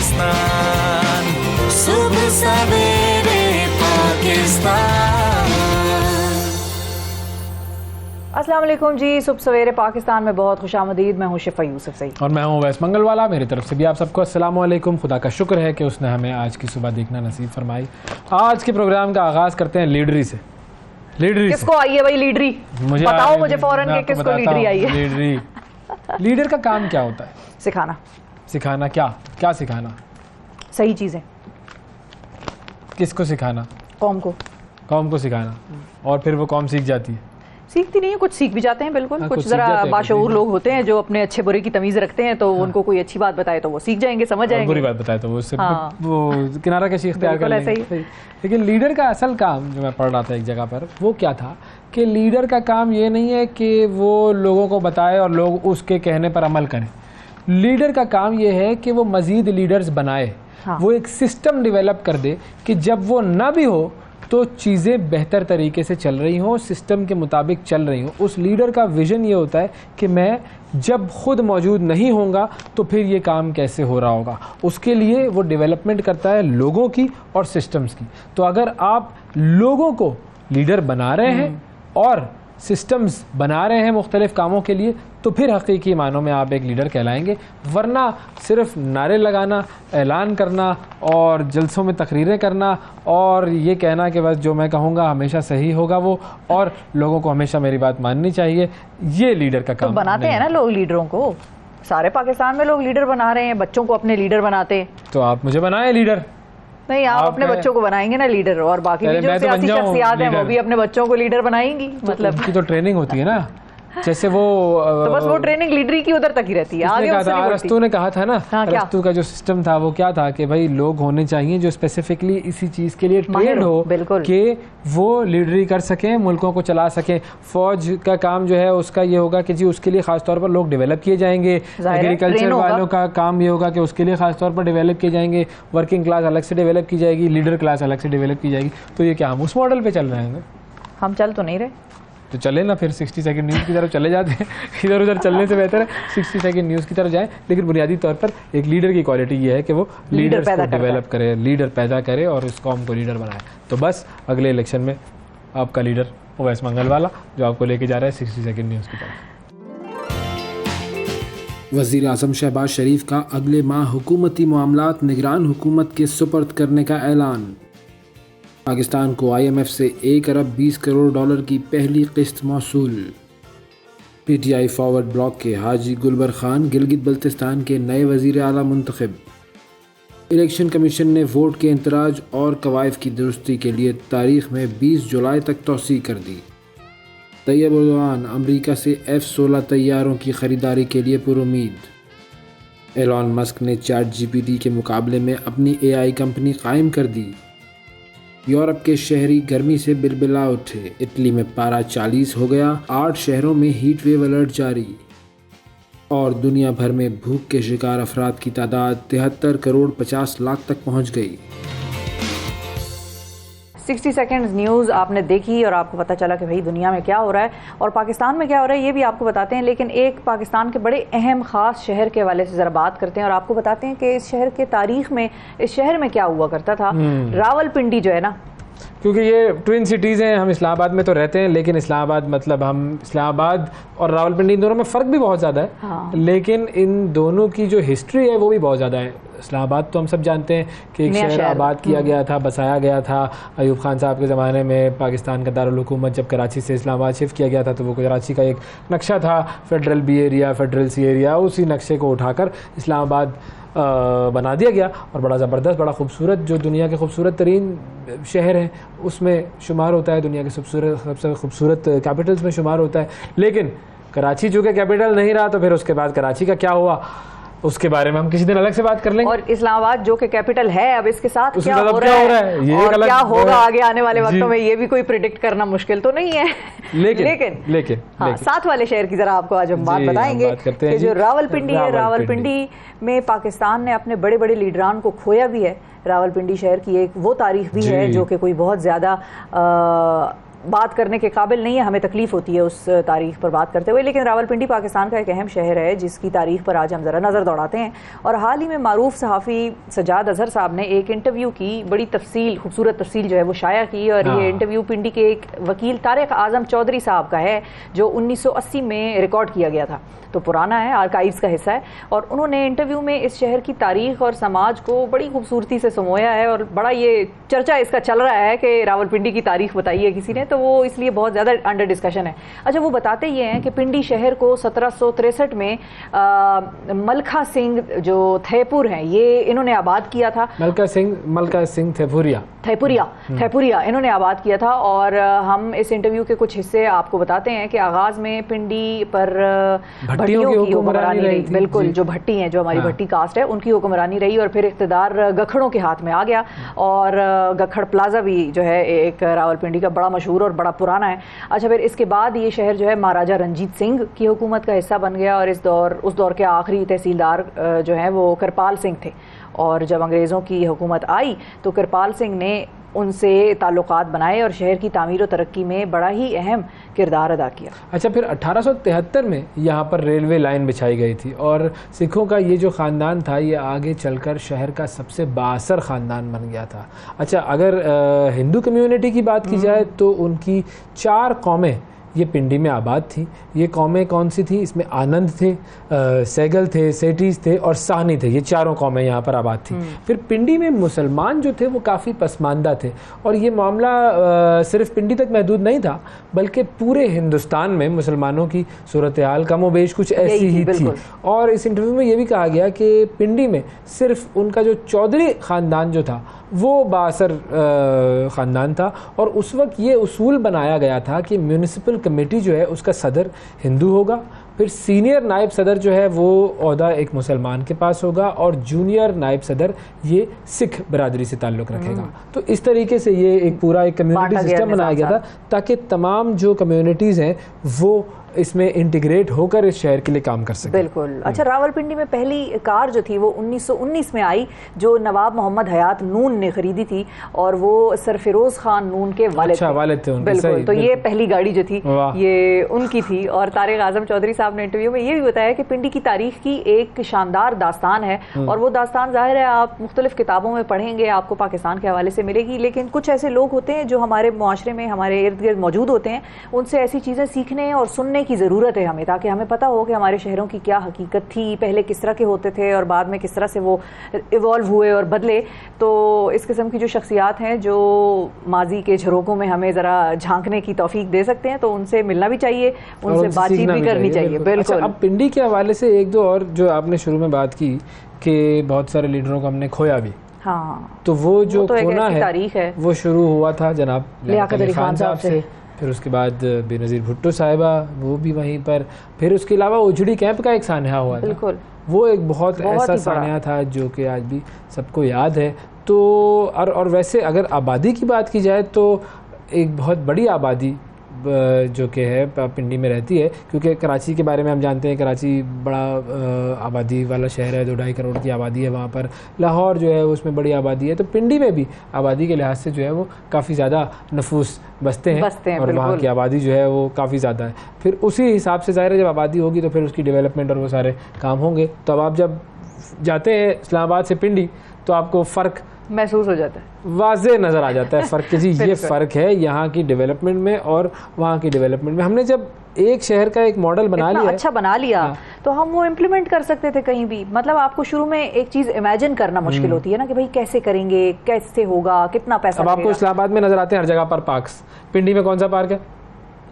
पाकिस्तान, सुबह सवेरे पाकिस्तान। अस्सलाम वालेकुम जी, सुबह सवेरे पाकिस्तान में बहुत खुशामदीद। मैं हूँ शिफा यूसुफ सही और मैं हूँ वैस मंगलवाला। मेरी तरफ से भी आप सबको अस्सलाम वालेकुम। खुदा का शुक्र है कि उसने हमें आज की सुबह देखना नसीब फरमाई। आज के प्रोग्राम का आगाज़ करते हैं लीडरी से। लीडरी किसको आई है भाई लीडरी? मुझे बताओ मुझे फौरन के किसको लीडरी आई है? लीडरी, लीडर का काम क्या होता है? सिखाना। सिखाना क्या? क्या सिखाना? सही चीज़ें। किसको सिखाना? कौम को। कौम को सिखाना, और फिर वो कौम सीख जाती है? सीखती नहीं है, कुछ सीख भी जाते हैं बिल्कुल। हाँ, कुछ ज़रा बाशऊर लोग होते हैं जो अपने अच्छे बुरे की तमीज़ रखते हैं, तो उनको कोई अच्छी बात बताए तो वो सीख जाएंगे, समझ जाएंगे। बुरी बात बताए तो वो उससे वो किनारा कशी इख्तियार कर लेंगे। लेकिन लीडर का असल काम, जो मैं पढ़ रहा था एक जगह पर, वो क्या था कि लीडर का काम ये नहीं है कि वो लोगों को बताए और लोग उसके कहने पर अमल करें। लीडर का काम ये है कि वो मज़ीद लीडर्स बनाए। हाँ। वो एक सिस्टम डेवलप कर दे कि जब वो ना भी हो तो चीज़ें बेहतर तरीके से चल रही हों, सिस्टम के मुताबिक चल रही हों। उस लीडर का विज़न ये होता है कि मैं जब खुद मौजूद नहीं होऊंगा तो फिर ये काम कैसे हो रहा होगा। उसके लिए वो डेवलपमेंट करता है लोगों की और सिस्टम्स की। तो अगर आप लोगों को लीडर बना रहे हैं और सिस्टम्स बना रहे हैं मुख्तलिफ कामों के लिए, तो फिर हकीकी मानों में आप एक लीडर कहलाएंगे। वरना सिर्फ नारे लगाना, ऐलान करना और जलसों में तकरीरें करना और ये कहना कि बस जो मैं कहूँगा हमेशा सही होगा वो, और लोगों को हमेशा मेरी बात माननी चाहिए, ये लीडर का काम तो बनाते हैं ना लोग लीडरों को। सारे पाकिस्तान में लोग लीडर बना रहे हैं, बच्चों को अपने लीडर बनाते। तो आप मुझे बनाए लीडर? नहीं, आप अपने बच्चों को बनाएंगे ना लीडर, और बाकी भी जो सियासी शख्सियात हैं वो भी अपने बच्चों को लीडर बनाएंगी। मतलब उनकी तो ट्रेनिंग होती है ना, जैसे वो तो बस वो ट्रेनिंग लीडरी की उधर तक ही रहती है, आगे उससे नहीं बढ़ती। अरस्तू ने कहा था ना, हाँ, अरस्तू का जो सिस्टम था वो क्या था कि भाई लोग होने चाहिए जो स्पेसिफिकली इसी चीज़ के लिए ट्रेंड हो कि वो लीडरी कर सकें, मुल्कों को चला सकें। फौज का काम जो है उसका ये होगा कि जी उसके लिए ख़ास तौर पर लोग डेवलप किए जाएंगे। एग्रीकल्चर वालों का काम ये होगा कि उसके लिए ख़ास तौर पर डेवलप किए जाएंगे। वर्किंग क्लास अलग से डेवलप की जाएगी, लीडर क्लास अलग से डेवलप की जाएगी। तो ये क्या हम उस मॉडल पर चल रहे हैं? हम चल तो नहीं रहे। तो चले ना फिर 60 सेकंड न्यूज़ की तरफ चले जाते हैं। इधर उधर चलने से बेहतर है 60 सेकंड न्यूज़ की तरफ जाएं। लेकिन बुनियादी तौर पर एक लीडर की क्वालिटी ये है कि वो लीडर्स को डेवलप करे, लीडर पैदा करे और उस कौम को लीडर बनाए। तो बस अगले इलेक्शन में आपका लीडर वैस मंगलवाला जो आपको लेके जा रहा है 60 सेकंड न्यूज़ की तरफ। वज़ीर आज़म शहबाज शरीफ का अगले माह हुकूमती मामलात निगरान हुकूमत के सुपर्द करने का ऐलान। पाकिस्तान को IMF से 1 अरब 20 करोड़ डॉलर की पहली किस्त मौसूल। PTI फॉरवर्ड ब्लॉक के हाजी गुलबर खान गिलगित बल्तिस्तान के नए वज़ीर आला मुंतखब। इलेक्शन कमीशन ने वोट के इंतराज और कवायद की दुरुस्ती के लिए तारीख में 20 जुलाई तक तौसी कर दी। तैयब एर्दोआन अमरीका से F-16 तैयारों की ख़रीदारी के लिए पुरुमीद। एलॉन मस्क ने ChatGPT के मुकाबले में अपनी AI कंपनी कायम कर दी। यूरोप के शहरी गर्मी से बिलबिला उठे। इटली में पारा 40 हो गया। 8 शहरों में हीट वेव अलर्ट जारी। और दुनिया भर में भूख के शिकार अफराद की तादाद 73 करोड़ 50 लाख तक पहुंच गई। 60 सेकंड्स न्यूज़ आपने देखी और आपको पता चला कि भाई दुनिया में क्या हो रहा है और पाकिस्तान में क्या हो रहा है, ये भी आपको बताते हैं। लेकिन एक पाकिस्तान के बड़े अहम ख़ास शहर के हवाले से ज़रा बात करते हैं और आपको बताते हैं कि इस शहर के तारीख में इस शहर में क्या हुआ करता था। रावलपिंडी जो है ना, क्योंकि ये ट्विन सिटीज़ हैं, हम इस्लामाबाद में तो रहते हैं, लेकिन इस्लामाबाद मतलब हम इस्लामाबाद और रावलपिंडी इन दोनों में फ़र्क भी बहुत ज़्यादा है। हाँ। लेकिन इन दोनों की जो हिस्ट्री है वो भी बहुत ज़्यादा है। इस्लामाबाद तो हम सब जानते हैं कि एक शहर आबाद किया गया था, बसाया गया था। अयूब खान साहब के ज़माने में पाकिस्तान का दारुल हुकूमत जब कराची से इस्लामाबाद शिफ्ट किया गया था तो वो कराची का एक नक्शा था, फेडरल बी एरिया, फेडरल सी एरिया, उसी नक्शे को उठाकर इस्लामाबाद बना दिया गया और बड़ा ज़बरदस्त, बड़ा खूबसूरत, जो दुनिया के खूबसूरत तरीन शहर हैं उसमें शुमार होता है, दुनिया के सबसे खूबसूरत कैपिटल्स में शुमार होता है। लेकिन कराची चूँकि कैपिटल नहीं रहा तो फिर उसके बाद कराची का क्या हुआ उसके बारे में हम किसी दिन अलग से बात कर लेंगे। और इस्लामाबाद जो कि कैपिटल है, अब इसके साथ क्या हो रहा है ये और क्या होगा आगे आने वाले वक्तों में, ये भी कोई प्रिडिक्ट करना मुश्किल तो नहीं है। लेकिन हाँ, साथ वाले शहर की जरा आपको आज हम बात बताएंगे कि जो रावलपिंडी है, रावलपिंडी में पाकिस्तान ने अपने बड़े बड़े लीडरान को खोया भी है। रावलपिंडी शहर की एक वो तारीख भी है जो कि कोई बहुत ज़्यादा बात करने के काबिल नहीं है, हमें तकलीफ होती है उस तारीख पर बात करते हुए। लेकिन रावलपिंडी पाकिस्तान का एक अहम शहर है जिसकी तारीख पर आज हम ज़रा नज़र दौड़ाते हैं। और हाल ही में मारूफ सहाफ़ी सजाद अजहर साहब ने एक इंटरव्यू की, बड़ी तफसील, खूबसूरत तफसील जो है वो शाया की। और ये इंटरव्यू पिंडी के एक वकील तारिक आज़म चौधरी साहब का है जो 1980 में रिकॉर्ड किया गया था, तो पुराना है, आर्काइव्स का हिस्सा है। और उन्होंने इंटरव्यू में इस शहर की तारीख और समाज को बड़ी खूबसूरती से समोया है और बड़ा ये चर्चा इसका चल रहा है कि रावलपिंडी की तारीख बताई है किसी ने, तो वो इसलिए बहुत ज़्यादा अंडर डिस्कशन है। अच्छा, वो बताते ये हैं कि पिंडी शहर को 1763 में मलखा सिंह जो थैपुर हैं, ये इन्होंने आबाद किया था। मलका सिंह थैपुरिया इन्होंने आबाद किया था। और हम इस इंटरव्यू के कुछ हिस्से आपको बताते हैं कि आगाज़ में पिंडी पर भट्टियों की हुक्मरानी रही। बिल्कुल, जो भट्टी हैं, जो हमारी भट्टी कास्ट है, उनकी हुक्मरानी रही। और फिर इक़्तिदार गखड़ों के हाथ में आ गया और गखड़ प्लाजा भी जो है एक रावलपिंडी का बड़ा मशहूर और बड़ा पुराना है। अच्छा, फिर इसके बाद ये शहर जो है महाराजा रंजीत सिंह की हुकूमत का हिस्सा बन गया। और उस दौर के आखिरी तहसीलदार जो है वो कृपाल सिंह थे। और जब अंग्रेज़ों की हुकूमत आई तो कृपाल सिंह ने उनसे ताल्लुकात बनाए और शहर की तामीर और तरक्की में बड़ा ही अहम किरदार अदा किया। अच्छा, फिर 1873 में यहाँ पर रेलवे लाइन बिछाई गई थी और सिखों का ये जो ख़ानदान था ये आगे चलकर शहर का सबसे बाअसर ख़ानदान बन गया था। अच्छा, अगर हिंदू कम्युनिटी की बात की जाए तो उनकी 4 कौमें ये पिंडी में आबाद थी। ये कौमें कौन सी थी? इसमें आनंद थे, सैगल थे, सेटीज़ थे और साहनी थे। ये 4 कौमें यहाँ पर आबाद थी। फिर पिंडी में मुसलमान जो थे वो काफ़ी पसमानदा थे और ये मामला सिर्फ पिंडी तक महदूद नहीं था बल्कि पूरे हिंदुस्तान में मुसलमानों की सूरत हाल कमोबेश कुछ ऐसी ही थी। और इस इंटरव्यू में ये भी कहा गया कि पिंडी में सिर्फ उनका जो चौधरी ख़ानदान जो था वो बाअसर ख़ानदान था। और उस वक्त ये उसूल बनाया गया था कि म्यूनिसिपल कमेटी जो है उसका सदर हिंदू होगा, फिर सीनियर नायब सदर जो है वो ओहदा एक मुसलमान के पास होगा और जूनियर नायब सदर ये सिख बरादरी से ताल्लुक़ रखेगा। तो इस तरीके से ये एक पूरा एक कम्युनिटी सिस्टम बनाया गया था ताकि तमाम जो कम्युनिटीज़ हैं वो इसमें इंटीग्रेट होकर इस शहर के लिए काम कर सके। बिल्कुल। अच्छा, रावलपिंडी में पहली कार जो थी वो 1919 में आई जो नवाब मोहम्मद हयात नून ने खरीदी थी और वो सर फिरोज खान नून के वालिद थे। बिल्कुल, तो ये पहली गाड़ी जो थी ये उनकी थी। और तारिक आज़म चौधरी साहब ने इंटरव्यू में ये भी बताया कि पिंडी की तारीख की एक शानदार दास्तान है और वो दास्तान जाहिर है आप मुख्तलिफ किताबों में पढ़ेंगे, आपको पाकिस्तान के हवाले से मिलेगी। लेकिन कुछ ऐसे लोग होते हैं जो हमारे मुआशरे में, हमारे इर्द गिर्द मौजूद होते हैं, उनसे ऐसी चीज़ें सीखने और सुनने की ज़रूरत है हमें, ताकि हमें पता हो कि हमारे शहरों की क्या हकीकत थी, पहले किस तरह के होते थे और बाद में किस तरह से वो इवॉल्व हुए और बदले। तो इस किस्म की जो शख्सियात हैं जो माजी के झरोकों में हमें ज़रा झांकने की तौफीक दे सकते हैं तो उनसे मिलना भी चाहिए, उनसे बातचीत भी करनी चाहिए। बिल्कुल। अब पिंडी के हवाले से एक दो और जो आपने शुरू में बात की कि बहुत सारे लीडरों को हमने खोया भी। हाँ, तो वो जो तो खोना है तारीख है वो शुरू हुआ था जनाब लियाकत अली खान साहब से। फिर उसके बाद बेनज़ीर भुट्टो साहिबा वो भी वहीं पर। फिर उसके अलावा उजड़ी कैंप का एक सान्हा हुआ था। बिल्कुल, वो एक बहुत ऐसा सान्हा था जो कि आज भी सबको याद है। तो और वैसे अगर आबादी की बात की जाए तो एक बहुत बड़ी आबादी जो कि है पिंडी में रहती है, क्योंकि कराची के बारे में हम जानते हैं कराची बड़ा आबादी वाला शहर है, 2-2.5 करोड़ की आबादी है वहाँ पर। लाहौर जो है उसमें बड़ी आबादी है, तो पिंडी में भी आबादी के लिहाज से जो है वो काफ़ी ज़्यादा नफूस बसते हैं और वहाँ की आबादी जो है वो काफ़ी ज़्यादा है। फिर उसी हिसाब से ज़ाहिर है जब आबादी होगी तो फिर उसकी डेवलपमेंट और वो सारे काम होंगे। तो अब आप जब जाते हैं इस्लामाबाद से पिंडी तो आपको फ़र्क महसूस हो जाता है, वाज़े नज़र आ जाता है फ़र्क कि जी ये फ़र्क है यहाँ की डेवलपमेंट में और वहाँ की डेवलपमेंट में। हमने जब एक शहर का एक मॉडल बना लिया, अच्छा बना लिया, तो हम वो इम्प्लीमेंट कर सकते थे कहीं भी। मतलब आपको शुरू में एक चीज़ इमेजिन करना मुश्किल होती है ना कि भाई कैसे करेंगे, कैसे होगा, कितना पैसा। अब आपको इस्लामाबाद में नज़र आते हैं हर जगह पर पार्क्स। पिंडी में कौन सा पार्क है?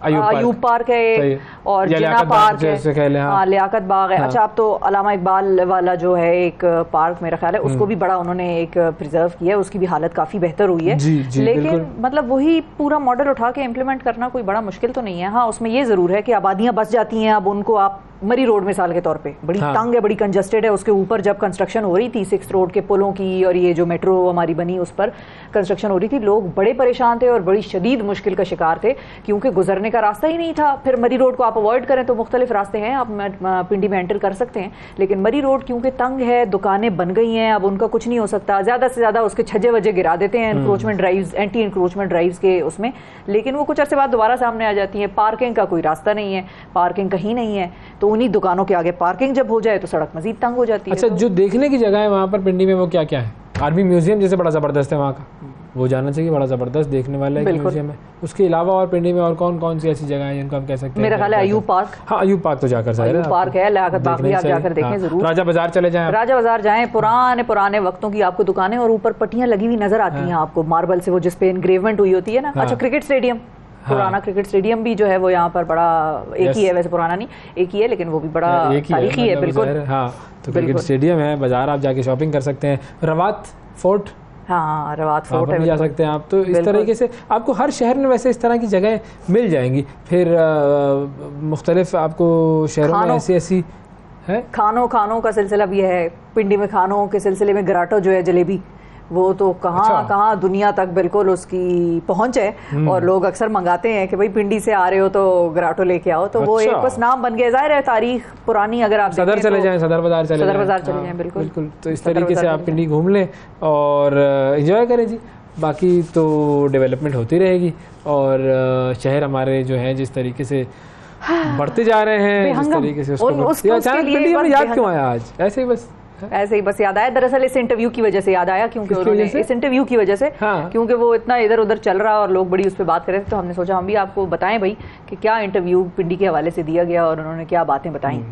अयूब पार्क है और जिना पार्क है, लियाकत बाग है। अच्छा, अब तो अलामा इकबाल वाला जो है एक पार्क मेरा ख्याल है उसको भी बड़ा उन्होंने एक प्रिजर्व किया है, उसकी भी हालत काफ़ी बेहतर हुई है। लेकिन मतलब वही पूरा मॉडल उठा के इम्प्लीमेंट करना कोई बड़ा मुश्किल तो नहीं है। हाँ, उसमें ये ज़रूर है कि आबादियाँ बस जाती हैं, अब उनको आप मरी रोड मिसाल के तौर पे बड़ी तंग है, बड़ी कंजस्टेड है, उसके ऊपर जब कंस्ट्रक्शन हो रही थी 6 रोड के पुलों की और ये जो मेट्रो हमारी बनी उस पर कंस्ट्रक्शन हो रही थी, लोग बड़े परेशान थे और बड़ी शदीद मुश्किल का शिकार थे क्योंकि गुजरने का रास्ता ही नहीं था। फिर मरी रोड को आप अवॉइड करें तो मुख्तलिफ रास्ते हैं, आप पिंडी में एंटर कर सकते हैं, लेकिन मरी रोड क्योंकि तंग है, दुकानें बन गई हैं, अब उनका कुछ नहीं हो सकता, ज़्यादा से ज़्यादा उसके छज्जे वजे गिरा देते हैं encroachment drives, anti encroachment drives के उसमें, लेकिन वो कुछ अर्से बाद दोबारा सामने आ जाती हैं। पार्किंग का कोई रास्ता नहीं है, पार्किंग कहीं नहीं है, तो उन्हीं दुकानों के आगे पार्किंग जब हो जाए तो सड़क मजीद तंग हो जाती है। अच्छा, जो देखने की जगह है वहाँ पर पिंडी में वो क्या क्या है? आर्मी म्यूजियम जैसे बड़ा ज़बरदस्त है वहाँ का, वो जाना चाहिए, बड़ा ज़बरदस्त देखने वाला एक म्यूजियम है। उसके अलावा और पिंडी में और कौन कौन सी ऐसी जगह है जिनको हम कह सकते हैं? मेरा ख्याल है अयूब पार्क। हाँ, अयूब पार्क तो जाकर जाए, अयूब पार्क है, लियाकत बाग भी आप जाकर देखें जरूर। राजा बाजार चले जाएं, राजा बाजार जाएं, पुराने वक्तों की आपको दुकानें और ऊपर पट्टियां लगी हुई नजर आती हैं आपको मार्बल से, वो जिसपे एनग्रेवमेंट हुई होती है ना। अच्छा, क्रिकेट स्टेडियम, पुराना क्रिकेट स्टेडियम भी जो है वो यहाँ पर बड़ा एक ही है, वैसे पुराना नहीं एक ही है, लेकिन वो भी बड़ा तारीखी है। बिल्कुल, हाँ, तो क्रिकेट स्टेडियम है, बाजार आप जाके शॉपिंग कर सकते हैं। रवात फोर्ट, हाँ, रवात फोर्ट है, जा सकते हैं आप। तो इस तरीके से आपको हर शहर में वैसे इस तरह की जगह मिल जाएंगी। फिर मुख्तलिफ आपको शहरों में ऐसी है। खानों का सिलसिला भी है पिंडी में। खानों के सिलसिले में गराटो जो है जलेबी, वो तो कहाँ दुनिया तक बिल्कुल उसकी पहुंच है और लोग अक्सर मंगाते हैं कि भाई पिंडी से आ रहे हो तो गराटो लेके आओ, तो वो एक बस नाम बन गया। जाहिर है तारीख पुरानी, अगर आप सदर चले जाएं, सदर बाजार चले जाएं, बिल्कुल। तो इस तरीके से आप पिंडी घूम लें और एंजॉय करें जी। बाकी तो डेवलपमेंट होती रहेगी और शहर हमारे जो है जिस तरीके से बढ़ते जा रहे हैं, जिस तरीके से अचानक पिंडी में याद क्यों आया आज? ऐसे ही बस याद आया। दरअसल इस इंटरव्यू की वजह से याद आया, क्योंकि उन्होंने इस इंटरव्यू की वजह से, क्योंकि वो इतना इधर उधर चल रहा और लोग बड़ी उस पर बात कर रहे थे, तो हमने सोचा हम भी आपको बताएं भाई कि क्या इंटरव्यू पिंडी के हवाले से दिया गया और उन्होंने क्या बातें बताई।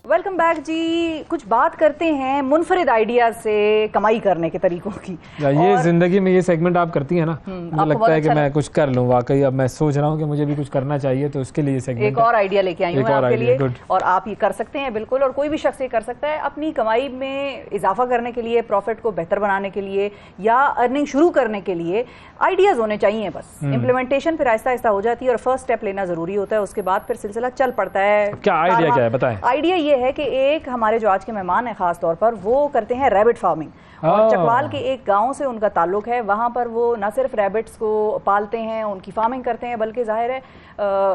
वेलकम बैक जी। कुछ बात करते हैं मुनफरिद आइडिया से कमाई करने के तरीकों की। ये जिंदगी में ये सेगमेंट आप करती है ना, मुझे लगता है कि मैं कुछ कर लूं। वाकई अब मैं सोच रहा हूं कि मुझे भी कुछ करना चाहिए, तो उसके लिए सेगमेंट एक और आइडिया लेके आई हूं आपके लिए, और आप ये कर सकते हैं बिल्कुल, और कोई भी शख्स ये कर सकता है अपनी कमाई में इजाफा करने के लिए, प्रॉफिट को बेहतर बनाने के लिए या अर्निंग शुरू करने के लिए आइडियाज होने चाहिए। बस इम्प्लीमेंटेशन फिर आहिस्ता आहिस्ता हो जाती है और फर्स्ट स्टेप लेना जरूरी होता है, उसके बाद फिर सिलसिला चल पड़ता है। क्या आइडिया क्या है बताएं? आइडिया ये है कि एक हमारे जो आज के मेहमान हैं खास तौर पर, वो करते हैं रैबिट फार्मिंग, और चकवाल के एक गांव से उनका ताल्लुक है। वहां पर वो न सिर्फ रैबिट्स को पालते हैं, उनकी फार्मिंग करते हैं, बल्कि जाहिर है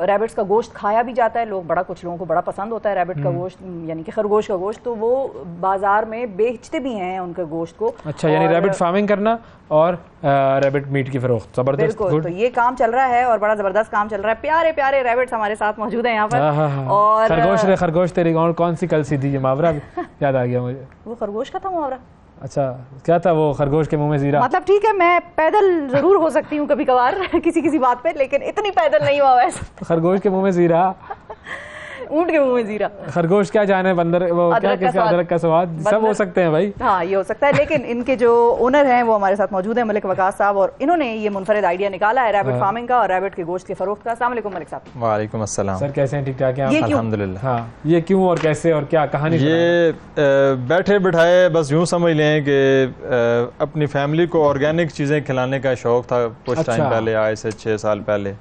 रैबिट्स का गोश्त खाया भी जाता है। कुछ लोगों को बड़ा पसंद होता है रैबिट का गोश्त, यानी कि खरगोश का गोश्त, तो वो बाजार में बेचते भी हैं उनके गोश्त को। अच्छा, यानी रैबिट फार्मिंग करना और रैबिट मीट की फरोख्त, जबरदस्त। बिल्कुल, तो ये काम चल रहा है और बड़ा जबरदस्त काम चल रहा है। प्यारे प्यारे रैबिट्स हमारे साथ मौजूद हैं यहाँ पर। और खरगोश तेरी गाँव कौन सी कल सीधी, मुहावरा याद आ गया मुझे। वो खरगोश का था मुहावरा? अच्छा, क्या था वो? खरगोश के मुंह में जीरा। मतलब ठीक है, मैं पैदल जरूर हो सकती हूँ कभी कभार किसी बात पे, लेकिन इतनी पैदल नहीं हुआ वैसे। खरगोश के मुंह में जीरा, ऊंट के मुंह में जीरा। खरगोश क्या जाने, बंदर वो क्या कहते हैं, अदरक का स्वाद, सब हो सकते हैं भाई। हाँ, ये हो सकता है, लेकिन इनके जो ओनर हैं वो हमारे साथ मौजूद है, मलिक वकास साहब, और इन्होंने ये मुनफरिद आइडिया निकाला है रैबिट फार्मिंग का और रैबिट के गोश्त के फरोख्त का। अस्सलाम वालेकुम मलिक साहब। वालेकुम अस्सलाम। सर कैसे हैं? ठीक ठाक हैं? अल्हम्दुलिल्लाह। हाँ, ये क्यों और कैसे और क्या कहानी? ये बैठे बिठाए बस यूँ समझ लें कि अपनी फैमिली को ऑर्गेनिक चीज़ें खिलाने का शौक़ था कुछ टाइम पहले, आज से 6 साल पहले,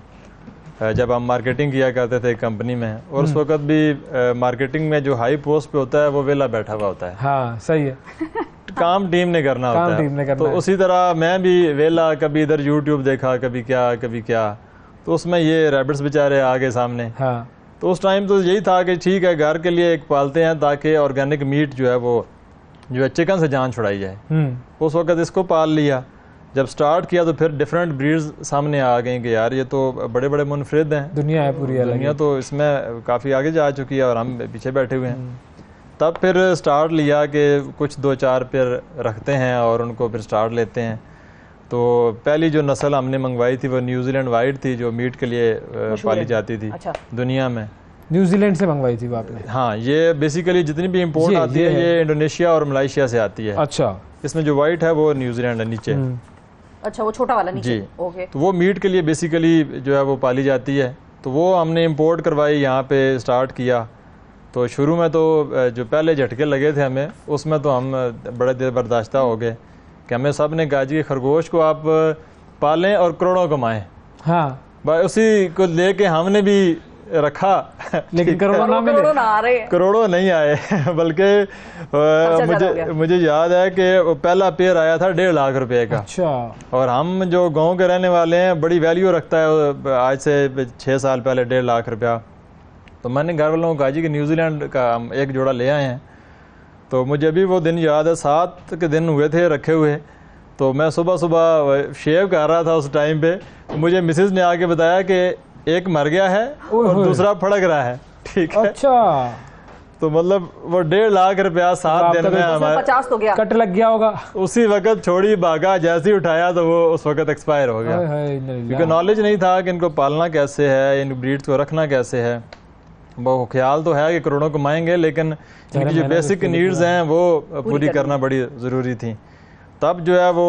जब हम मार्केटिंग किया करते थे कंपनी में, और उस वक्त भी मार्केटिंग में जो हाई पोस्ट पे होता है वो वेला बैठा हुआ होता है। हाँ, सही है। काम टीम ने करना होता है, तो उसी तरह मैं भी वेला, कभी इधर यूट्यूब देखा, कभी क्या, तो उसमें ये रैबिट्स बेचारे आ गए सामने। हाँ, तो उस टाइम तो यही था कि ठीक है घर के लिए एक पालते हैं ताकि ऑर्गेनिक मीट जो है वो जो है चिकन से जान छुड़ाई जाए। उस वक्त इसको पाल लिया। जब स्टार्ट किया तो फिर डिफरेंट ब्रीड्स सामने आ गई कि यार ये तो बड़े बड़े मुनफरिद हैं, दुनिया है पूरी, दुनिया तो इसमें काफ़ी आगे जा चुकी है और हम पीछे बैठे हुए हैं। तब फिर स्टार्ट लिया कि कुछ 2-4 पेयर रखते हैं और उनको फिर स्टार्ट लेते हैं। तो पहली जो नस्ल हमने मंगवाई थी वो न्यूजीलैंड वाइट थी, जो मीट के लिए पाली जाती थी। अच्छा। दुनिया में न्यूजीलैंड से मंगवाई थी आपने? हाँ, ये बेसिकली जितनी भी इम्पोर्ट आती है ये इंडोनेशिया और मलेशिया से आती है। अच्छा। इसमें जो वाइट है वो न्यूजीलैंड है नीचे। अच्छा, वो छोटा वाला नीचे। जी, ओके। तो वो मीट के लिए बेसिकली जो है वो पाली जाती है, तो वो हमने इंपोर्ट करवाई, यहाँ पे स्टार्ट किया। तो शुरू में तो जो पहले झटके लगे थे हमें, उसमें तो हम बड़े देर बर्दाश्ता हो गए कि हमें सब ने कहा जी खरगोश को आप पालें और करोड़ों कमाएं, हाँ, भाई उसी को लेके हमने भी रखा लेकिन करोड़ों ना मिले। करोड़ों ना आ रहे। करोड़ों नहीं आए बल्कि ज्यादा हो गया। मुझे याद है कि पहला पेयर आया था 1.5 लाख रुपए का। अच्छा, और हम जो गांव के रहने वाले हैं बड़ी वैल्यू रखता है आज से 6 साल पहले 1.5 लाख रुपया। तो मैंने घर वालों को कहा जी कि न्यूजीलैंड का हम एक जोड़ा ले आए हैं। तो मुझे अभी वो दिन याद है, 7 के दिन हुए थे रखे हुए। तो मैं सुबह सुबह शेव कर रहा था उस टाइम पे, मुझे मिसेज ने आके बताया कि एक मर गया है और दूसरा फड़क रहा है। ठीक है, अच्छा, तो मतलब वो 1.5 लाख रुपया 7 दिन में हमारे 50 तो गया। कट लग गया होगा। उसी वक्त छोड़ी भागा, जैसे ही उठाया तो वो उस वक्त एक्सपायर हो गया। क्योंकि नॉलेज नहीं था कि इनको पालना कैसे है, इन ब्रीड्स को रखना कैसे है। वो ख्याल तो है कि करोड़ों कमाएंगे, लेकिन इनकी जो बेसिक नीड्स हैं वो पूरी करना बड़ी ज़रूरी थी। तब जो है वो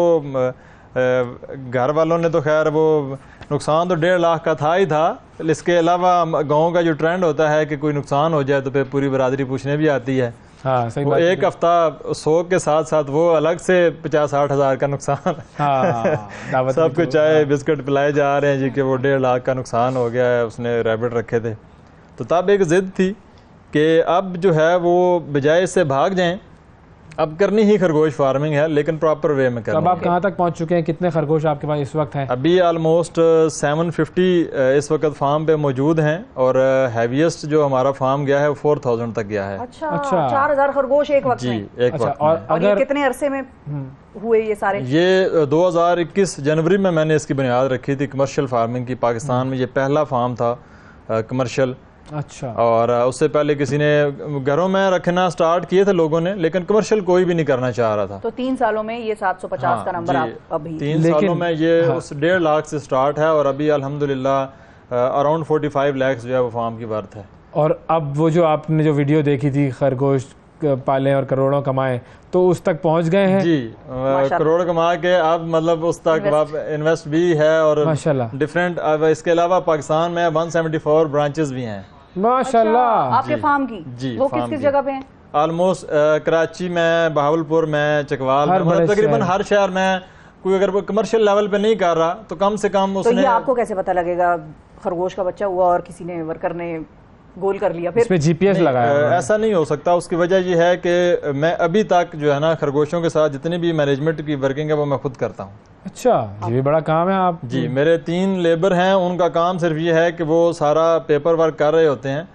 घर वालों ने तो खैर वो नुकसान तो 1.5 लाख का था ही था। इसके अलावा गांव का जो ट्रेंड होता है कि कोई नुकसान हो जाए तो फिर पूरी बरादरी पूछने भी आती है। हाँ, सही वो बात। एक हफ्ता 100 के साथ साथ वो अलग से 50-60 हज़ार का नुकसान। हाँ, दावत सबको चाय बिस्किट पिलाए जा रहे हैं जी कि वो 1.5 लाख का नुकसान हो गया है, उसने रैबिट रखे थे। तो तब एक ज़िद थी कि अब जो है वो बजाय इससे भाग जाएं, अब करनी ही खरगोश फार्मिंग है, लेकिन प्रॉपर वे में करनी। अब आप कहाँ तक पहुँच चुके हैं? कितने खरगोश आपके पास इस वक्त हैं? अभी ऑलमोस्ट 750 इस वक्त फार्म पे मौजूद हैं, और हैवीएस्ट जो हमारा फार्म गया है वो 4000 तक गया है। अच्छा, 4000 खरगोश एक वक्त जी, में। एक अच्छा, वक्त और में। और ये कितने अरसे में हुए ये सारे? ये 2021 जनवरी में मैंने इसकी बुनियाद रखी थी कमर्शियल फार्मिंग की। पाकिस्तान में ये पहला फार्म था कमर्शियल। अच्छा, और उससे पहले किसी ने घरों में रखना स्टार्ट किए थे लोगों ने, लेकिन कमर्शियल कोई भी नहीं करना चाह रहा था। तो 3 सालों में ये 750 का नंबर आप अभी 3 सालों में ये उस 1.5 लाख से स्टार्ट है, और अभी अल्हम्दुलिल्लाह अराउंड 45 लाख जो है वो फार्म की वर्थ है। और अब वो जो आपने जो वीडियो देखी थी खरगोश पालें और करोड़ों कमाएं, तो उस तक पहुंच गए हैं? जी, करोड़ कमा के अब मतलब उस तक इन्वेस्ट भी है, और माशाल्लाह डिफरेंट। इसके अलावा पाकिस्तान में 174 ब्रांचेस भी हैं माशाल्लाह। आपके फार्म की? जी, वो फार्म किस की। जगह पे हैं? ऑलमोस्ट कराची में, बहावलपुर में, चकवाल में, हर मतलब बड़े तकरीबन शहर। हर शहर में। कोई अगर वो कमर्शियल लेवल पे नहीं कर रहा तो कम से कम तो उसने ये आपको कैसे पता लगेगा खरगोश का बच्चा हुआ और किसी ने वर्कर ने गोल कर लिया? फिर इसमें जीपीएस लगाया? ऐसा नहीं हो सकता। उसकी वजह यह है कि मैं अभी तक जो है ना खरगोशों के साथ जितनी भी मैनेजमेंट की वर्किंग है वो मैं खुद करता हूँ। अच्छा, ये भी बड़ा काम है। आप जी, मेरे 3 लेबर हैं, उनका काम सिर्फ ये है कि वो सारा पेपर वर्क कर रहे होते हैं,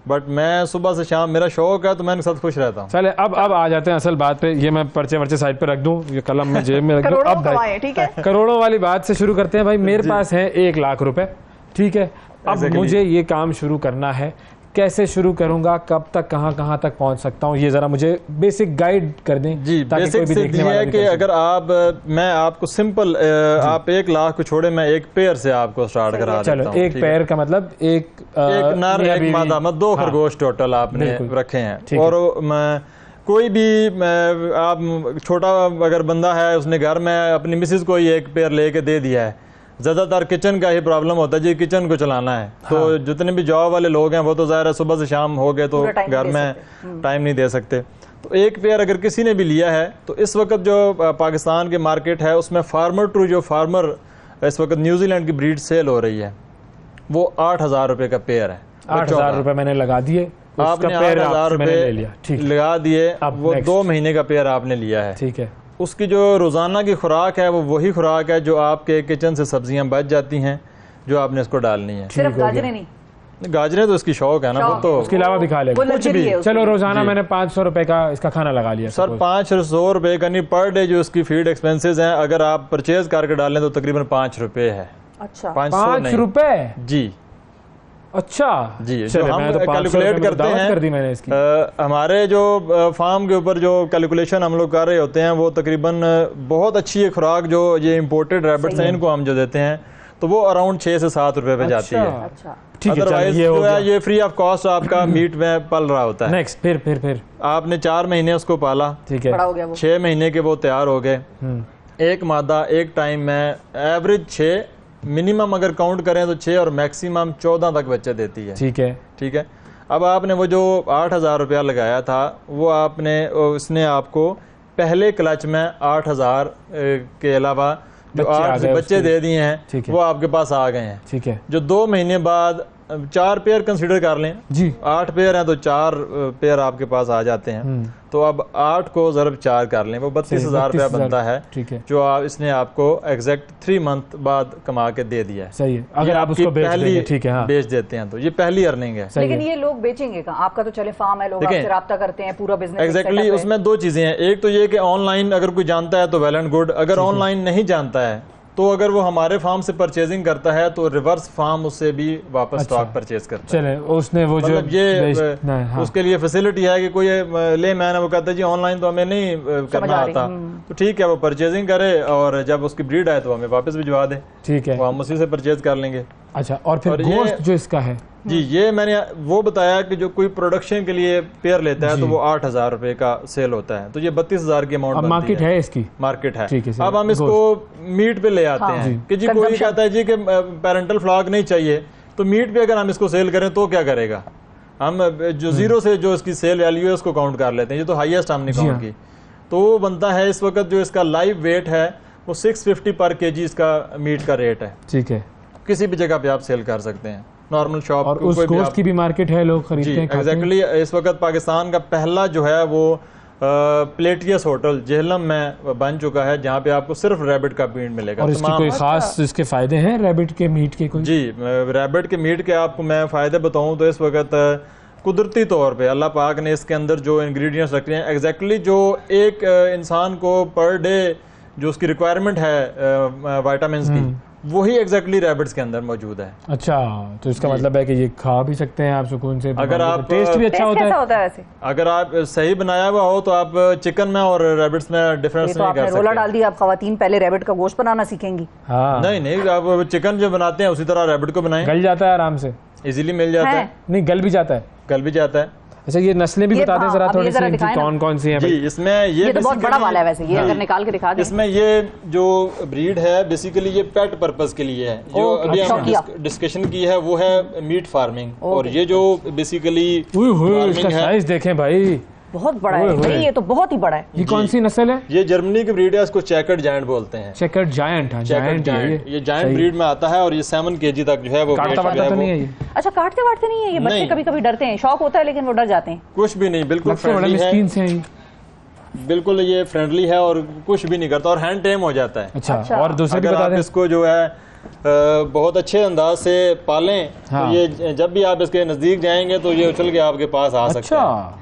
बट मैं सुबह से शाम, मेरा शौक है तो मैं इनके साथ खुश रहता हूँ। चले अब आ जाते हैं असल बात पे। ये मैं पर्चे वर्चे साइड पे रख दूं, ये कलम में जेब में रख दूं। अब भाई ठीक है, करोड़ों वाली बात से शुरू करते हैं। भाई मेरे पास है 1 लाख रुपए, ठीक है। अब मुझे ये काम शुरू करना है, कैसे शुरू करूंगा, कब तक, कहां तक पहुंच सकता हूं, ये जरा मुझे बेसिक गाइड कर दें। जी, बेसिक ये है कि अगर आप, मैं आपको सिंपल, आप 1 लाख को छोड़े, मैं एक पेयर से आपको स्टार्ट करा देता हूं। चलो, एक पेयर का मतलब एक नर एक मादा, मतलब 2 खरगोश टोटल आपने रखे हैं। और मैं कोई भी आप छोटा अगर बंदा है, उसने घर में अपनी मिसेज को ही एक पेयर लेके दे दिया है। ज़्यादातर किचन का ही प्रॉब्लम होता है जी, किचन को चलाना है। तो जितने भी जॉब वाले लोग हैं वो तो ज़ाहिर है सुबह से शाम हो गए तो घर में टाइम नहीं दे सकते। तो एक पेयर अगर किसी ने भी लिया है तो इस वक्त जो पाकिस्तान के मार्केट है उसमें फार्मर टू जो फार्मर इस वक्त न्यूजीलैंड की ब्रीड सेल हो रही है, वो 8000 रुपये का पेयर है। 8000 रुपये मैंने लगा दिए, आपने 8000 रुपये लगा दिए, वो 2 महीने का पेयर आपने लिया है, ठीक है। उसकी जो रोज़ाना की खुराक है वो वही खुराक है जो आपके किचन से सब्जियां बच जाती हैं, जो आपने इसको डालनी है। सिर्फ गाजरें नहीं? गाजरें तो इसकी शौक है ना, वो तो उसके अलावा भी खा लेगा कुछ भी। चलो, रोजाना मैंने 500 रुपए का इसका खाना लगा लिया सर। 500 रुपए का नहीं, पर डे जो इसकी फीड एक्सपेंसेस हैं, अगर आप परचेज करके डालें तो तकरीबन 5 रुपए है। अच्छा, 5 रुपए? जी, अच्छा जी, जो हम कैलकुलेट करते हैं, कर दी मैंने इसकी। हमारे जो फार्म के ऊपर जो कैलकुलेशन हम लोग कर रहे होते हैं वो तकरीबन बहुत अच्छी है खुराक जो ये इम्पोर्टेड रैबिट्स हैं इनको हम जो देते हैं तो वो अराउंड 6 से 7 रुपए पे जाती है। अच्छा, ठीक है। अदरवाइज जो है ये फ्री ऑफ कॉस्ट आपका मीट में पल रहा होता है। नेक्स्ट, फिर आपने 4 महीने उसको पाला, ठीक है, बड़ा हो गया वो। 6 महीने के वो तैयार हो गए। एक मादा एक टाइम में एवरेज 6, मिनिमम अगर काउंट करें तो 6 और मैक्सिमम 14 तक बच्चे देती है। ठीक है, ठीक है। अब आपने वो जो 8000 रुपया लगाया था वो आपने, उसने आपको पहले क्लच में 8000 के अलावा जो 8 बच्चे दे दिए हैं वो आपके पास आ गए हैं। ठीक है। जो 2 महीने बाद 4 पेयर कंसीडर कर लें जी, 8 पेयर हैं तो 4 पेयर आपके पास आ जाते हैं। तो अब 8 को ज़रब 4 कर लें, वो 32,000 रुपया बनता है। ठीक है। जो इसने आपको एग्जैक्ट 3 मंथ बाद कमा के दे दिया है। सही है, अगर आप उसको बेच देते हैं तो ये पहली अर्निंग है। लेकिन ये लोग बेचेंगे कहाँ? आपका तो चले फार्म है, लोग आपसे राब्ता करते हैं, पूरा बिजनेस एग्जैक्टली। उसमें 2 चीजें हैं, एक तो ये कि ऑनलाइन अगर कोई जानता है तो वेल एंड गुड, अगर ऑनलाइन नहीं जानता है तो अगर वो हमारे फार्म से परचेजिंग करता है तो रिवर्स फार्म उससे भी वापस स्टॉक परचेज करता है। चले, उसने वो मतलब ये उसके लिए फैसिलिटी है कि कोई ले मैन है वो कहता है जी ऑनलाइन तो हमें नहीं करना आता, तो ठीक है वो परचेजिंग करे और जब उसकी ब्रीड आए तो हमें वापस भिजवा दे। ठीक है, वो हम उसी से परचेज कर लेंगे। अच्छा, और फिर गोश्त जो इसका है जी, ये मैंने वो बताया कि जो कोई प्रोडक्शन के लिए पेयर लेता है तो वो 8,000 रुपए का सेल होता है, तो ये 32,000 की अमाउंट मार्केट है इसकी, मार्केट है। ठीक है। अब हम इसको मीट पे ले आते हैं कि जी कोई कहता है जी कि पेरेंटल फ्लॉक नहीं चाहिए, तो मीट पे अगर हम इसको सेल करें तो क्या करेगा? हम जो 0 से जो इसकी सेल वैल्यू है उसको काउंट कर लेते हैं, ये तो हाईएस्ट हमने काउंट की, तो वो बनता है इस वक्त जो इसका लाइव वेट है वो 650 पर केजी इसका मीट का रेट है। ठीक है, किसी भी जगह पे आप सेल कर सकते हैं, नॉर्मल शॉप। और उस गोश्त की भी मार्केट है, लोग खरीदते हैं। एग्जैक्टली। इस वक्त पाकिस्तान का पहला जो है वो प्लेटियस होटल जेहलम में बन चुका है, जहाँ पे आपको सिर्फ रैबिट का मीट मिलेगा। और इसकी कोई खास इसके फायदे हैं रैबिट के मीट के? कोई? जी, रैबिट के मीट के आपको मैं फायदे बताऊं तो इस वक्त कुदरती तौर पे अल्लाह पाक ने इसके अंदर जो इंग्रेडिएंट्स रखे हैं, एग्जैक्टली जो एक इंसान को पर डे जो उसकी रिक्वायरमेंट है विटामिन्स की, वही एग्जैक्टली रैबिट्स के अंदर मौजूद है। अच्छा, तो इसका मतलब है कि ये खा भी सकते हैं आप सुकून से, अगर आप टेस्ट भी अच्छा होता है वैसे। अगर आप सही बनाया हुआ हो तो आप चिकन में और रैबिट्स में डिफरेंस नहीं कर सकते। रोला डाल दिया, आप खवातीन पहले रैबिट का गोश्त बनाना सीखेंगी। हाँ, नहीं, आप चिकन जो बनाते हैं उसी तरह रैबिट को बनाएं, गल जाता है आराम से, इजीली मिल जाता है। नहीं, गल भी जाता है। अच्छा, ये नस्लें भी बता दें जरा थोड़ी सी, कौन कौन सी हैं? जी, इसमें ये तो बहुत बड़ा वाला है वैसे, ये अगर निकाल के दिखा दें। इसमें ये जो ब्रीड है बेसिकली ये पेट पर्पस के लिए है। जो अभी हमने डिस्कशन की है वो है मीट फार्मिंग, और ये जो बेसिकली इसका साइज देखें भाई, बहुत बड़ा है भाई, ये तो बहुत ही बड़ा है। ये कौन सी नस्ल है? ये जर्मनी की ब्रीड है, इसको चेकर्ड जायंट बोलते हैं। चेकर्ड जायंट, ये जायंट ब्रीड में आता है और ये 7 kg तक जो है वो काटता वाटता तो नहीं है ये? अच्छा, काटते वाटते नहीं है ये? बच्चे कभी कभी डरते हैं, शौक होता है लेकिन वो डर जाते हैं। कुछ भी नहीं, बिल्कुल फ्रेंडली है, बिल्कुल ये फ्रेंडली है और कुछ भी नहीं करता और हैंड टेम हो जाता है। अच्छा, और दूसरे भी बता दें। इसको जो है बहुत अच्छे अंदाज से पालें तो ये जब भी आप इसके नजदीक जाएंगे तो ये उछल के आपके पास आ सकता है।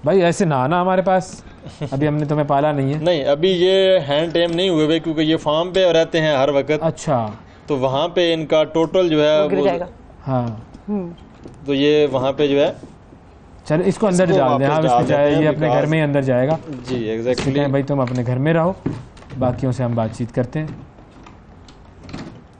भाई ऐसे ना आना हमारे पास, अभी हमने तुम्हें पाला नहीं है। नहीं, अभी ये हैंड टेम नहीं हुए हुए क्योंकि ये फार्म पे रहते हैं हर वक्त। अच्छा, तो वहाँ पे इनका टोटल जो है वो हाँ, तो ये वहाँ पे जो है, चलो इसको अंदर डाल दें। ये अपने घर में ही अंदर जाएगा। जी, एग्जैक्टली भाई, तुम अपने घर में रहो, बाकियों से हम बातचीत करते हैं।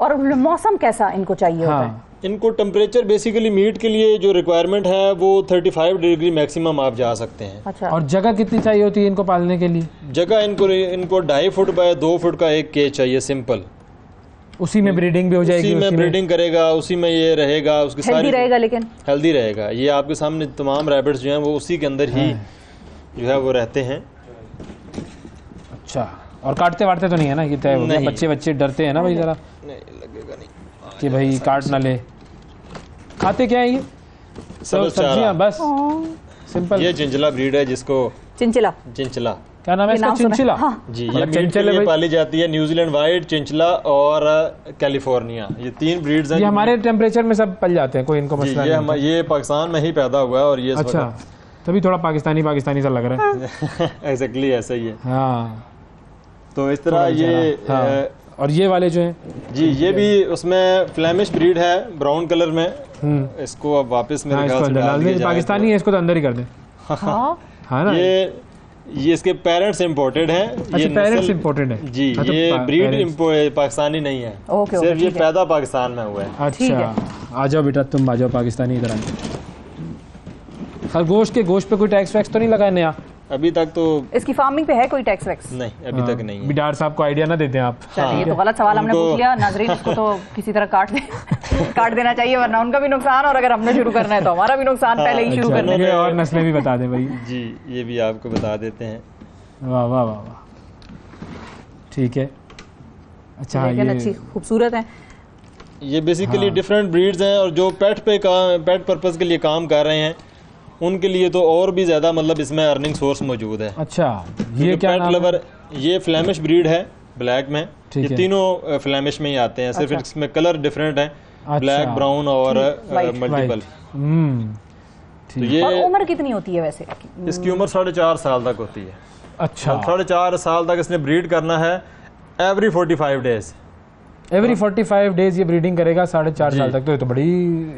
और मौसम कैसा इनको चाहिए होता है? इनको टेम्परेचर बेसिकली मीट के लिए जो रिक्वायरमेंट है वो 35 डिग्री मैक्सिमम आप जा सकते हैं। अच्छा। और जगह कितनी चाहिए होती है इनको पालने के लिए? जगह इनको 2.5 फुट बाय 2 फुट का एक केज चाहिए, सिंपल। उसी में ब्रीडिंग भी हो जाएगी? उसी में ब्रीडिंग करेगा, उसी में ये रहेगा, उसकी सारी रहेगा, लेकिन हेल्दी रहेगा। ये आपके सामने तमाम रैबिट्स जो हैं वो उसी के अंदर ही जो है वो रहते हैं। अच्छा, और काटते वाटते तो नहीं है ना? ये तय हो गया। बच्चे डरते हैं ना भाई जरा, नहीं लगेगा नहीं कि भाई काट ना ले। खाते क्या है ये? सब्जियां बस, सिंपल। ये चिंचिला ब्रीड है, जिसको चिंचिला क्या नाम है इसका? चिंचिला। जी, ये मीट के लिए पाली जाती है। न्यूजीलैंड वाइट, चिंचिला और कैलिफोर्निया, ये 3 ब्रीड्स हैं। ये हमारे टेम्परेचर में सब पल जाते हैं, कोई इनको मसला नहीं। ये पाकिस्तान में ही पैदा हुआ है और ये अच्छा, तभी थोड़ा पाकिस्तानी सा लग रहा है। एग्जैक्टली ऐसा ही है। हाँ, तो इस तरह ये और ये वाले जो हैं जी, ये भी उसमें फ्लैमिश ब्रीड है, ब्राउन कलर में। इसको अब वापस मेरे ख्याल से डाल दिया जाए। पाकिस्तानी है, इसको तो अंदर ही कर दें। हाँ ना, ये इसके पेरेंट्स इंपोर्टेड हैं। अच्छा, पेरेंट्स इंपोर्टेड है जी। ये ब्रीड पाकिस्तानी नहीं है, सिर्फ ये पैदा पाकिस्तान में हुआ है। अच्छा, आ जाओ बेटा, तुम आ जाओ पाकिस्तानी इधर। खरगोश के गोश्त पे कोई टैक्स वैक्स तो नहीं लगा है नया? अभी तक तो इसकी फार्मिंग पे है कोई टैक्स वैक्स? नहीं, अभी तक नहीं है। बिडार साहब को आइडिया ना देते हैं आप। ये तो गलत सवाल हमने पूछ लिया। नाजरीन, इसको तो किसी तरह काट देना चाहिए, वरना उनका भी नुकसान, और अगर हमने शुरू करना है तो हमारा भी नुकसान पहले ही शुरू करने में। और नस्लें भी बता दें भाई। जी, ये भी आपको बता देते हैं। वाह वाह वाह वाह, ठीक है। अच्छा, लेकिन ये अच्छी खूबसूरत हैं। ये बेसिकली डिफरेंट ब्रीड्स हैं, और जो पेट पर्पस के लिए काम कर रहे हैं उनके लिए तो और भी ज़्यादा मतलब इसमें अर्निंग सोर्स मौजूद है। अच्छा, ये क्या पेट नाम है? लवर, ये फ्लैमिश ब्रीड है, ब्लैक में। ठीक ये है। तीनों फ्लैमिश में ही आते हैं, सिर्फ अच्छा। इसमें कलर डिफरेंट है, अच्छा। ब्लैक, ब्राउन और White। मल्टीपल। Right। हम्म, तो ठीक। ये और उम्र कितनी होती है वैसे? इसकी उम्र 4.5 साल तक होती है। अच्छा, 4.5 साल तक इसने ब्रीड करना है एवरी 45 डेज। एवरी 45 डेज ये ब्रीडिंग करेगा 4.5 जी। साल तक, तो ये तो बड़ी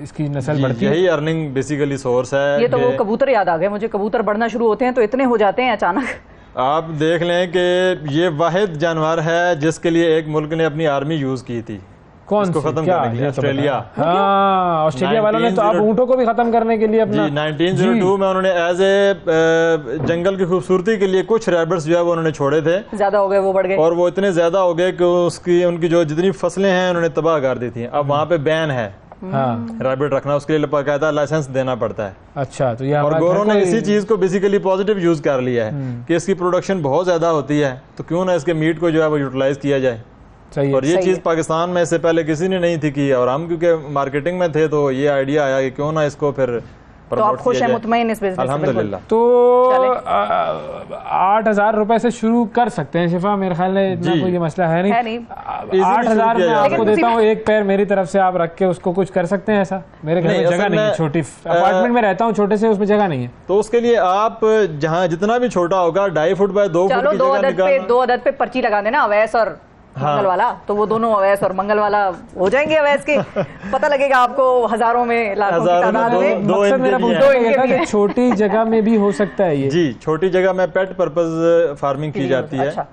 इसकी नस्ल बढ़ती है। यही अर्निंग बेसिकली सोर्स है। ये तो वो कि कबूतर याद आ गए मुझे, कबूतर बढ़ना शुरू होते हैं तो इतने हो जाते हैं अचानक। आप देख लें कि ये वाहिद जानवर है जिसके लिए एक मुल्क ने अपनी आर्मी यूज की थी। कौन इसको सी? खत्म क्या? करने के लिए, ये तो ऑस्ट्रेलिया। बताओ। हाँ, ऑस्ट्रेलिया वालों ने तो आप 1902 ऊँटों को भी खत्म करने के लिए अपना जी 1902 में उन्होंने एज ए जंगल की खूबसूरती के लिए कुछ रैबिट्स जो है वो उन्होंने छोड़े थे, ज्यादा हो गए, वो बढ़ गए। और वो इतने ज्यादा हो गए कि उनकी जो जितनी फसलें हैं उन्होंने तबाह कर दी थी। अब वहाँ पे बैन है हाँ, रैबिट रखना, उसके लिए बाकायदा लाइसेंस देना पड़ता है। अच्छा, तो ये और हमारा गौरव घर ने को इसी चीज को बेसिकली पॉजिटिव यूज कर लिया है कि इसकी प्रोडक्शन बहुत ज्यादा होती है, तो क्यों ना इसके मीट को जो है वो यूटिलाइज किया जाए। सही है। और ये सही चीज़ है। पाकिस्तान में इससे पहले किसी ने नहीं थी की, और हम क्योंकि मार्केटिंग में थे तो ये आइडिया आया कि क्यों ना इसको फिर तो आप प्रमोट खुश किया हैं, जाए। मुतमईन इस बिजनेस से? बिल्कुल। अल्हम्दुलिल्लाह। तो चलें। 8,000 रुपए से शुरू कर सकते हैं शिफा, मेरे ख्याल में इतना जी। कोई ये मसला है नहीं। है नहीं। 8,000 शुरू में किया आपको जाए। देता हूँ, एक पैर मेरी तरफ से आप रख के उसको कुछ कर सकते हैं ऐसा? मेरे घर नहीं, में जगह असल नहीं है, में, छोटी अपार्टमेंट में रहता हूँ, छोटे से, उसमें जगह नहीं है। तो उसके लिए आप जहाँ जितना भी छोटा होगा 2.5 फुट बाय 2 फुट चलो की दो जगह अदद पे निकालना। 2 अदद पे पर्ची लगा देना, अवैस और मंगल वाला, तो वो दोनों अवैस और मंगल वाला हो जाएंगे अवैस के। पता लगेगा आपको हजारों में, लाखों की हजारों में तादाद में। दो मकसद इनके मेरा लिए पूछना है। ये था इनके कि लिए। छोटी जगह में भी हो सकता है ये? जी, छोटी जगह में पेट पर्पज फार्मिंग की जाती है। अच्छा।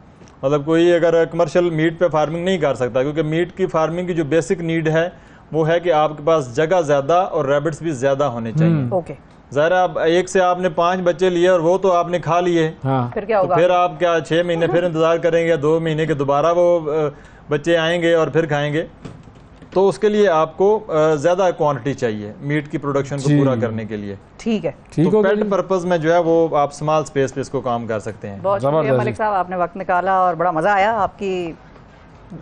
मतलब कोई अगर कमर्शियल मीट पे फार्मिंग नहीं कर सकता, क्योंकि मीट की फार्मिंग की जो बेसिक नीड है वो है कि आपके पास जगह ज्यादा और रैबिट्स भी ज्यादा होने चाहिए। ओके, ज़ाहिर है, अब एक से आपने 5 बच्चे लिए और वो तो आपने खा लिए, हाँ, फिर क्या तो होगा? फिर आप क्या 6 महीने फिर इंतजार करेंगे या 2 महीने के दोबारा वो बच्चे आएंगे और फिर खाएंगे? तो उसके लिए आपको ज़्यादा क्वांटिटी चाहिए मीट की प्रोडक्शन को जी। पूरा करने के लिए। ठीक है, ठीक तो हो पेट गया। पर्पज में जो है वो आप स्मॉल स्पेस पे इसको काम कर सकते हैं। बहुत शुक्रिया जबरदस्त। मलिक साहब, आपने वक्त निकाला और बड़ा मजा आया आपकी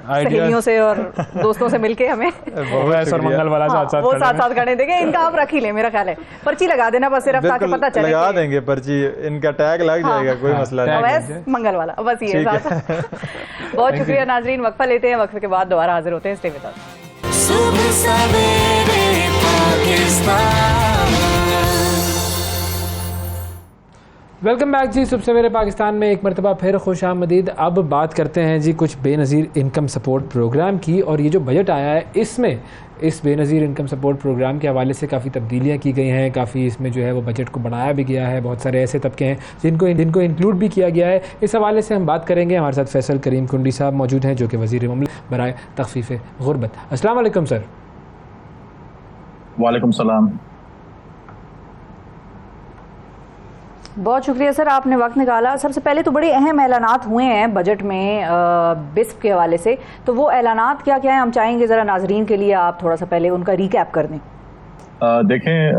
आइडिया सहेलियों से और दोस्तों से मिलके हमें। और मंगल वाला हाँ, साथ साथ वो खड़े साथ हैं। साथ करने देंगे, इनका आप रख ही ले, मेरा ख्याल है पर्ची लगा देना बस, सिर्फ ताकि बिल्कुल पता चले लगा कि- देंगे पर्ची, इनका टैग लग जाएगा, कोई हाँ, मसला टैग नहीं। अवैस मंगल वाला, बस ये ठीक है। साथ। बहुत शुक्रिया नाजरीन, वक्फा लेते हैं, वक्फे के बाद दोबारा हाजिर होते हैं। Stay with us. सुबह सवेरे पाकिस्तान। वेलकम बैक जी, सुबह सवेरे पाकिस्तान में एक मरतबा फिर खुश आमदीद। अब बात करते हैं जी कुछ बेनज़ीर इनकम सपोर्ट प्रोग्राम की, और ये जो बजट आया है इसमें इस बेनज़ीर इनकम सपोर्ट प्रोग्राम के हवाले से काफ़ी तब्दीलियाँ की गई हैं, काफ़ी इसमें जो है वो बजट को बढ़ाया भी गया है। बहुत सारे ऐसे तबके हैं जिनको इंक्लूड भी किया गया है। इस हवाले से हम बात करेंगे। हमारे साथ फैसल करीम कुंडी साहब मौजूद हैं, जो कि वज़ीर ममलकत बराए तख़फ़ीफ़ गुरबत। अस्सलाम वालेकुम सर। वालेकुम सलाम। बहुत शुक्रिया सर, आपने वक्त निकाला। सबसे पहले तो बड़े अहम ऐलानात हुए हैं बजट में बिस्प के हवाले से, तो वो ऐलानात क्या क्या हैं हम चाहेंगे ज़रा नाजरीन के लिए आप थोड़ा सा पहले उनका रिकैप कर दें। देखें,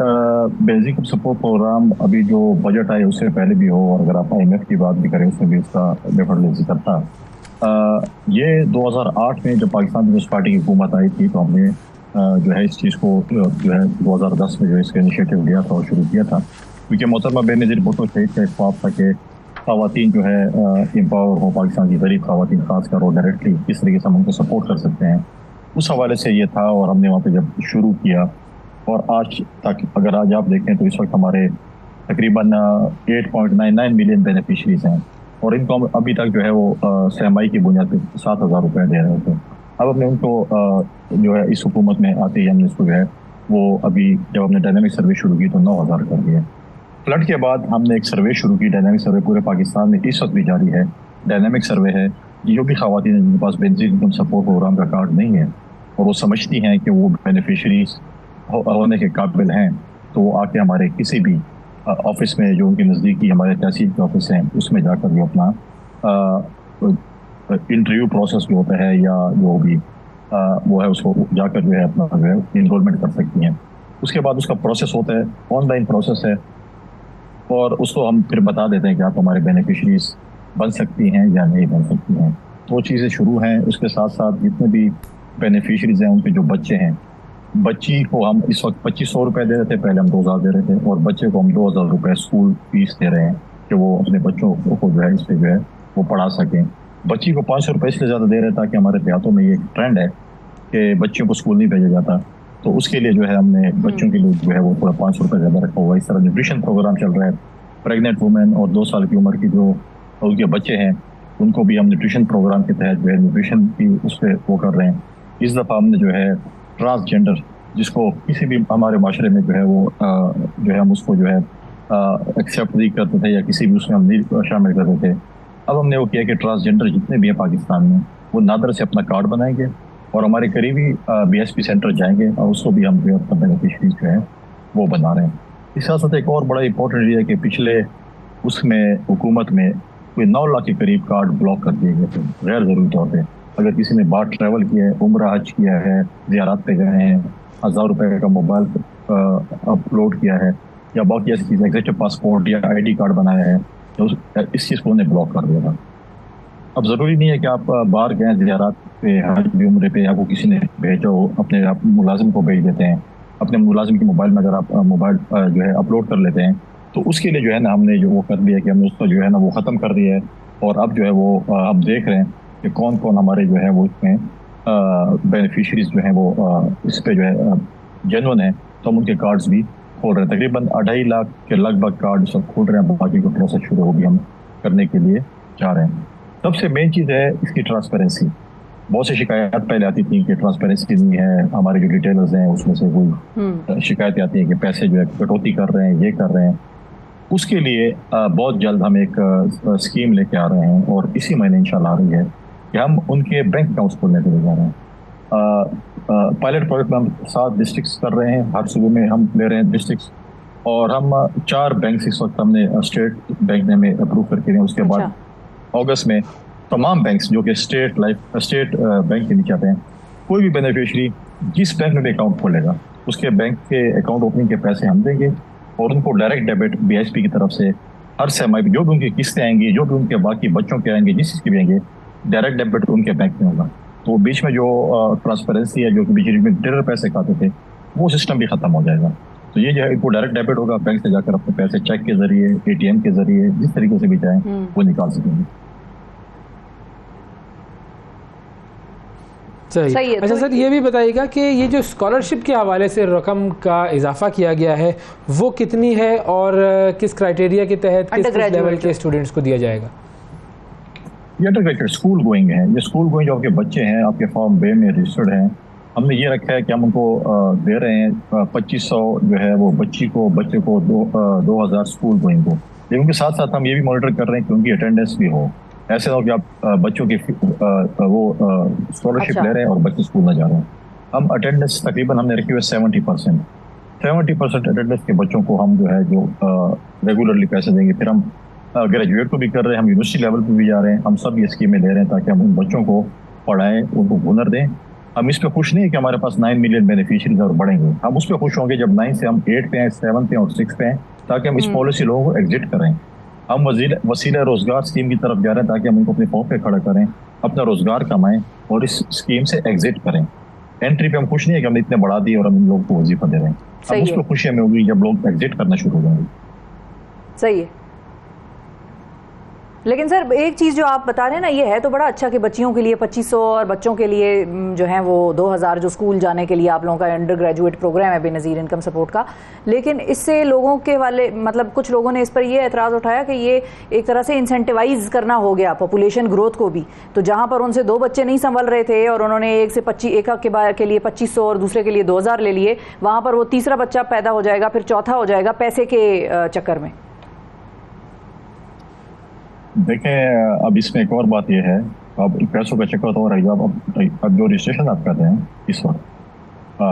बेसिक सपोर्ट प्रोग्राम अभी जो बजट आए उससे पहले भी हो, और अगर आप IMF की बात भी करें उसमें भी इसका डेफिनेटली जिक्र था। ये 2008 में जब पाकिस्तान पीपल्स पार्टी की हुकूमत आई थी तो हमने जो है इस चीज़ को जो है 2010 में जो इसका इनिशिएटिव लिया था और शुरू किया था, क्योंकि मोहतरमा बेनज़ीर भुट्टो शहीद का ख्वाब था कि ख़वातीन जो है एम्पावर हो, पाकिस्तान की गरीब ख़वातीन खासकर, और डायरेक्टली किस तरीके से हम उनको सपोर्ट कर सकते हैं, उस हवाले से ये था। और हमने वहाँ पे जब शुरू किया, और आज तक अगर आज आप देखें तो इस वक्त हमारे तकरीबन 8.99 मिलियन बेनिफिशरीज हैं, और इनको हम अभी तक जो है वो सहमाई की बुनियाद पर 7,000 रुपये दे रहे थे। अब हमने उनको जो है इस हुकूमत में आते ही हमने इसको जो है वो अभी जब हमने डायनामिक सर्वे शुरू की तो 9,000 कर दिए। फ्लड के बाद हमने एक सर्वे शुरू की, डायनामिक सर्वे पूरे पाकिस्तान में इस वक्त भी जारी है। डायनामिक सर्वे है, जो भी ख़वातीन जिनके पास बेनज़ीर इनकम सपोर्ट प्रोग्राम का कार्ड नहीं है और वो समझती हैं कि वो बेनिफिशरीज होने के काबिल हैं, तो वो आके हमारे किसी भी ऑफिस में जो उनके नज़दीकी हमारे तहसील के ऑफिस हैं उसमें जाकर जो अपना इंटरव्यू प्रोसेस जो होता है या जो भी वो है उसको जाकर जो है अपना जो है इनरोलमेंट कर सकती हैं। उसके बाद उसका प्रोसेस होता है, ऑनलाइन प्रोसेस है, और उसको हम फिर बता देते हैं कि आप हमारे बेनिफिशरीज बन सकती हैं या नहीं बन सकती हैं। वो चीज़ें शुरू हैं। उसके साथ साथ जितने भी बेनिफिशरीज हैं उनके जो बच्चे हैं, बच्ची को हम इस वक्त 2500 रुपये दे रहे थे, पहले हम 2000 दे रहे थे, और बच्चे को हम 2000 रुपये स्कूल फीस दे रहे हैं कि वो अपने बच्चों को जो है इस पर जो है वो पढ़ा सकें। बच्ची को 500 रुपये इसलिए ज़्यादा दे रहे हैं ताकि हमारे देहातों में ये ट्रेंड है कि बच्चों को स्कूल नहीं भेजा जाता, तो उसके लिए जो है हमने बच्चों के लिए जो है वो थोड़ा 500 रुपये ज़्यादा रखा हुआ है। इस तरह न्यूट्रिशन प्रोग्राम चल रहा है। प्रेग्नेंट वुमेन और 2 साल की उम्र की जो उनके बच्चे हैं उनको भी हम न्यूट्रिशन प्रोग्राम के तहत जो है न्यूट्रिशन की उस पर वो कर रहे हैं। इस दफ़ा हमने जो है ट्रांसजेंडर, जिसको किसी भी हमारे माशरे में जो है वो जो है हम उसको जो है एक्सेप्ट नहीं करते थे या किसी भी उसमें हम नहीं शामिल करते थे, अब हमने वो किया कि ट्रांसजेंडर जितने भी हैं पाकिस्तान में वो नादर से अपना कार्ड बनाएंगे और हमारे करीबी BSP सेंटर जाएंगे और उसको भी हम जो है अपना बेनिफिशरीज जो है वो बना रहे हैं। इसके साथ साथ एक और बड़ा इंपॉर्टेंट ये है कि पिछले उसमें हुकूमत में कोई 9 लाख के करीब कार्ड ब्लॉक कर दिए गए थे गैर ज़रूरी तौर पर। अगर किसी ने बाहर ट्रैवल किया है, उम्रा हज किया है, ज़ियारत पे गए हैं, 1000 रुपये का मोबाइल अपलोड किया है या बाकी ऐसी चीज़ें, एग्जिस्टिव पासपोर्ट या ID कार्ड बनाया है, तो इस चीज़ को उन्हें ब्लॉक कर दिया था। अब ज़रूरी नहीं है कि आप बाहर गए ज़ियारत पे, हज भी, उम्रे पे, आपको किसी ने भेजा हो, अपने आप मुलाजिम को भेज देते हैं। अपने मुलाजिम के मोबाइल में अगर आप मोबाइल जो है अपलोड कर लेते हैं तो उसके लिए जो है ना हमने जो वो कर दिया कि हमने उसको जो है ना वो ख़त्म कर दिया है। और अब जो है वो अब देख रहे हैं कि कौन कौन हमारे जो है वो इसमें बेनिफिशरीज जो हैं वो इस पे जो है जेन्युइन है, तो हम उनके कार्ड्स भी खोल रहे हैं। तकरीबन 2.5 लाख के लगभग कार्ड सब खोल रहे हैं, बाकी को प्रोसेस शुरू होगी हम करने के लिए जा रहे हैं। सबसे मेन चीज़ है इसकी ट्रांसपेरेंसी। बहुत सी शिकायत पहले आती थी कि ट्रांसपेरेंसी नहीं है, हमारे जो डिटेलर्स हैं उसमें से कोई शिकायतें आती हैं कि पैसे जो है कटौती कर रहे हैं, ये कर रहे हैं। उसके लिए बहुत जल्द हम एक स्कीम लेके आ रहे हैं और इसी महीने इंशाल्लाह आ रही है कि हम उनके बैंक अकाउंट्स खोलने के लिए जा रहे हैं। पायलट प्रोजेक्ट में हम 7 डिस्ट्रिक्ट्स कर रहे हैं, हर सूबे में हम ले रहे हैं डिस्ट्रिक्ट्स, और हम 4 बैंक इस वक्त हमने स्टेट बैंक ने हमें अप्रूव करके दिए। उसके बाद अगस्त में तमाम बैंक्स जो कि स्टेट बैंक के नीचे आते हैं, कोई भी बेनिफिशरी जिस बैंक में भी अकाउंट खोलेगा उसके बैंक के अकाउंट ओपनिंग के पैसे हम देंगे और उनको डायरेक्ट डेबिट BSP की तरफ से हर सेमाई जो भी उनकी किस्तें आएंगी, जो भी उनके बाकी बच्चों के आएंगे, जिस चीज़ के भी आएंगे, डायरेक्ट डेबिट उनके बैंक में होगा। तो बीच में जो ट्रांसपेरेंसी है, जो कि बीच में टेलर पैसे खाते थे, वो सिस्टम भी ख़त्म हो जाएगा। तो ये जो है इनको डायरेक्ट डेबिट होगा, बैंक से जाकर अपने पैसे चेक के ज़रिए, ATM के ज़रिए, जिस तरीके से भी चाहें वो निकाल सकेंगे। सही है। अच्छा सर, ये भी बताइएगा कि ये जो स्कॉलरशिप के हवाले से रकम का इजाफा किया गया है वो कितनी है और किस क्राइटेरिया के तहत किस लेवल के स्टूडेंट्स को दिया जाएगा? ये अंडर ग्रेजुएट स्कूल गोइंग है। ये स्कूल गोइंग जो आपके बच्चे हैं, आपके फॉर्म बे में रजिस्टर्ड हैं, हमने ये रखा है कि हम उनको दे रहे हैं 2500 जो है वो बच्चे को 2000 स्कूल गोइंग को। लेकिन उनके साथ साथ हम ये भी मॉनिटर कर रहे हैं कि उनकी अटेंडेंस भी हो। ऐसे ना हो कि आप बच्चों की वो स्कॉलरशिप ले रहे हैं और बच्चे स्कूल ना जा रहे हैं। हम अटेंडेंस तकरीबन हमने रखी हुई 70% अटेंडेंस के बच्चों को हम जो है जो रेगुलरली पैसे देंगे। फिर हम ग्रेजुएट को भी कर रहे हैं, हम यूनिवर्सिटी लेवल पे भी जा रहे हैं, हम सब ये स्कीमें ले रहे हैं ताकि हम उन बच्चों को पढ़ाएं, उनको हुनर दें। हम इस पर खुश नहीं है कि हमारे पास 9 मिलियन बेनिफिशरीज और बढ़ेंगे। हम उस पर खुश होंगे जब 9 से हम 8 पे हैं, 7 पे और 6 पे हैं, ताकि हम इस पॉलिसी लोगों को एग्जिट करें। हम वसीला रोजगार स्कीम की तरफ जा रहे हैं ताकि हम उनको अपने पाँव पे खड़ा करें, अपना रोजगार कमाएं और इस स्कीम से एग्जिट करें। एंट्री पे हम खुश नहीं है कि हमने इतने बढ़ा दिए और हम इन लोगों को वजीफा दे रहे हैं। हम उस पर खुशी हमें होगी जब लोग एग्जिट करना शुरू हो जाएंगे। सही है। लेकिन सर एक चीज़ जो आप बता रहे हैं ना, ये है तो बड़ा अच्छा कि बच्चियों के लिए 2500 और बच्चों के लिए जो है वो 2000 जो स्कूल जाने के लिए आप लोगों का अंडर ग्रेजुएट प्रोग्राम है बेनज़ीर इनकम सपोर्ट का। लेकिन इससे लोगों के वाले मतलब कुछ लोगों ने इस पर ये एतराज़ उठाया कि ये एक तरह से इंसेंटिवाइज करना हो गया पॉपुलेशन ग्रोथ को भी। तो जहाँ पर उनसे 2 बच्चे नहीं संभल रहे थे और उन्होंने एक के लिए 2500 और दूसरे के लिए 2000 ले लिए, वहाँ पर वो तीसरा बच्चा पैदा हो जाएगा, फिर चौथा हो जाएगा पैसे के चक्कर में। देखें, अब इसमें एक और बात यह है, अब पैसों का चक्कर तो हो रहा है। अब जो रजिस्ट्रेशन आप करते हैं इस वक्त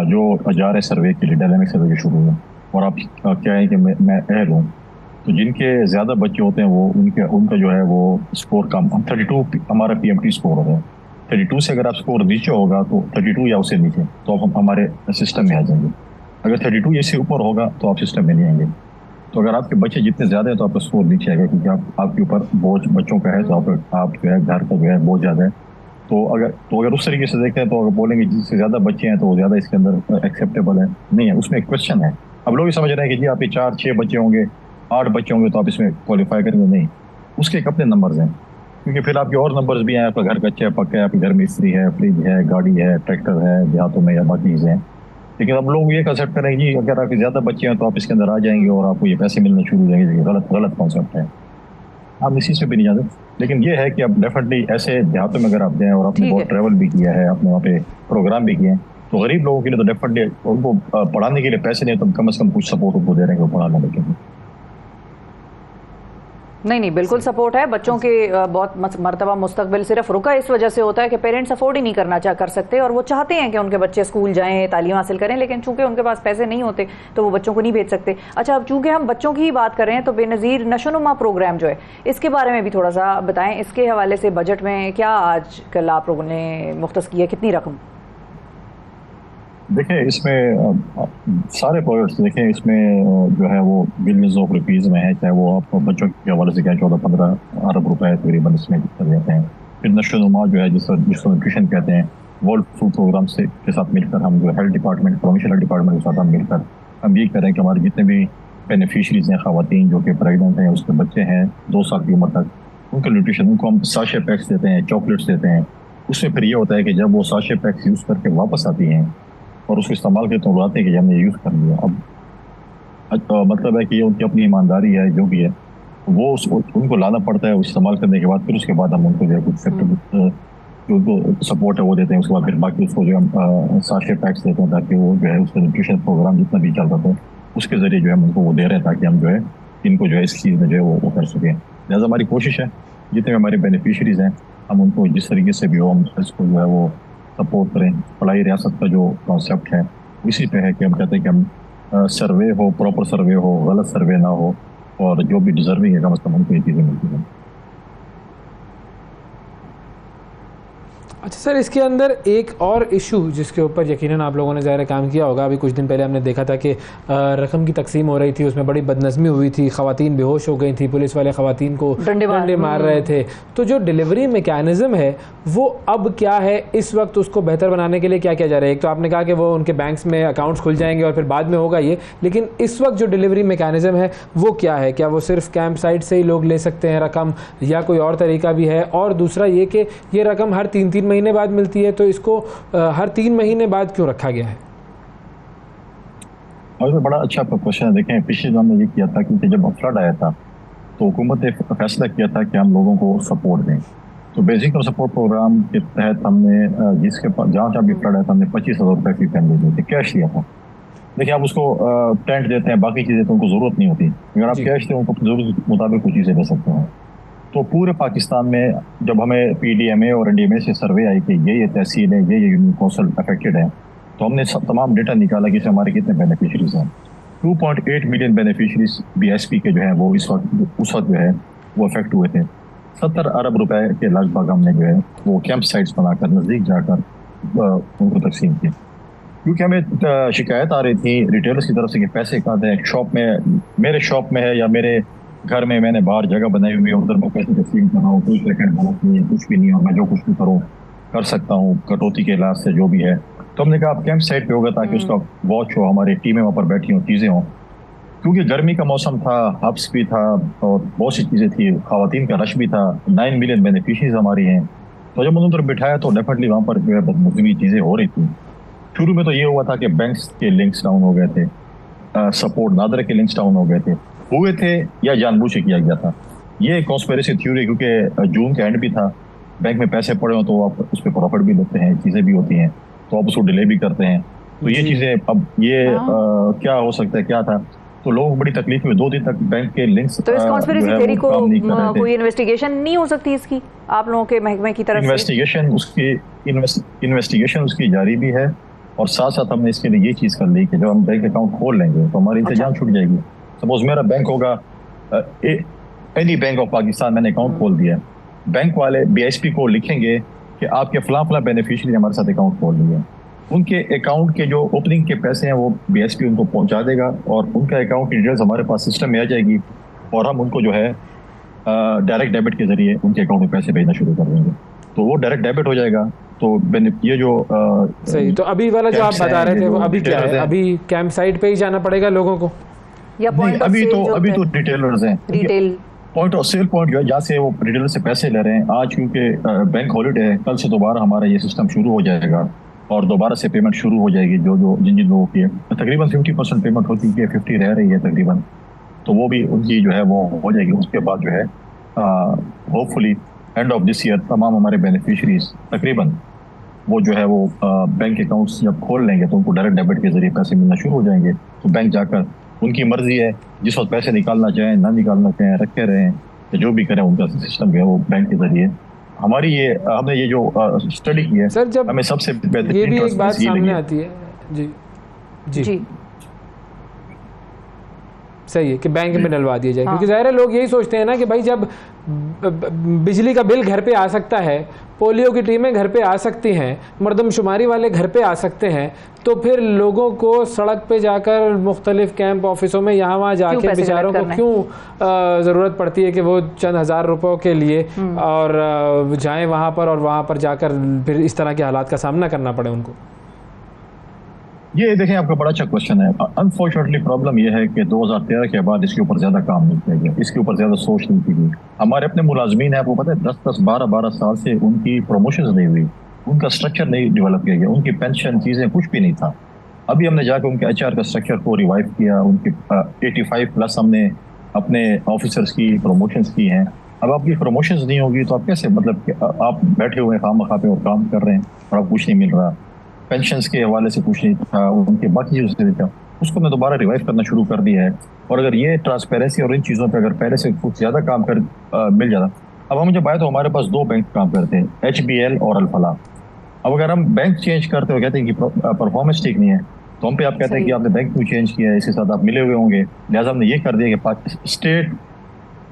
जो जा रहे सर्वे के लिए, डायनामिक सर्वे के शुरू हुए, और आप क्या है कि मैं अहल हूँ, तो जिनके ज़्यादा बच्चे होते हैं वो उनका जो है वो स्कोर कम, 32 हमारा PMT स्कोर होता है। 32 से अगर आप स्कोर नीचे होगा तो 32 या उससे नीचे तो आप हमारे सिस्टम में आ जाएंगे। अगर 32 या से ऊपर होगा तो आप सिस्टम में नहीं आएंगे। तो अगर आपके बच्चे जितने ज़्यादा हैं तो आपका स्कोर नीचे आएगा, क्योंकि आपके ऊपर बोझ बच्चों का है, तो आप जो है घर का जो है बोझ ज़्यादा है। तो अगर उस तरीके से देखें तो अगर बोलेंगे जिससे ज़्यादा बच्चे हैं तो ज़्यादा इसके अंदर एक्सेप्टेबल है, नहीं है, उसमें एक क्वेश्चन है। अब लोग ये समझ रहे हैं कि जी आपके 4-6 बच्चे होंगे, 8 बच्चे होंगे तो आप इसमें क्वालिफाई करेंगे, नहीं, उसके एक अपने नंबर्स हैं, क्योंकि फिर आपके और नंबर्स भी हैं, आपका घर कच्चा है पक्का है, आपके घर में स्त्री है, फ्रिज है, गाड़ी है, ट्रैक्टर है देहातों में या बाकी चीज़ें हैं। लेकिन अब लोग ये कंसेप्ट करेंगे जी अगर आपके ज़्यादा बच्चे हैं तो आप इसके अंदर आ जाएंगे और आपको ये पैसे मिलने शुरू हो जाएंगे, गलत कॉन्सेप्ट है, हम इसी से भी नहीं जाते। लेकिन ये है कि अब डेफिनेटली ऐसे देहातों में अगर आप जाएँ और आपने बहुत ट्रैवल भी किया है, आपने वहाँ पे प्रोग्राम भी किए हैं, तो गरीब लोगों के लिए तो डेफिनेटली उनको पढ़ाने के लिए पैसे नहीं, तो कम से कम कुछ सपोर्ट उनको दे रहे हैं पढ़ाने के लिए। नहीं, बिल्कुल सपोर्ट है। बच्चों के बहुत मर्तबा मुस्तकबिल सिर्फ रुका इस वजह से होता है कि पेरेंट्स अफोर्ड ही नहीं कर सकते, और वो चाहते हैं कि उनके बच्चे स्कूल जाएं, तालीम हासिल करें, लेकिन चूंकि उनके पास पैसे नहीं होते तो वो बच्चों को नहीं भेज सकते। अच्छा, अब चूंकि हम बच्चों की ही बात कर रहे हैं तो बेनज़ीर नशोनुमा प्रोग्राम जो है इसके बारे में भी थोड़ा सा बताएं। इसके हवाले से बजट में क्या आजकल आप लोगों ने मुख्तस किया, कितनी रकम? देखें इसमें सारे प्रोजेक्ट्स देखें, इसमें जो है वो बिलियंस ऑफ रुपीज़ में है, चाहे वो आप बच्चों के हवाले से क्या 14-15 अरब रुपए तकरीबन इसमें कर जाते हैं। फिर नशोनुमा जो है जिसको न्यूट्रिशन कहते हैं, वर्ल्ड फूड प्रोग्राम से के साथ मिलकर हम जो health department, provincial health department के साथ हम मिलकर हम ये करें कि हमारे जितने भी बेनिफिशरीज हैं, ख़वातीन जो कि प्रेगनेंट हैं, उसके बच्चे हैं 2 साल की उम्र तक, उनके न्यूट्रिशन, उनको हम साशे पैक्स देते हैं, चॉकलेट्स देते हैं। उसमें फिर ये होता है कि जब वो साशे पैक्स यूज़ करके वापस आती हैं और उसको इस्तेमाल के तो बुलाते हैं कि हमने यूज़ कर लिया, अब मतलब है कि ये उनकी अपनी ईमानदारी है, जो भी है वो उनको लाना पड़ता है इस्तेमाल करने के बाद। फिर उसके बाद हम उनको जो है कुछ जो उनको सपोर्ट है वो देते हैं। उसके बाद फिर बाकी उसको जो हम साशे पैक्स देते हैं ताकि वो जो है उसका न्यूट्रिशन प्रोग्राम जितना भी चल रहा था उसके ज़रिए जो है हम उनको वो दे रहे हैं ताकि हम जो है इनको जो है इस चीज़ में जो है वो कर सकें। लिहाजा हमारी कोशिश है जितने हमारे बेनिफिशरीज़ हैं हम उनको जिस तरीके से भी हो हम इसको जो है वो सपोर्ट करें। पढ़ाई रियासत का जो कॉन्सेप्ट है इसी पे है कि हम कहते हैं कि हम सर्वे हो, प्रॉपर सर्वे हो, गलत सर्वे ना हो, और जो भी डिजर्विंग है कम से कम उनको ये चीज़ें मिलती हैं। अच्छा सर, इसके अंदर एक और इशू जिसके ऊपर यकीनन आप लोगों ने ज़ाहिर काम किया होगा, अभी कुछ दिन पहले हमने देखा था कि रकम की तकसीम हो रही थी, उसमें बड़ी बदनज़मी हुई थी, ख़वातीन बेहोश हो गई थी, पुलिस वाले ख़वातीन को डंडे मार रहे थे। तो जो डिलीवरी मैकेनिज़्म है वो अब क्या है, इस वक्त उसको बेहतर बनाने के लिए क्या किया जा रहा है? एक तो आपने कहा कि वो उनके बैंक्स में अकाउंट्स खुल जाएंगे और फिर बाद में होगा ये, लेकिन इस वक्त जो डिलीवरी मैकेनिज़्म है वो क्या है? क्या वो सिर्फ कैंप साइट से ही लोग ले सकते हैं रकम, या कोई और तरीका भी है? और दूसरा ये कि ये रकम हर 3-3 महीने बाद मिलती है, तो इसको हर 3 महीने बाद क्यों रखा गया है? और बड़ा अच्छा क्वेश्चन है। देखें पिछले बार हमने ये किया था क्योंकि जब फ्लड आया था तो हुकूमत ने फैसला किया था कि हम लोगों को सपोर्ट दें। तो बेसिक और सपोर्ट प्रोग्राम के तहत हमने जिसके जहाँ भी फ्लड आया था हमने 25,000 रुपये की फैमिली दी थी, कैश दिया था। देखिए आप उसको टेंट देते हैं, बाकी चीज़ें तो उनको ज़रूरत नहीं होती, अगर आप कैश दें उनको ज़रूरत के मुताबिक कुछ चीज़ें दे सकते हैं। तो पूरे पाकिस्तान में जब हमें PDMA और NDMA से सर्वे आई कि ये तहसील है, ये यूनियन कौंसल अफेक्टेड है, तो हमने तमाम डेटा निकाला कि हमारे कितने बेनिफिशरीज हैं। 2.8 मिलियन बेनिफिशरीज BSP के जो हैं वो उस वक्त जो है वो अफेक्ट हुए थे। 70 अरब रुपए के लगभग हमने जो है वो कैंप साइट्स बनाकर नज़दीक जाकर उनको तकसीम किए, क्योंकि हमें शिकायत आ रही थी रिटेलर्स की तरफ से कि पैसे कहाँ हैं, शॉप में, मेरे शॉप में है या मेरे घर में मैंने बाहर जगह बनाई हुई है, उधर मैं पैसे तकसीम कर रहा हूँ, कोई सेकंड बैलेंस नहीं है, कुछ भी नहीं है, मैं जो कुछ भी करूँ कर सकता हूँ कटौती के इलाज से जो भी है। तो हमने कहा आप कैंप साइट पे होगा ताकि उसका वॉच हो, हमारी टीमें वहाँ पर बैठी हों, चीज़ें हों, क्योंकि गर्मी का मौसम था, हब्स भी था और बहुत सी चीज़ें थी, ख़वातीन का रश भी था। 9 मिलियन बेनिफिशरीज हमारी हैं, तो जब उन्होंने बिठाया तो डेफिनेटली वहाँ पर जो है बदमज़गी चीज़ें हो रही थी। शुरू में तो ये हुआ था कि बैंक्स के लिंक्स डाउन हो गए थे, सपोर्ट नादर के लिंक्स डाउन हो गए थे, हुए थे या जानबूझ के किया गया था। ये कॉन्स्पिरेसी थ्योरी, क्योंकि जून का एंड भी था, बैंक में पैसे पड़े हो तो आप उस पर प्रॉफिट भी लेते हैं, चीज़ें भी होती हैं, तो आप उसको डिले भी करते हैं। तो ये चीज़ें अब ये क्या हो सकता है, क्या था, तो लोग बड़ी तकलीफ में 2 दिन तक बैंक के लिंक्स। तो इस कॉन्स्पिरेसी थ्योरी को कोई इन्वेस्टिगेशन नहीं हो सकती इसकी आप लोगों के महकमे की तरफ से? इन्वेस्टिगेशन उसकी जारी भी है, और साथ साथ हमने इसके लिए ये चीज़ कर ली कि जब हम बैंक अकाउंट खोल लेंगे तो हमारी इंतजाम छूट जाएगी। सपोज मेरा बैंक होगा, एनी बैंक ऑफ पाकिस्तान, मैंने अकाउंट खोल दिया, बैंक वाले BSP को लिखेंगे कि आपके फला बेनिफिशियरी हमारे साथ अकाउंट खोल लिए, उनके अकाउंट के जो ओपनिंग के पैसे हैं वो BSP उनको पहुंचा देगा और उनका अकाउंट की डिटेल्स हमारे पास सिस्टम में आ जाएगी, और हम उनको जो है डायरेक्ट डेबिट के जरिए उनके अकाउंट में पैसे भेजना शुरू कर देंगे। तो वो डायरेक्ट डेबिट हो जाएगा। तो ये जो सही, तो अभी वाला जो आप बता रहे थे वो अभी क्या है? अभी कैंप साइट पे ही जाना पड़ेगा लोगों को या पॉइंट ऑफ सेल? अभी तो रिटेलर्स हैं, retail point of cell point जो है जहाँ से वो रिटेलर से पैसे ले रहे हैं। आज क्योंकि बैंक हॉलीडे है, कल से दोबारा हमारा ये सिस्टम शुरू हो जाएगा और दोबारा से पेमेंट शुरू हो जाएगी जिन लोगों की है। तकरीबन 50% पेमेंट होती है, 50 रह रही है तकरीबन, तो वो भी उनकी जो है वो हो जाएगी। उसके बाद जो है hopefully end of this year तमाम हमारे बेनिफिशरीज तकरीबन वो जो है वो बैंक अकाउंट्स जब खोल लेंगे तो उनको डायरेक्ट डेबिट के जरिए पैसे मिलना शुरू हो जाएंगे। तो बैंक जाकर उनकी मर्जी है, जिस वक्त पैसे निकालना चाहें ना निकालना चाहें रखे रहें, तो जो भी करें उनका सिस्टम जो है वो बैंक के जरिए। हमने ये जो स्टडी की है सर, जब हमें सबसे बेहतर ये भी एक बात सामने आती है जी जी, जी सही है कि बैंक में डलवा दिया जाए, क्योंकि ज़ाहिर है लोग यही सोचते हैं ना कि भाई जब बिजली का बिल घर पे आ सकता है, पोलियो की टीमें घर पे आ सकती हैं, मर्दमशुमारी वाले घर पे आ सकते हैं, तो फिर लोगों को सड़क पे जाकर मुख्तलिफ कैंप ऑफिसों में यहाँ वहाँ जाके बेचारों को क्यों ज़रूरत पड़ती है कि वो चंद हज़ार रुपयों के लिए और जाएं वहाँ पर और वहाँ पर जाकर फिर इस तरह के हालात का सामना करना पड़े उनको। ये देखें, आपका बड़ा अच्छा क्वेश्चन है। अनफॉर्चुनेटली प्रॉब्लम ये है कि 2013 के बाद इसके ऊपर ज़्यादा काम नहीं किया गया, इसके ऊपर ज़्यादा सोच नहीं की गई। हमारे अपने मुलाजमीन है, आपको पता है 10-10, 12-12 साल से उनकी प्रमोशंस नहीं हुई, उनका स्ट्रक्चर नहीं डेवलप किया गया, उनकी पेंशन चीज़ें कुछ भी नहीं था। अभी हमने जाकर उनके HR का स्ट्रक्चर को रिवाइव किया, उनकी 85+ हमने अपने ऑफिसर्स की प्रमोशंस की हैं। अब आपकी प्रमोशंस नहीं होगी तो आप कैसे, मतलब आप बैठे हुए हैं खामखा पे और काम कर रहे हैं और आप कुछ नहीं मिल रहा। पेंशन्स के हवाले से कुछ नहीं था, उनके बाकी चीज़ों से था, उसको हमने दोबारा रिवाइव करना शुरू कर दिया है। और अगर ये ट्रांसपेरेंसी और इन चीज़ों पे अगर पहले से कुछ ज़्यादा काम कर मिल जाता। अब हम जब आए तो हमारे पास 2 बैंक काम करते हैं, HBL और अल-फलाह। अब अगर हम बैंक चेंज करते हो कहते हैं कि परफॉर्मेंस ठीक नहीं है, तो हम पे आप कहते हैं कि आपने बैंक क्यों चेंज किया है, इसके साथ आप मिले हुए होंगे। लिहाजा हमने ये कर दिया कि स्टेट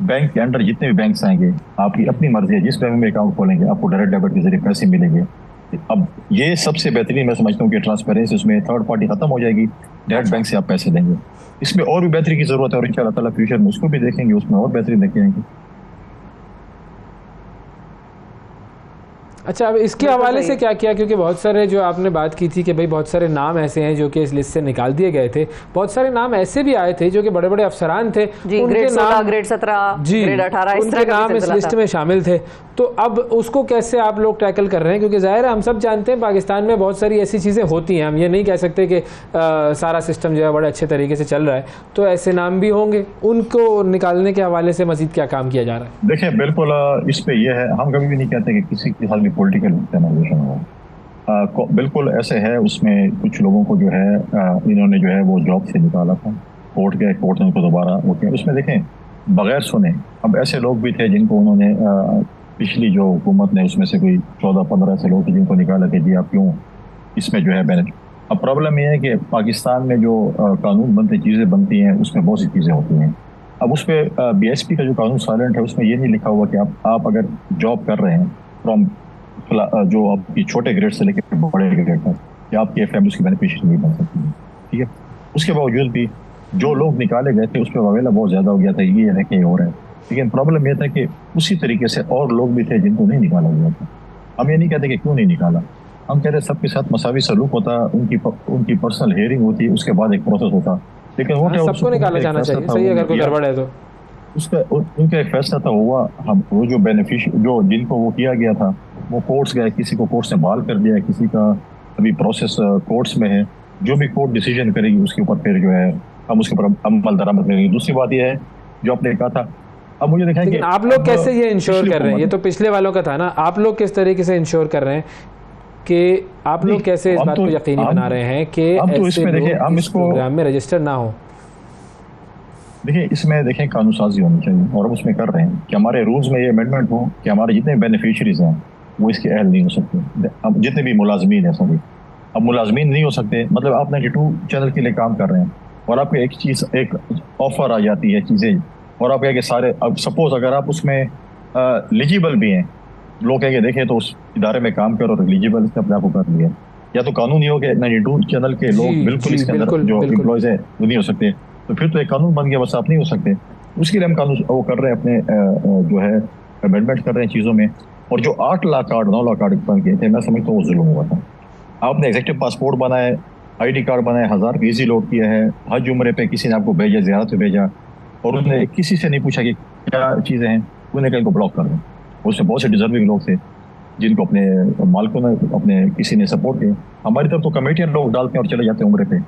बैंक के अंडर जितने भी बैंक्स आएंगे, आपकी अपनी मर्जी है, जिस बैंक में अकाउंट खोलेंगे आपको डायरेक्ट डेबिट के जरिए पैसे मिलेंगे। अब ये सबसे बेहतरीन मैं समझता हूँ कि ट्रांसपेरेंसी, उसमें थर्ड पार्टी खत्म हो जाएगी, डायरेक्ट बैंक से आप पैसे देंगे। इसमें और भी बेहतरी की जरूरत है और इंशाअल्लाह ताला फ्यूचर में उसको भी देखेंगे, उसमें और बेहतरी देखेंगे। अच्छा, अब इसके हवाले से क्या किया, क्योंकि बहुत सारे जो आपने बात की थी कि भाई बहुत सारे नाम ऐसे हैं जो कि इस लिस्ट से निकाल दिए गए थे, बहुत सारे नाम ऐसे भी आए थे जो कि बड़े बड़े अफसरान थे, ग्रेड 16, ग्रेड 17, ग्रेड 18 उनके नाम इस लिस्ट में शामिल थे। तो अब उसको कैसे आप लोग टैकल कर रहे हैं, क्योंकि जाहिर है हम सब जानते हैं पाकिस्तान में बहुत सारी ऐसी चीज़ें होती हैं, हम ये नहीं कह सकते कि सारा सिस्टम जो है बड़े अच्छे तरीके से चल रहा है, तो ऐसे नाम भी होंगे, उनको निकालने के हवाले से मजीद क्या काम किया जा रहा है? देखिए बिल्कुल इस पे ये है, हम कभी भी नहीं कहते कि किसी के साथ भी पॉलिटिकल ऑर्गेनाइजेशन हो, बिल्कुल ऐसे है। उसमें कुछ लोगों को जो है इन्होंने जो है वो जॉब से निकाला था, कोर्ट ने उनको दोबारा वो किया। उसमें देखें बगैर सुने, अब ऐसे लोग भी थे जिनको उन्होंने पिछली जो हुकूमत ने उसमें से कोई 14-15 ऐसे लोग थे जिनको निकाला कि जी आप क्यों इसमें जो है बेनिफिट। अब प्रॉब्लम ये है कि पाकिस्तान में जो कानून बनते चीज़ें बनती हैं उसमें बहुत सी चीज़ें होती हैं। अब उस पर BSP का जो कानून साइलेंट है, उसमें ये नहीं लिखा हुआ कि आप अगर जॉब कर रहे हैं फ्रॉम जो आपकी छोटे ग्रेड से लेकर बड़े ग्रेड तक, कि आपकी फैमिली उसकी बेनिफिशियरी नहीं बन सकती है, ठीक है। उसके बावजूद भी जो लोग निकाले गए थे उस पर वावेला बहुत ज़्यादा हो गया था, ये है कि और है। लेकिन प्रॉब्लम यह था कि उसी तरीके से और लोग भी थे जिनको नहीं निकाला गया था। हम ये नहीं कहते कि क्यों नहीं निकाला, हम कहते सबके साथ मसावी सलूक होता, उनकी पर्सनल हियरिंग होती, उसके बाद एक प्रोसेस होता। लेकिन वो सबको निकाला जाना चाहिए, सही, अगर कोई गड़बड़ है तो उसका उनका एक फैसला था हुआ। हम वो जो जो जिनको वो किया गया था वो कोर्ट्स गए, किसी को कोर्ट से बहाल कर दिया, किसी का अभी प्रोसेस कोर्ट्स में है। जो भी कोर्ट डिसीजन करेगी उसके ऊपर फिर जो है हम उसके ऊपर अमल दरामद करेंगे। दूसरी बात यह है जो आपने कहा था, अब मुझे देखा कि आप लोग कैसे ये इंश्योर कर रहे हैं, ये तो पिछले वालों का था ना, आप लोग किस तरीके से इंश्योर कर रहे हैं कि आप लोग कैसे इस बात को यकीनी बना रहे हैं कि ऐसे लोग इस प्रोग्राम में रजिस्टर ना हो? देखिए इसमें देखें कानून साजी होनी चाहिए और हम उसमें कर रहे हैं कि हमारे रूल्स में ये अमेंडमेंट हो कि हमारे जितने बेनिफिशरीज हैं वो इसके अहल नहीं हो सकते। अब जितने भी मुलाजमीन हैं सभी, अब मुलाजमीन नहीं हो सकते, मतलब आप 92 चैनल के लिए काम कर रहे हैं और आपको एक चीज़ एक ऑफर आ जाती है चीज़ें और आप कहेंगे सारे, अब सपोज अगर आप उसमें एलिजिबल भी हैं, लोग कहेंगे देखें तो उस इदारे में काम करो और एलिजिबल इसने अपने आप को कर लिया, या तो कानून ये हो कि 92 चैनल के लोग बिल्कुल इसके अंदर जो एम्प्लॉयज़ हैं वो नहीं हो सकते, तो फिर तो एक कानून बन गया बस आप नहीं हो सकते। उसके लिए हम कानून वो कर रहे हैं, अपने जो है अमेंडमेंट कर रहे हैं चीज़ों में। और जो 8 लाख कार्ड 9 लाख कार्ड बन गए थे, मैं समझता हूँ वो जुल्म हुआ था। आपने एग्जेक्टिव पासपोर्ट बनाए, ID कार्ड बनाए, 1000 वीज़ी लोड किया है, हज उम्रे पे किसी ने आपको भेजा, ज़ियारत पे भेजा, और उन्होंने किसी से नहीं पूछा कि क्या चीज़ें हैं, उन्होंने कहा इनको ब्लॉक कर दें। उसमें बहुत से डिजर्विंग लोग थे जिनको अपने मालिकों ने, अपने किसी ने सपोर्ट किया। हमारी तरफ तो कमेटियाँ लोग डालते हैं और चले जाते हैं उम्रे पे,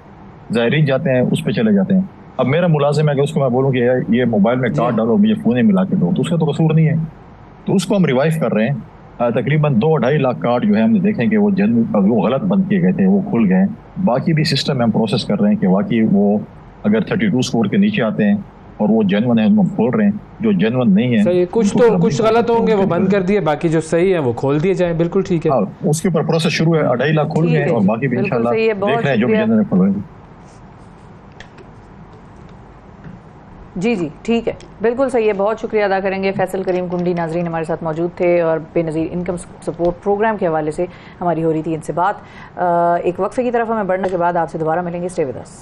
ज़ायरीन जाते हैं उस पर चले जाते हैं। अब मेरा मुलाजिम है कि उसको मैं बोलूँ कि ये मोबाइल में कार्ड डालो, मुझे फ़ोन मिला के दो, तो उसका तो कसूर नहीं है। तो उसको हम रिवाइव कर रहे हैं। तकरीबन 2-2.5 लाख कार्ड जो है हमने देखे कि वो गलत बंद किए गए थे, वो खुल गए। बाकी भी सिस्टम में हम प्रोसेस कर रहे हैं कि वाकई वो अगर 32 स्कोर के नीचे आते हैं और वो जेन्युइन है उनको हम खोल रहे हैं, जो जेन्युइन नहीं है सही, कुछ गलत होंगे वो बंद कर दिए, बाकी जो सही है वो खोल दिए जाए। बिल्कुल ठीक है, उसके ऊपर प्रोसेस शुरू है। 2.5 लाख खुल गए और बाकी भी इंशाल्लाह देख रहे हैं जो भी जेन्युइन खोल रहे हैं। जी जी ठीक है, बिल्कुल सही है। बहुत शुक्रिया अदा करेंगे फैसल करीम कुंडी नाजरीन हमारे साथ मौजूद थे और बेनज़ीर इनकम सपोर्ट प्रोग्राम के हवाले से हमारी हो रही थी इनसे बात। एक वक्फे की तरफ हमें बढ़ने के बाद आपसे दोबारा मिलेंगे। Stay with us.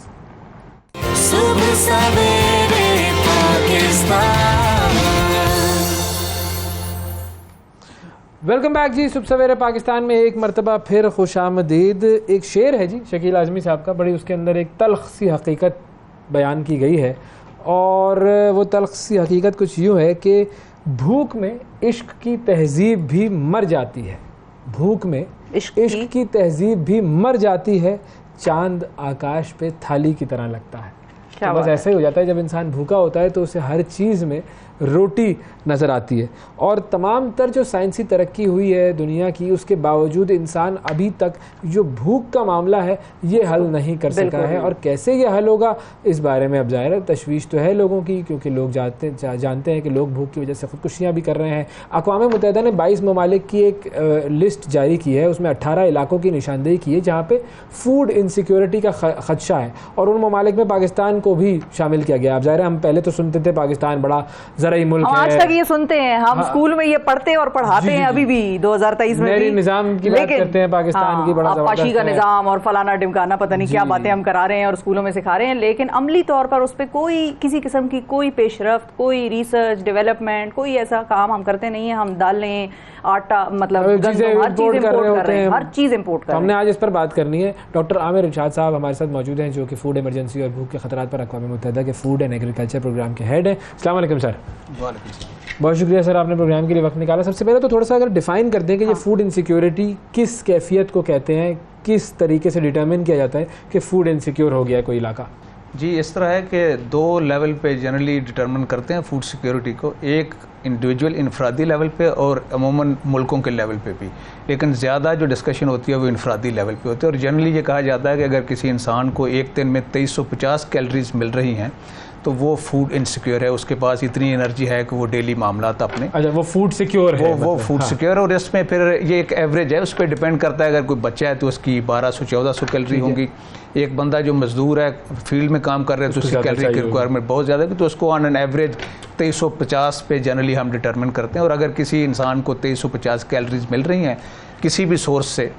सुबह सवेरे पाकिस्तान। वेलकम बैक जी। सुबह सवेरे पाकिस्तान में एक मरतबा फिर खुश आमदीद। एक शेर है जी शकील आज़मी साहब का, बड़ी उसके अंदर एक तल्ख सी हकीकत बयान की गई है, और वो तल्ख सी हकीकत कुछ यूँ है कि भूख में इश्क की तहजीब भी मर जाती है, भूख में इश्क की तहजीब भी मर जाती है, चांद आकाश पे थाली की तरह लगता है। तो बस ऐसा ही हो जाता है, जब इंसान भूखा होता है तो उसे हर चीज़ में रोटी नज़र आती है। और तमाम तर जो साइंसी तरक्की हुई है दुनिया की, उसके बावजूद इंसान अभी तक जो भूख का मामला है ये हल नहीं कर सका है। और कैसे ये हल होगा इस बारे में अब ज़ाहिर है तशवीश तो है लोगों की, क्योंकि लोग जानते हैं कि लोग भूख की वजह से ख़ुदकुशियाँ भी कर रहे हैं। अक़वाम मुत्तहिदा ने 22 ममालिक की एक लिस्ट जारी की है, उसमें 18 इलाकों की निशानदेही की है जहाँ पर फूड इनसिक्योरिटी का ख़दशा है, और उन ममालिक में पाकिस्तान को भी शामिल किया गया। अब ज़ाहिर है हम पहले तो सुनते थे पाकिस्तान बड़ा ज़राई मुल्क है, आज तक ये सुनते हैं हम, स्कूल में ये पढ़ते और पढ़ाते हैं अभी भी 2023 में भी निज़ाम की बात करते हैं पाकिस्तान की, बड़ा आपाशी का निज़ाम और फलाना ढिमकाना पता नहीं क्या बातें हम करा रहे हैं और स्कूलों में सिखा रहे हैं, लेकिन अमली तौर पर उस पर कोई किसी किस्म की कोई पेशरफ्त, कोई रिसर्च डेवलपमेंट, कोई ऐसा काम हम करते नहीं है। हम दालें, आटा, मतलब हर चीज़ इम्पोर्ट कर रहे हैं, हर चीज़ इम्पोर्ट कर रहे हैं। हमने आज इस पर बात करनी है। डॉक्टर आमिर इरशाद साहब हमारे साथ मौजूद हैं, जो कि फूड इमरजेंसी और भूख के खतरात पर अक़वाम मुत्तहिदा के फूड एंड एग्रीकल्चर प्रोग्राम के हेड हैं। अस्सलाम वालेकुम सर। बहुत शुक्रिया सर, आपने प्रोग्राम के लिए वक्त निकाला। सबसे पहले तो थोड़ा सा अगर डिफ़ाइन कर दें कि ये फूड इनसिक्योरिटी किस कैफियत को कहते हैं, किस तरीके से डिटरमिन किया जाता है कि फूड इनसिक्योर हो गया है कोई इलाका? जी, इस तरह है कि 2 लेवल पे जनरली डिटरमिन करते हैं फूड सिक्योरिटी को, एक इंडिविजुअल इनफरादी लेवल पे और अमूमन मुल्कों के लेवल पे भी, लेकिन ज़्यादा जो डिस्कशन होती है वो इनफरादी लेवल पे होती है। और जनरली ये कहा जाता है कि अगर किसी इंसान को एक दिन में 2350 कैलोरीज मिल रही हैं तो वो फूड इनसिक्योर है, उसके पास इतनी एनर्जी है कि वो डेली मामलात अपने, अच्छा वो फूड सिक्योर है, वो फूड सिक्योर है। और इसमें फिर ये एक एवरेज है, उस पर डिपेंड करता है। अगर कोई बच्चा है तो उसकी 1200-1400 कैलोरी होंगी, एक बंदा जो मजदूर है फील्ड में काम कर रहे हैं तो उसकी कैलोरी की रिक्वायरमेंट बहुत ज़्यादा है, तो उसको ऑन एन एवरेज 2350 पे जनरली हम डिटरमिन करते हैं। और अगर किसी इंसान को 2350 कैलोरीज मिल रही हैं किसी भी सोर्स से,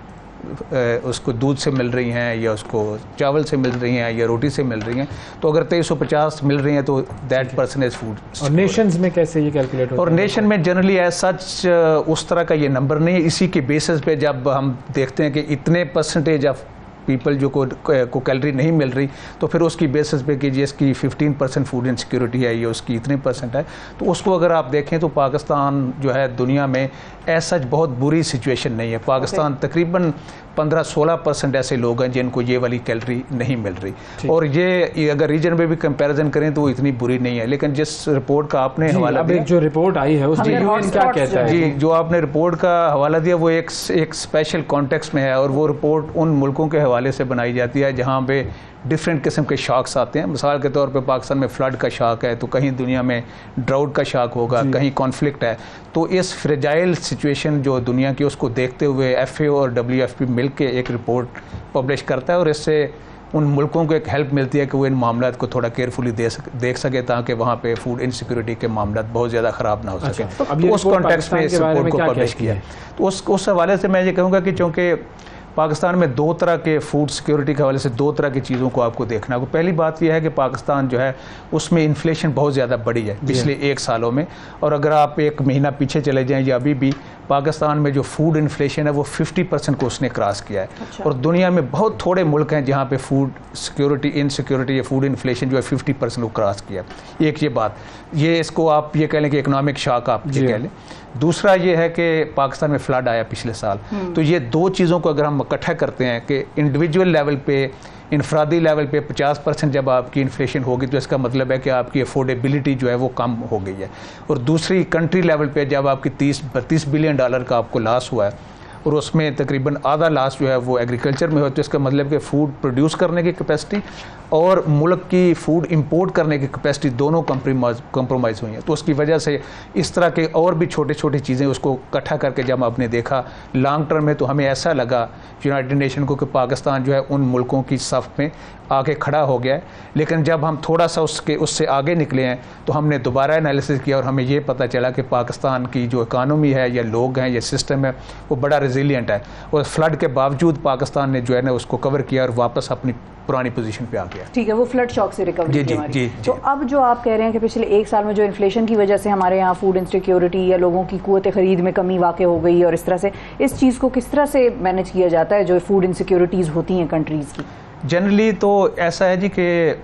उसको दूध से मिल रही हैं या उसको चावल से मिल रही हैं या रोटी से मिल रही हैं, तो अगर 2350 मिल रही हैं तो दैट पर्सन इज फूड। और नेशंस में कैसे ये कैलकुलेट होता है? और नेशन में जनरली एज सच उस तरह का ये नंबर नहीं है। इसी के बेसिस पे जब हम देखते हैं कि इतने परसेंटेज ऑफ पीपल जो को कैलोरी नहीं मिल रही, तो फिर उसकी बेसिस पे कि जिसकी 15% फूड इनसिक्योरिटी है या उसकी इतने परसेंट है, तो उसको अगर आप देखें तो पाकिस्तान जो है दुनिया में ऐसा बहुत बुरी सिचुएशन नहीं है। पाकिस्तान तकरीबन 15-16% ऐसे लोग हैं जिनको ये वाली कैलोरी नहीं मिल रही, और ये अगर रीजन में भी कंपैरिजन करें तो वो इतनी बुरी नहीं है। लेकिन जिस रिपोर्ट का आपने हवाला दिया, जो रिपोर्ट आई है उसमें क्या कहता है? जी, जो आपने रिपोर्ट का हवाला दिया वो एक स्पेशल कॉन्टेक्स्ट में है, और वो रिपोर्ट उन मुल्कों के हवाले से बनाई जाती है जहाँ पे डिफरेंट किस्म के शॉक्स आते हैं। मिसाल के तौर पे पाकिस्तान में फ्लड का शॉक है, तो कहीं दुनिया में ड्राउट का शॉक होगा, कहीं कॉन्फ्लिक्ट है। तो इस फ्रेजाइल सिचुएशन जो दुनिया की, उसको देखते हुए FAO और WFP मिल के एक रिपोर्ट पब्लिश करता है, और इससे उन मुल्कों को एक हेल्प मिलती है कि वो इन मामलों को थोड़ा केयरफुली देख सके, ताकि वहाँ पे फूड इनसिक्योरिटी के मामला बहुत ज़्यादा ख़राब ना हो सके। तो उस कॉन्टेक्स्ट में इस रिपोर्ट को पब्लिश किया। तो उस हवाले से मैं ये कहूँगा कि चूँकि पाकिस्तान में दो तरह के फूड सिक्योरिटी के हवाले से दो तरह की चीज़ों को आपको देखना होगा। पहली बात यह है कि पाकिस्तान जो है उसमें इन्फ्लेशन बहुत ज़्यादा बढ़ी है पिछले 1 सालों में, और अगर आप 1 महीना पीछे चले जाएं या अभी भी पाकिस्तान में जो फूड इन्फ्लेशन है वो 50% को उसने क्रॉस किया है। अच्छा। और दुनिया में बहुत थोड़े मुल्क हैं जहाँ पे फूड सिक्योरिटी इनसिक्योरिटी या फूड इन्फ्लेशन जो है 50% को क्रॉस किया। एक ये बात, ये इसको आप ये कह लें कि इकोनॉमिक शॉक आप ये कह लें। दूसरा ये है कि पाकिस्तान में फ्लड आया पिछले साल, तो ये दो चीज़ों को अगर हम इकट्ठा करते हैं कि इंडिविजुअल लेवल पे, इनफरादी लेवल पे 50% जब आपकी इन्फ्लेशन होगी तो इसका मतलब है कि आपकी अफोर्डेबिलिटी जो है वो कम हो गई है। और दूसरी कंट्री लेवल पे जब आपकी 30-32 बिलियन डॉलर का आपको लॉस हुआ है और उसमें तकरीबन आधा लॉस जो है वो एग्रीकल्चर में हो, तो इसका मतलब कि फूड प्रोड्यूस करने की कैपेसिटी और मुल्क की फूड इंपोर्ट करने की कैपेसिटी दोनों कंप्रोमाइज़ हुई हैं। तो उसकी वजह से इस तरह के और भी छोटे छोटे चीज़ें उसको इकट्ठा करके जब आपने देखा लॉन्ग टर्म में, तो हमें ऐसा लगा यूनाइटेड नेशन को कि पाकिस्तान जो है उन मुल्कों की सफ़ में आके खड़ा हो गया है। लेकिन जब हम थोड़ा सा उससे आगे निकले हैं तो हमने दोबारा एनालिसिस किया और हमें ये पता चला कि पाकिस्तान की जो इकानमी है या लोग हैं या सिस्टम है वो बड़ा रेजिलियंट है, और फ्लड के बावजूद पाकिस्तान ने जो है ना उसको कवर किया और वापस अपनी पुरानी पोजीशन पे आ गया। ठीक है, वो फ्लड शॉक से रिकवरी जी, हमारी। जी, तो अब जो आप कह रहे हैं कि पिछले 1 साल में जो इन्फ्लेशन की वजह से हमारे यहाँ फूड इनसिक्योरिटी या लोगों की कुव्वत खरीद में कमी वाक़ हो गई, और इस तरह से इस चीज़ को किस तरह से मैनेज किया जाता है जो फूड इनसिक्योरिटीज़ होती हैं कंट्रीज़ की? जनरली तो ऐसा है जी कि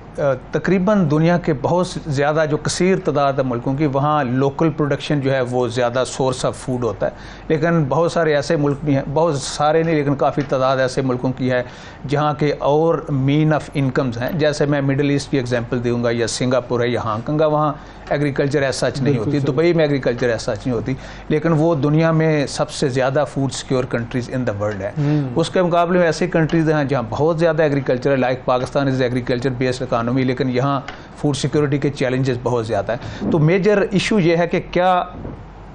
तकरीबन दुनिया के बहुत ज़्यादा जो कसीर तादाद है मुल्कों की, वहाँ लोकल प्रोडक्शन जो है वो ज़्यादा सोर्स ऑफ फूड होता है। लेकिन बहुत सारे ऐसे मुल्क भी हैं, बहुत सारे नहीं लेकिन काफ़ी तादाद ऐसे मुल्कों की है जहाँ के और मीन ऑफ इनकम्स हैं। जैसे मैं मिडल ईस्ट की एग्जांपल दूंगा, या सिंगापुर है या हांगकांग, वहाँ एग्रीकल्चर ऐसा सच नहीं होती, दुबई में एग्रीकल्चर ऐसा सच नहीं होती, लेकिन वो दुनिया में सबसे ज़्यादा food secure countries in the world है। उसके मुकाबले में ऐसी कंट्रीज़ हैं जहाँ बहुत ज़्यादा एग्रीकल्चर है, like Pakistan is agriculture based economy, लेकिन यहाँ फूड सिक्योरिटी के चैलेंजेस बहुत ज़्यादा है। तो मेजर इशू ये है कि क्या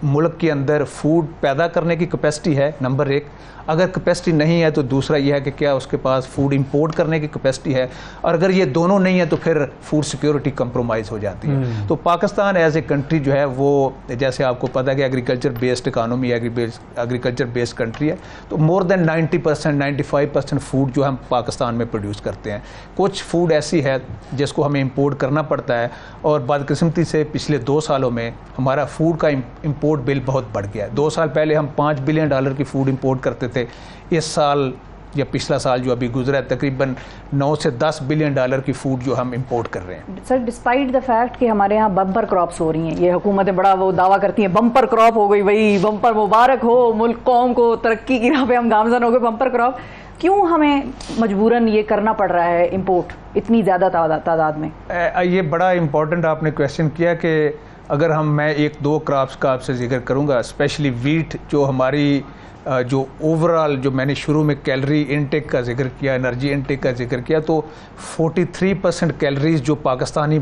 मुल्क के अंदर फूड पैदा करने की कैपेसिटी है, नंबर 1। अगर कैपेसिटी नहीं है तो दूसरा यह है कि क्या उसके पास फूड इंपोर्ट करने की कैपेसिटी है, और अगर ये दोनों नहीं है तो फिर फूड सिक्योरिटी कंप्रोमाइज़ हो जाती है। तो पाकिस्तान एज ए कंट्री जो है वो, जैसे आपको पता है कि agriculture based economy, agriculture based country है, तो मोर देन 90% 95% फूड जो हम पाकिस्तान में प्रोड्यूस करते हैं। कुछ फूड ऐसी है जिसको हमें इंपोर्ट करना पड़ता है, और बदकिस्मती से पिछले 2 सालों में हमारा फूड का इंपोर्ट बिल बहुत बढ़ गया है। 2 साल पहले हम $5 बिलियन की फूड इंपोर्ट करते थे, इस साल या पिछला साल जो अभी गुजरा है तकरीबन 9 से 10 बिलियन डॉलर की फूड जो हम इंपोर्ट कर रहे हैं। सर, डिस्पाइट द फैक्ट कि हमारे यहाँ बम्पर क्रॉप्स हो रही हैं, ये हुकूमतें बड़ा वो दावा करती हैं बम्पर क्रॉप हो गई, वही बम्पर मुबारक हो, मुल्क कौम को तरक्की की राह पे हम गामजन हो गए, बम्पर क्रॉप। क्यों हमें मजबूरन ये करना पड़ रहा है इंपोर्ट इतनी ज़्यादा तादाद में? ये बड़ा इंपॉर्टेंट आपने क्वेश्चन किया कि अगर मैं 1-2 क्रॉप्स का आपसे जिक्र करूँगा, स्पेशली वीट, जो हमारी जो ओवरऑल जो मैंने शुरू में कैलोरी इनटेक का जिक्र किया, एनर्जी इनटेक का जिक्र किया, तो 43% कैलोरीज जो पाकिस्तानी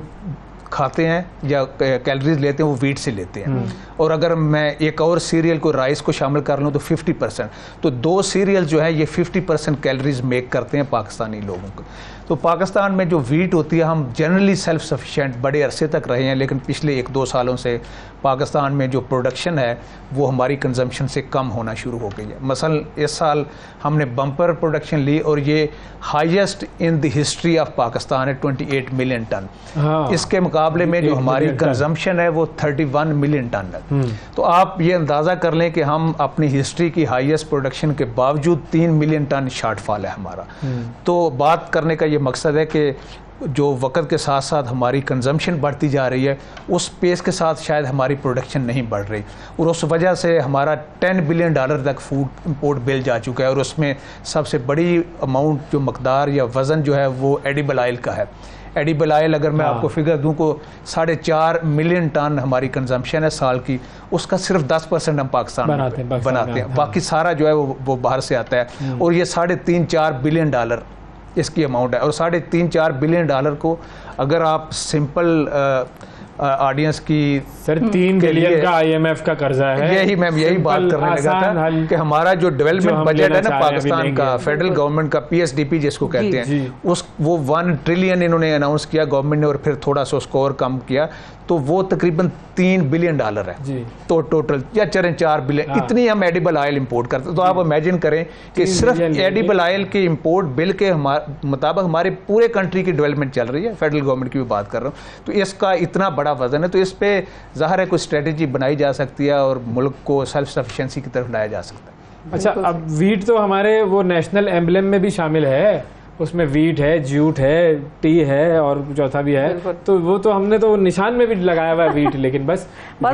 खाते हैं या कैलोरीज लेते हैं वो वीट से लेते हैं। और अगर मैं एक और सीरियल को, राइस को शामिल कर लूँ तो 50%, तो 2 सीरियल जो है ये 50% कैलोरीज मेक करते हैं पाकिस्तानी लोगों को। तो पाकिस्तान में जो वीट होती है, हम जनरली सेल्फ सफिशिएंट बड़े अरसे तक रहे हैं, लेकिन पिछले 1-2 सालों से पाकिस्तान में जो प्रोडक्शन है वो हमारी कंजम्पशन से कम होना शुरू हो गई है। मसलन इस साल हमने बम्पर प्रोडक्शन ली और ये highest in the history of Pakistan है, 28 मिलियन टन। इसके मुकाबले में जो हमारी कंजम्पशन है वो 31 मिलियन टन है। तो आप ये अंदाज़ा कर लें कि हम अपनी हिस्ट्री की हाईएस्ट प्रोडक्शन के बावजूद 3 मिलियन टन शॉर्टफॉल है हमारा। तो बात करने का ये मकसद है कि जो वक्त के साथ साथ हमारी कंजम्पशन बढ़ती जा रही है, उस पेस के साथ शायद हमारी प्रोडक्शन नहीं बढ़ रही, और उस वजह से हमारा $10 बिलियन तक फूड इंपोर्ट बिल जा चुका है। और उसमें सबसे बड़ी अमाउंट जो मकदार या वज़न जो है वो एडिबल ऑयल का है। एडिबल ऑयल अगर मैं आपको फिगर दूं को 4.5 मिलियन टन हमारी कंजम्पशन है साल की, उसका सिर्फ 10% हम पाकिस्तान बनाते हैं। बाकी सारा जो है वो बाहर से आता है। और ये $3.5-4 बिलियन इसकी अमाउंट है। और $3.5-4 बिलियन को अगर आप सिंपल ऑडियंस की, सर 3 बिलियन का IMF का कर्जा है। यही बात करने लगा था कि हमारा जो डेवलपमेंट बजट है ना पाकिस्तान का, फेडरल गवर्नमेंट का, PSDP जिसको कहते हैं, वो 1 ट्रिलियन इन्होंने अनाउंस किया गवर्नमेंट ने, और फिर थोड़ा सा उसको और कम किया, तो वो तकरीबन $3 बिलियन है जी। तो टोटल, या चलें 4 बिलियन, इतनी हम एडिबल ऑयल इंपोर्ट करते हैं। तो आप इमेजिन करें कि सिर्फ एडिबल ऑयल के इंपोर्ट बिल के मुताबिक हमारे पूरे कंट्री की डेवलपमेंट चल रही है, फेडरल गवर्नमेंट की भी बात कर रहा हूँ। तो इसका इतना बड़ा वजन है, तो इस पे ज़ाहिर है कोई स्ट्रेटजी बनाई जा सकती है और मुल्क को सेल्फ सफिशिएंसी की तरफ लाया जा सकता है। अच्छा, अब वीट तो हमारे वो नेशनल एम्बलम में भी शामिल है, उसमें वीट है, जूट है, टी है और चौथा भी है, तो वो तो हमने तो निशान में भी लगाया हुआ है वीट, लेकिन बस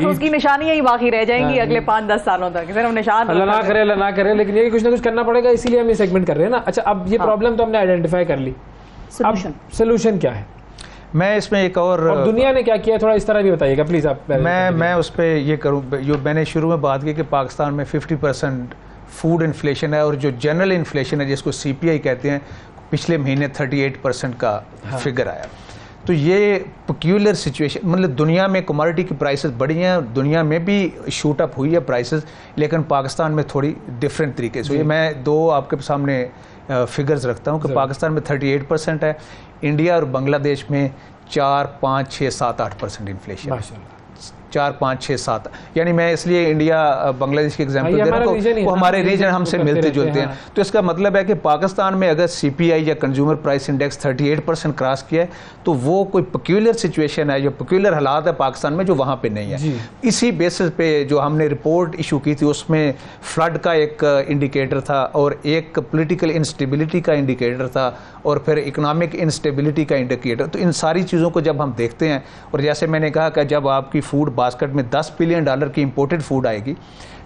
उसकी निशानियां ही बाकी रह जाएंगी अगले 5-10 सालों तक, सिर्फ निशान अल्लाह ना करे, लेकिन ये कुछ ना कुछ करना पड़ेगा, इसीलिए हम ये सेगमेंट कर रहे हैं ना। अच्छा, अब ये प्रॉब्लम तो हमने आइडेंटिफाई कर ली, अब सोल्यूशन क्या है? मैं इसमें एक और दुनिया ने क्या किया, थोड़ा इस तरह भी बताइएगा प्लीज आप। मैं उस पर ये करूँ, जो मैंने शुरू में बात की कि पाकिस्तान में 50% फूड इन्फ्लेशन है, और जो जनरल इन्फ्लेशन है जिसको CPI कहते हैं, पिछले महीने 38% का फिगर आया। तो ये पेक्यूलर सिचुएशन, मतलब दुनिया में कमोडिटी की प्राइसेस बढ़ी हैं, दुनिया में भी शूट अप हुई है प्राइसेस, लेकिन पाकिस्तान में थोड़ी डिफरेंट तरीके से। मैं दो आपके सामने फिगर्स रखता हूँ कि पाकिस्तान में 38% है, इंडिया और बांग्लादेश में 4, 5, 6, 7, 8% इन्फ्लेशन, 4, 5, 6, 7। यानी मैं इसलिए इंडिया बांग्लादेश के एग्जाम्पल दे रहा हूँ, वो हमारे रीजन हमसे मिलते जुलते हैं। तो इसका मतलब है कि पाकिस्तान में अगर CPI या कंज्यूमर प्राइस इंडेक्स 38% क्रॉस किया है, तो वो कोई पेक्यूलर सिचुएशन है, जो पेक्यूलर हालात है पाकिस्तान में, जो वहाँ पे नहीं है। इसी बेसिस पे जो हमने रिपोर्ट इशू की थी, उसमें फ्लड का एक इंडिकेटर था, और एक पॉलिटिकल इंस्टेबिलिटी का इंडिकेटर था, और फिर इकोनॉमिक इंस्टेबिलिटी का इंडिकेटर। तो इन सारी चीज़ों को जब हम देखते हैं, और जैसे मैंने कहा कि जब आपकी फूड बास्केट में $10 बिलियन की इंपोर्टेड फूड आएगी,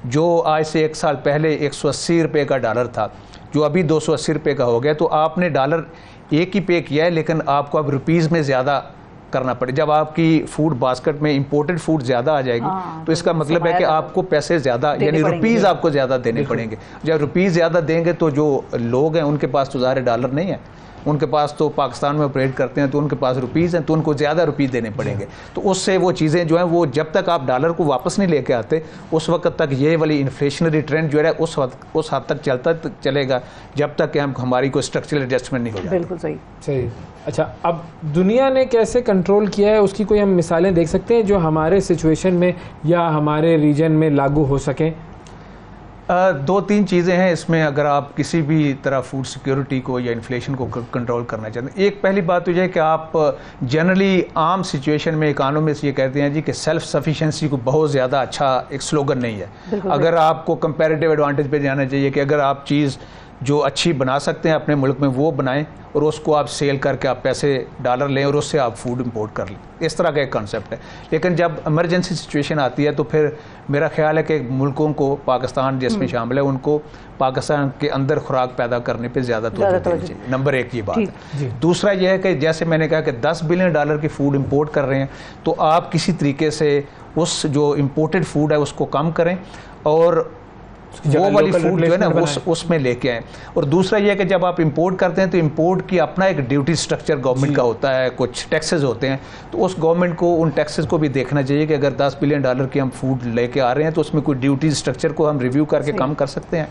जो आज से 1 साल पहले $180 का डॉलर था, जो अभी $280 का हो गया, तो आपने डॉलर एक ही पे किया है, लेकिन आपको अब रुपीज़ में ज़्यादा करना पड़े। जब आपकी फूड बास्केट में इंपोर्टेड फूड ज़्यादा आ जाएगी, तो इसका मतलब है कि आपको पैसे ज़्यादा, यानी रुपीज़ आपको ज़्यादा देने पड़ेंगे। जब रुपीज़ ज़्यादा देंगे, तो जो लोग हैं उनके पास तो ज़्यादा डॉलर नहीं है, उनके पास तो पाकिस्तान में ऑपरेट करते हैं, तो उनके पास रुपीज़ हैं, तो उनको ज़्यादा रुपीज़ देने पड़ेंगे। तो उससे वो चीज़ें जो हैं, वो जब तक आप डॉलर को वापस नहीं लेके आते, उस वक्त तक ये वाली इन्फ्लेशनरी ट्रेंड जो है उस हद तक चलता चलेगा, जब तक कि हमारी कोई स्ट्रक्चरल एडजस्टमेंट नहीं हो जाती। बिल्कुल सही। अच्छा, अब दुनिया ने कैसे कंट्रोल किया है, उसकी कोई हम मिसालें देख सकते हैं जो हमारे सिचुएशन में या हमारे रीजन में लागू हो सकें? 2-3 चीज़ें हैं इसमें, अगर आप किसी भी तरह फूड सिक्योरिटी को या इन्फ्लेशन को कंट्रोल करना चाहते हैं। एक पहली बात तो यह है कि आप जनरली आम सिचुएशन में इकोनॉमिस्ट ये कहते हैं जी कि सेल्फ सफिशिएंसी को बहुत ज़्यादा अच्छा एक स्लोगन नहीं है। अगर आपको कंपैरेटिव एडवांटेज पे जाना चाहिए कि अगर आप चीज़ जो अच्छी बना सकते हैं अपने मुल्क में वो बनाएं, और उसको आप सेल करके आप पैसे डॉलर लें, और उससे आप फूड इंपोर्ट कर लें। इस तरह का एक कॉन्सेप्ट है। लेकिन जब इमरजेंसी सिचुएशन आती है, तो फिर मेरा ख्याल है कि मुल्कों को, पाकिस्तान जिसमें शामिल है, उनको पाकिस्तान के अंदर खुराक पैदा करने पे ज़्यादा तवज्जो देनी चाहिए। नंबर 1 ये बात है। दूसरा यह है कि जैसे मैंने कहा कि $10 बिलियन की फूड इंपोर्ट कर रहे हैं, तो आप किसी तरीके से उस जो इम्पोर्टेड फूड है उसको कम करें, और वो वाली फूड जो है ना उसमें लेके आए। और दूसरा ये है कि जब आप इंपोर्ट करते हैं, तो इंपोर्ट की अपना एक ड्यूटी स्ट्रक्चर गवर्नमेंट का होता है, कुछ टैक्सेस होते हैं, तो उस गवर्नमेंट को उन टैक्सेस को भी देखना चाहिए कि अगर $10 बिलियन की हम फूड लेके आ रहे हैं, तो उसमें कोई ड्यूटी स्ट्रक्चर को हम रिव्यू करके कम कर सकते हैं।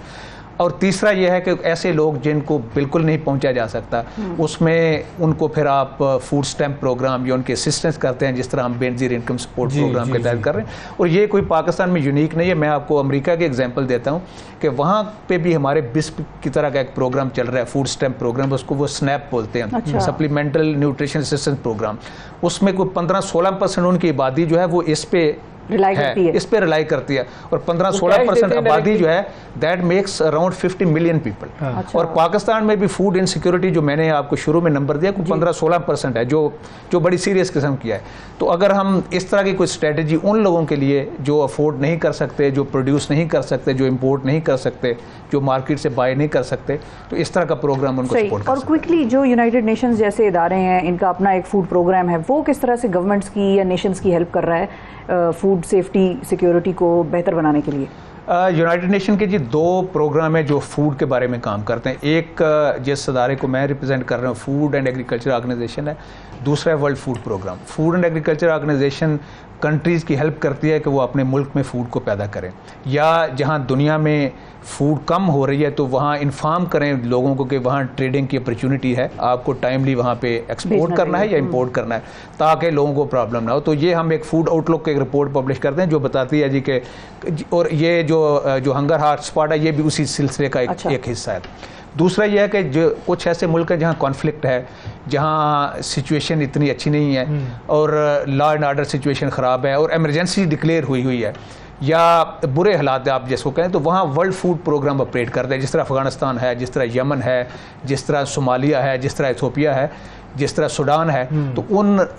और तीसरा यह है कि ऐसे लोग जिनको बिल्कुल नहीं पहुंचा जा सकता, उसमें उनको फिर आप फूड स्टैम्प प्रोग्राम या उनके असिस्टेंस करते हैं, जिस तरह हम बेनजीर इनकम सपोर्ट प्रोग्राम के तहत कर रहे हैं। और ये कोई पाकिस्तान में यूनिक नहीं है, मैं आपको अमेरिका के एग्जांपल देता हूं कि वहाँ पे भी हमारे बिस्प की तरह का एक प्रोग्राम चल रहा है, फूड स्टैम्प प्रोग्राम, उसको वो स्नैप बोलते हैं, सप्लीमेंटल न्यूट्रिशन असिस्टेंस प्रोग्राम। उसमें कोई 15-16% उनकी आबादी जो है वो इस पे इस पे रिलाई करती है, और 15-16% आबादी जो है that makes around 50 million people. और पाकिस्तान में भी फूड इनसिक्योरिटी जो मैंने आपको शुरू में नंबर दिया, 15-16% है, जो बड़ी सीरियस किस्म की है। तो अगर हम इस तरह की कोई स्ट्रेटजी उन लोगों के लिए जो अफोर्ड नहीं कर सकते, जो प्रोड्यूस नहीं कर सकते, जो इम्पोर्ट नहीं कर सकते, जो मार्केट से बाय नहीं कर सकते, तो इस तरह का प्रोग्राम उनको सपोर्ट कर और क्विकली जो यूनाइटेड नेशंस जैसे इदारे हैं, इनका अपना एक फूड प्रोग्राम है, वो किस तरह से गवर्नमेंट्स की या नेशंस की हेल्प कर रहा है फूड सेफ्टी सिक्योरिटी को बेहतर बनाने के लिए? यूनाइटेड नेशन के जी 2 प्रोग्राम है जो फूड के बारे में काम करते हैं। एक जिस अदारे को मैं रिप्रेजेंट कर रहा हूँ, फूड एंड एग्रीकल्चर ऑर्गेनाइजेशन है। दूसरा है World Food Programme. Food and Agriculture Organization countries की हेल्प करती है कि वो अपने मुल्क में फ़ूड को पैदा करें, या जहाँ दुनिया में फ़ूड कम हो रही है तो वहाँ इन्फॉर्म करें लोगों को कि वहाँ ट्रेडिंग की अपॉर्चुनिटी है, आपको टाइमली वहाँ पे एक्सपोर्ट करना है या इंपोर्ट करना है, ताकि लोगों को प्रॉब्लम ना हो। तो ये हम एक फूड आउटलुक की एक रिपोर्ट पब्लिश करते हैं जो बताती है जी कि, और ये जो हंगर हॉट स्पॉट है ये भी उसी सिलसिले का एक हिस्सा है। दूसरा यह है कि जो कुछ ऐसे मुल्क हैं जहाँ कॉन्फ्लिक्ट है, जहाँ सिचुएशन इतनी अच्छी नहीं है और लॉ एंड आर्डर सिचुएशन ख़राब है और एमरजेंसी डिक्लेयर हुई है या बुरे हालात आप जिसको कहें, तो वहाँ वर्ल्ड फूड प्रोग्राम ऑपरेट करते हैं, जिस तरह अफ़गानिस्तान है, जिस तरह यमन है, जिस तरह सोमालिया है, जिस तरह इथोपिया है, जिस तरह सूडान है। तो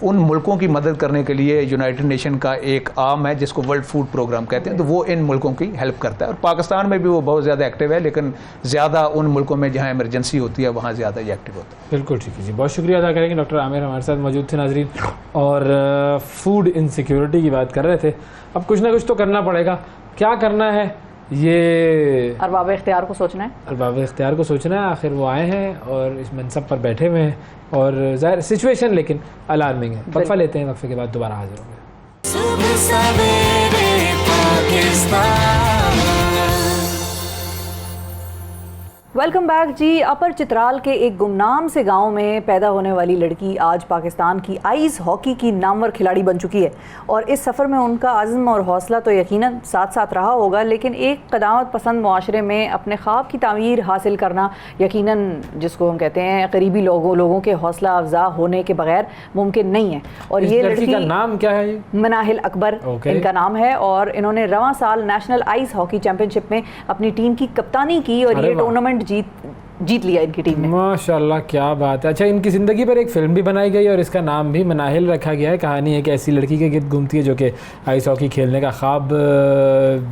उन मुल्कों की मदद करने के लिए यूनाइटेड नेशन का एक आर्म है जिसको वर्ल्ड फूड प्रोग्राम कहते हैं, तो वो इन मुल्कों की हेल्प करता है। और पाकिस्तान में भी वो बहुत ज़्यादा एक्टिव है, लेकिन ज़्यादा उन मुल्कों में जहाँ इमरजेंसी होती है वहाँ ज़्यादा ये एक्टिव होता है। बिल्कुल ठीक है जी, बहुत शुक्रिया अदा करेंगे। डॉक्टर आमिर हमारे साथ मौजूद थे नाजरीन, और फूड इनसिक्योरिटी की बात कर रहे थे। अब कुछ ना कुछ तो करना पड़ेगा, क्या करना है ये अरबाब इख्तियार को सोचना है, अरबाब इख्तियार को सोचना है। आखिर वो आए हैं और इस मनसब पर बैठे हुए हैं, और ज़ाहिर सिचुएशन लेकिन अलार्मिंग है। वक्फा लेते हैं, वक्फे के बाद दोबारा हाजिर होंगे। सुबह सवेरे पाकिस्तान। वेलकम बैक जी। अपर चित्राल के एक गुमनाम से गांव में पैदा होने वाली लड़की आज पाकिस्तान की आइस हॉकी की नामवर खिलाड़ी बन चुकी है, और इस सफ़र में उनका अज़्म और हौसला तो यकीनन साथ साथ रहा होगा, लेकिन एक क़दामत पसंद मुआशरे में अपने ख्वाब की तामीर हासिल करना यकीनन, जिसको हम कहते हैं करीबी लोगों के हौसला अफजा होने के बगैर मुमकिन नहीं है। और ये लड़की का नाम क्या है? मनाहिल अकबर इनका नाम है, और इन्होंने रवां साल नेशनल आइस हॉकी चैंपियनशिप में अपनी टीम की कप्तानी की, और ये टूर्नामेंट जीत लिया इनकी टीम ने। माशाल्लाह, क्या बात है। अच्छा, इनकी ज़िंदगी पर एक फ़िल्म भी बनाई गई और इसका नाम भी मनाहिल रखा गया है। कहानी है कि ऐसी लड़की के गिर्द घूमती है जो कि आइस हॉकी खेलने का ख्वाब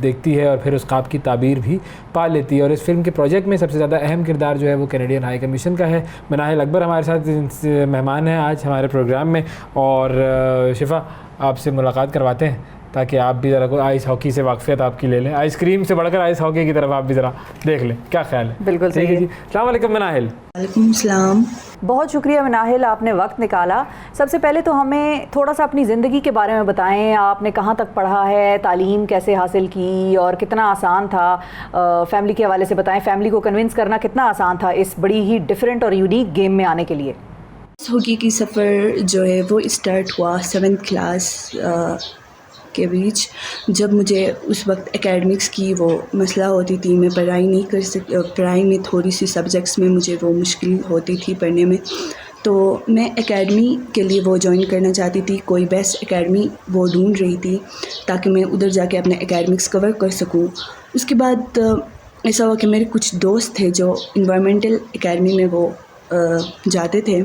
देखती है और फिर उस ख्वाब की ताबीर भी पा लेती है। और इस फिल्म के प्रोजेक्ट में सबसे ज़्यादा अहम किरदार जो है वो कैनेडियन हाई कमीशन का है। मनाहिल अकबर हमारे साथ मेहमान हैं आज हमारे प्रोग्राम में, और शिफा आपसे मुलाकात करवाते हैं ताकि आप भी ज़रा कोई आइस हॉकी से वाक़फ़ियत आपकी ले लें। आइसक्रीम से बढ़कर आइस हॉकी की तरफ आप भी ज़रा देख लें, क्या ख्याल है? बिल्कुल सही है जी। अस्सलाम वालेकुम मनाहिल। वालेकुम सलाम। बहुत शुक्रिया मनाहिल, आपने वक्त निकाला। सबसे पहले तो हमें थोड़ा सा अपनी ज़िंदगी के बारे में बताएं। आपने कहाँ तक पढ़ा है, तालीम कैसे हासिल की, और कितना आसान था? फैमिली के हवाले से बताएं, फैमिली को कन्विंस करना कितना आसान था इस बड़ी ही डिफरेंट और यूनिक गेम में आने के लिए? हॉकी की सफ़र जो है वो स्टार्ट हुआ 7th क्लास के बीच, जब मुझे उस वक्त एकेडमिक्स की वो मसला होती थी। मैं पढ़ाई नहीं कर पढ़ाई में थोड़ी सी सब्जेक्ट्स में मुझे वो मुश्किल होती थी पढ़ने में, तो मैं एकेडमी के लिए वो ज्वाइन करना चाहती थी। कोई बेस्ट एकेडमी वो ढूंढ रही थी ताकि मैं उधर जाके अपने एकेडमिक्स कवर कर सकूं। उसके बाद ऐसा हुआ कि मेरे कुछ दोस्त थे जो इन्वायरमेंटल एकेडमी में वो जाते थे,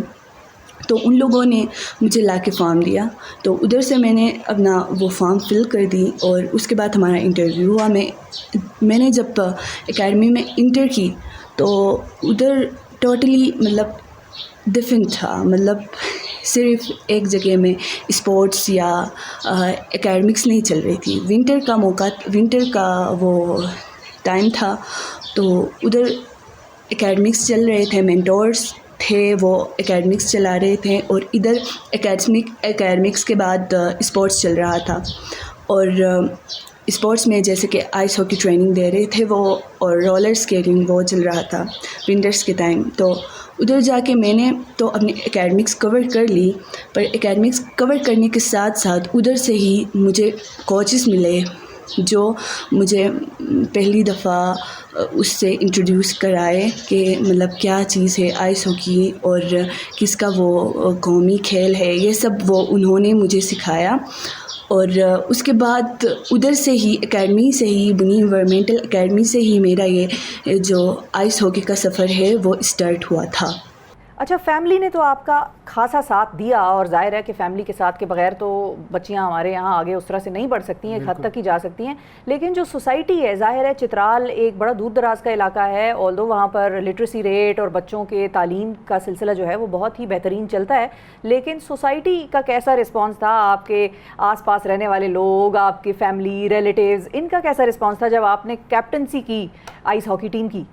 तो उन लोगों ने मुझे लाके फॉर्म दिया, तो उधर से मैंने अपना वो फॉर्म फिल कर दी। और उसके बाद हमारा इंटरव्यू हुआ। मैंने जब एकेडमी में इंटर की तो उधर टोटली मतलब डिफरेंट था। मतलब सिर्फ एक जगह में स्पोर्ट्स या एकेडमिक्स नहीं चल रही थी। विंटर का वो टाइम था, तो उधर एकेडमिक्स चल रहे थे, मेंटोर्स थे वो एकेडमिक्स चला रहे थे, और इधर एकेडमिक्स के बाद स्पोर्ट्स चल रहा था। और स्पोर्ट्स में जैसे कि आइस हॉकी ट्रेनिंग दे रहे थे वो, और रोलर स्केटिंग वो चल रहा था विंटर्स के टाइम। तो उधर जाके मैंने तो अपनी एकेडमिक्स कवर कर ली, पर एकेडमिक्स कवर करने के साथ साथ उधर से ही मुझे कोचेस मिले जो मुझे पहली दफ़ा उससे इंट्रोड्यूस कराए कि मतलब क्या चीज़ है आइस हॉकी और किसका वो कौमी खेल है, ये सब वो उन्होंने मुझे सिखाया। और उसके बाद उधर से ही एकेडमी से ही, बुनी इन्वायरमेंटल एकेडमी से ही मेरा ये जो आइस हॉकी का सफ़र है वो स्टार्ट हुआ था। अच्छा, फैमिली ने तो आपका खासा साथ दिया, और जाहिर है कि फैमिली के साथ के बगैर तो बच्चियां हमारे यहाँ आगे उस तरह से नहीं बढ़ सकती हैं, एक हद तक ही जा सकती हैं। लेकिन जो सोसाइटी है, जाहिर है चित्राल एक बड़ा दूर दराज का इलाका है, ऑल्दो वहाँ पर लिटरेसी रेट और बच्चों के तालीम का सिलसिला जो है वो बहुत ही बेहतरीन चलता है, लेकिन सोसाइटी का कैसा रिस्पॉन्स था? आपके आस पास रहने वाले लोग, आपके फैमिली, रिलेटिव्स, इनका कैसा रिस्पॉन्स था जब आपने कैप्टनसी की आइस हॉकी टीम की?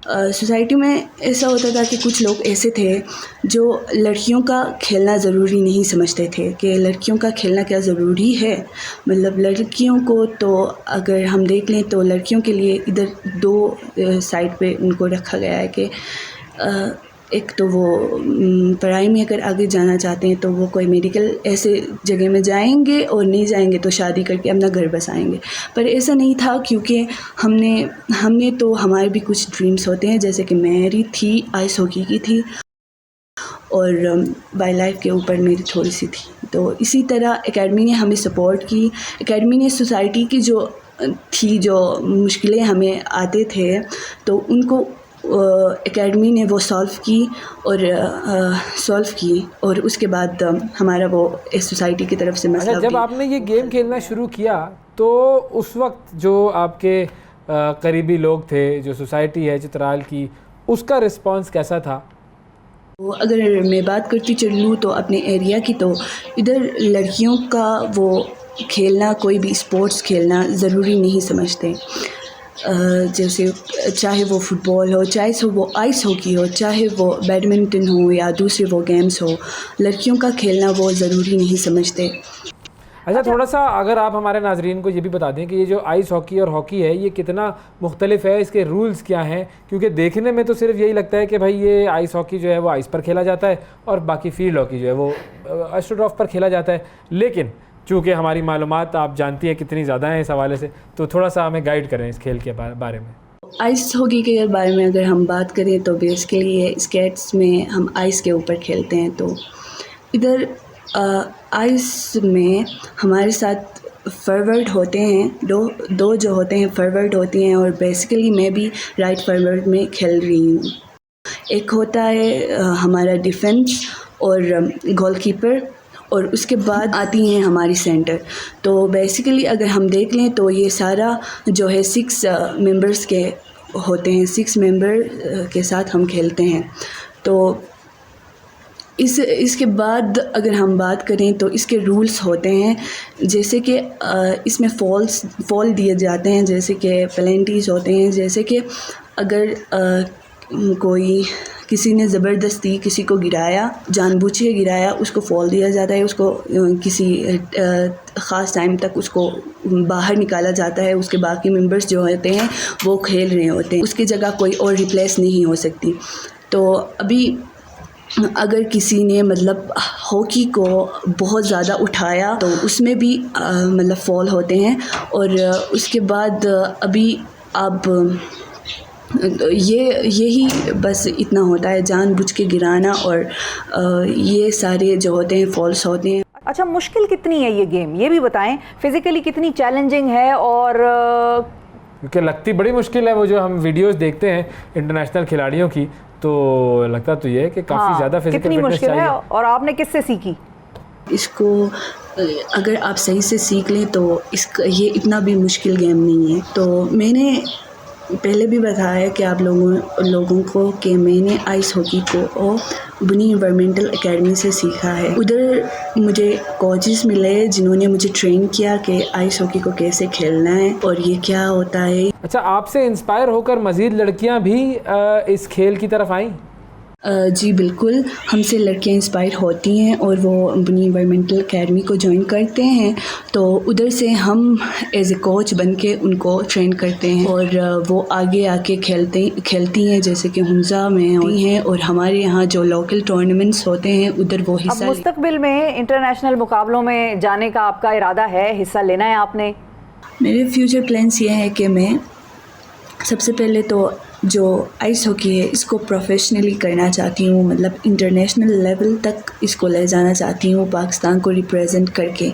सोसाइटी में ऐसा होता था कि कुछ लोग ऐसे थे जो लड़कियों का खेलना ज़रूरी नहीं समझते थे कि लड़कियों का खेलना क्या ज़रूरी है। मतलब लड़कियों को तो अगर हम देख लें तो लड़कियों के लिए इधर दो साइड पे उनको रखा गया है कि एक तो वो पढ़ाई में अगर आगे जाना चाहते हैं तो वो कोई मेडिकल ऐसे जगह में जाएंगे, और नहीं जाएंगे तो शादी करके अपना घर बसाएंगे। पर ऐसा नहीं था, क्योंकि हमने तो हमारे भी कुछ ड्रीम्स होते हैं, जैसे कि मेरी थी आइस हॉकी की थी और वाइल्ड लाइफ के ऊपर मेरी थोड़ी सी थी। तो इसी तरह एकेडमी ने हमें सपोर्ट की। एकेडमी ने सोसाइटी की जो मुश्किलें हमें आते थे तो उनको एकेडमी ने वो सॉल्व की और उसके बाद हमारा वो इस सोसाइटी की तरफ से मसला। जब आपने ये गेम खेलना शुरू किया तो उस वक्त जो आपके करीबी लोग थे, जो सोसाइटी है चित्राल की, उसका रिस्पांस कैसा था? तो अगर मैं बात करती चलूँ तो अपने एरिया की, तो इधर लड़कियों का वो खेलना, कोई भी स्पोर्ट्स खेलना ज़रूरी नहीं समझते। जैसे चाहे वो फुटबॉल हो, चाहे वो आइस हॉकी हो, चाहे वो बैडमिंटन हो या दूसरे वो गेम्स हो, लड़कियों का खेलना वो ज़रूरी नहीं समझते। अच्छा, थोड़ा सा अगर आप हमारे नाजरीन को ये भी बता दें कि ये जो आइस हॉकी और हॉकी है ये कितना मुख्तलिफ है, इसके रूल्स क्या हैं? क्योंकि देखने में तो सिर्फ यही लगता है कि भाई ये आइस हॉकी जो है वो आइस पर खेला जाता है और बाकी फील्ड हॉकी जो है वो एस्ट्रोटर्फ पर खेला जाता है। लेकिन चूँकि हमारी मालूमात आप जानती हैं कितनी ज़्यादा हैं इस हवाले से, तो थोड़ा सा हमें गाइड करें इस खेल के बारे में। आइस हॉकी के बारे में अगर हम बात करें तो बेसिकली ये स्केट्स में हम आइस के ऊपर खेलते हैं। तो इधर आइस में हमारे साथ फॉरवर्ड होते हैं, दो जो होते हैं फॉरवर्ड होती हैं, और बेसिकली मैं भी राइट फॉरवर्ड में खेल रही हूँ। एक होता है हमारा डिफेंस और गोलकीपर, और उसके बाद आती हैं हमारी सेंटर। तो बेसिकली अगर हम देख लें तो ये सारा जो है 6 मेंबर्स के होते हैं, 6 मेंबर के साथ हम खेलते हैं। तो इसके बाद अगर हम बात करें तो इसके रूल्स होते हैं, जैसे कि इसमें फॉल दिए जाते हैं, जैसे कि पेनल्टीज़ होते हैं। जैसे कि अगर किसी ने ज़बरदस्ती किसी को गिराया, जानबूझ के गिराया, उसको फॉल दिया जाता है, उसको किसी ख़ास टाइम तक उसको बाहर निकाला जाता है। उसके बाकी मेंबर्स जो होते हैं वो खेल रहे होते हैं, उसकी जगह कोई और रिप्लेस नहीं हो सकती। तो अभी अगर किसी ने मतलब हॉकी को बहुत ज़्यादा उठाया तो उसमें भी मतलब फॉल होते हैं। और उसके बाद अभी अब यही बस इतना होता है, जानबूझ के गिराना और ये सारे जो होते हैं फॉल्स होते हैं। अच्छा, मुश्किल कितनी है ये गेम, ये भी बताएं, फिज़िकली कितनी चैलेंजिंग है? और क्योंकि लगती बड़ी मुश्किल है, वो जो हम वीडियोस देखते हैं इंटरनेशनल खिलाड़ियों की, तो लगता तो ये है कि काफ़ी ज़्यादा फिजिकल कितनी मुश्किल है, और आपने किससे सीखी इसको? अगर आप सही से सीख लें तो ये इतना भी मुश्किल गेम नहीं है। तो मैंने पहले भी बताया कि आप लोगों को कि मैंने आइस हॉकी को बुनी एनवायरमेंटल एकेडमी से सीखा है। उधर मुझे कोचेस मिले जिन्होंने मुझे ट्रेन किया कि आइस हॉकी को कैसे खेलना है और ये क्या होता है। अच्छा, आपसे इंस्पायर होकर मज़ीद लड़कियां भी इस खेल की तरफ आईं? जी बिल्कुल, हमसे लड़कियां इंस्पायर होती हैं और वो बुनी एनवायरमेंटल एकेडमी को ज्वाइन करते हैं। तो उधर से हम एज ए कोच बन के उनको ट्रेन करते हैं और वो आगे आके खेलती हैं, जैसे कि हुंजा में होती हैं, और हमारे यहाँ जो लोकल टूर्नामेंट्स होते हैं उधर वो हिस्सा। मुस्तकबिल में इंटरनेशनल मुकाबलों में जाने का आपका इरादा है, हिस्सा लेना है आपने? मेरे फ्यूचर प्लान्स ये हैं कि मैं सबसे पहले तो जो आइस हॉकी है इसको प्रोफेशनली करना चाहती हूँ, मतलब इंटरनेशनल लेवल तक इसको ले जाना चाहती हूँ पाकिस्तान को रिप्रेजेंट करके।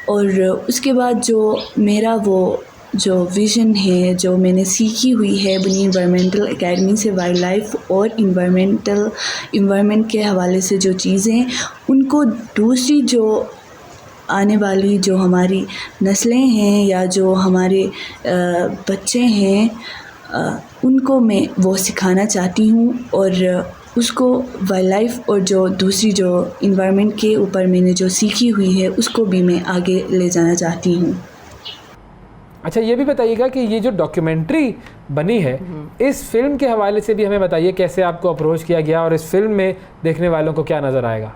और उसके बाद जो मेरा वो जो विज़न है, जो मैंने सीखी हुई है बुनी एनवायरमेंटल एकेडमी से, वाइल्ड लाइफ और इन्वायरमेंट के हवाले से जो चीज़ें, उनको दूसरी जो आने वाली जो हमारी नस्लें हैं या जो हमारे बच्चे हैं उनको मैं वो सिखाना चाहती हूँ, और उसको वाइल्ड लाइफ और जो दूसरी जो इन्वायरमेंट के ऊपर मैंने जो सीखी हुई है उसको भी मैं आगे ले जाना चाहती हूँ। अच्छा, ये भी बताइएगा कि ये जो डॉक्यूमेंट्री बनी है, इस फिल्म के हवाले से भी हमें बताइए कैसे आपको अप्रोच किया गया और इस फिल्म में देखने वालों को क्या नज़र आएगा।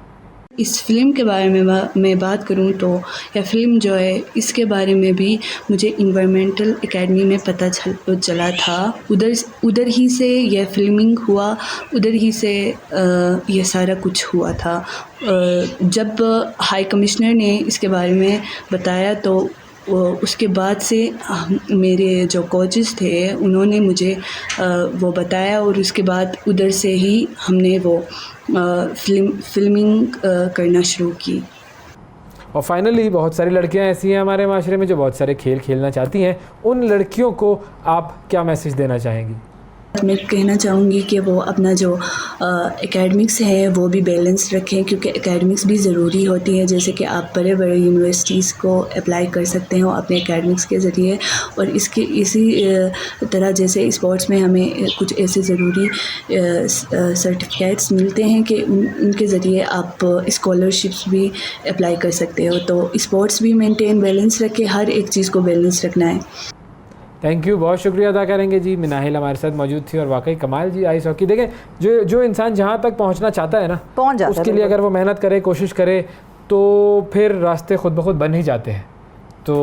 इस फ़िल्म के बारे में मैं बात करूं तो यह फ़िल्म जो है, इसके बारे में भी मुझे इन्वायरमेंटल एकेडमी में पता चला था। उधर ही से यह फ़िल्मिंग हुआ, उधर ही से यह सारा कुछ हुआ था। जब हाई कमिश्नर ने इसके बारे में बताया तो उसके बाद से मेरे जो कोचेस थे उन्होंने मुझे वो बताया, और उसके बाद उधर से ही हमने वो फिल्मिंग करना शुरू की। और फाइनली बहुत सारी लड़कियां ऐसी हैं हमारे माशरे में जो बहुत सारे खेल खेलना चाहती हैं, उन लड़कियों को आप क्या मैसेज देना चाहेंगी? मैं कहना चाहूँगी कि वो अपना जो एकेडमिक्स है वो भी बैलेंस रखें, क्योंकि एकेडमिक्स भी ज़रूरी होती है। जैसे कि आप बड़े बड़े यूनिवर्सिटीज़ को अप्लाई कर सकते हो अपने एकेडमिक्स के ज़रिए, और इसी तरह जैसे स्पोर्ट्स में हमें कुछ ऐसे ज़रूरी सर्टिफिकेट्स मिलते हैं कि उनके ज़रिए आप स्कॉलरशिप्स भी अप्लाई कर सकते हो। तो स्पोर्ट्स भी मेंटेन बैलेंस रखें, हर एक चीज़ को बैलेंस रखना है। थैंक यू, बहुत शुक्रिया अदा करेंगे जी। मिनाहिल हमारे साथ मौजूद थी और वाकई कमाल जी आइस हॉकी। देखें, जो इंसान जहाँ तक पहुँचना चाहता है ना, पहुँच जाता है। उसके लिए अगर वो मेहनत करे, कोशिश करे, तो फिर रास्ते खुद ब खुद बन ही जाते हैं। तो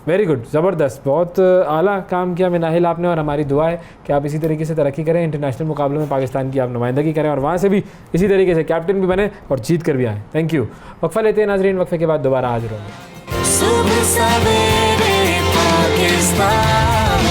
वेरी गुड, ज़बरदस्त, बहुत आला काम किया मिनाहिल आपने, और हमारी दुआ है कि आप इसी तरीके से तरक्की करें, इंटरनेशनल मुकाबलों में पाकिस्तान की आप नुमाइंदगी करें और वहाँ से भी इसी तरीके से कैप्टन भी बने और जीत कर भी आएँ। Thank you. वक्फा लेते हैं नाजरीन, वक्फे के बाद दोबारा हाजिर होंगे। सुबह सवेरे पाकिस्तान।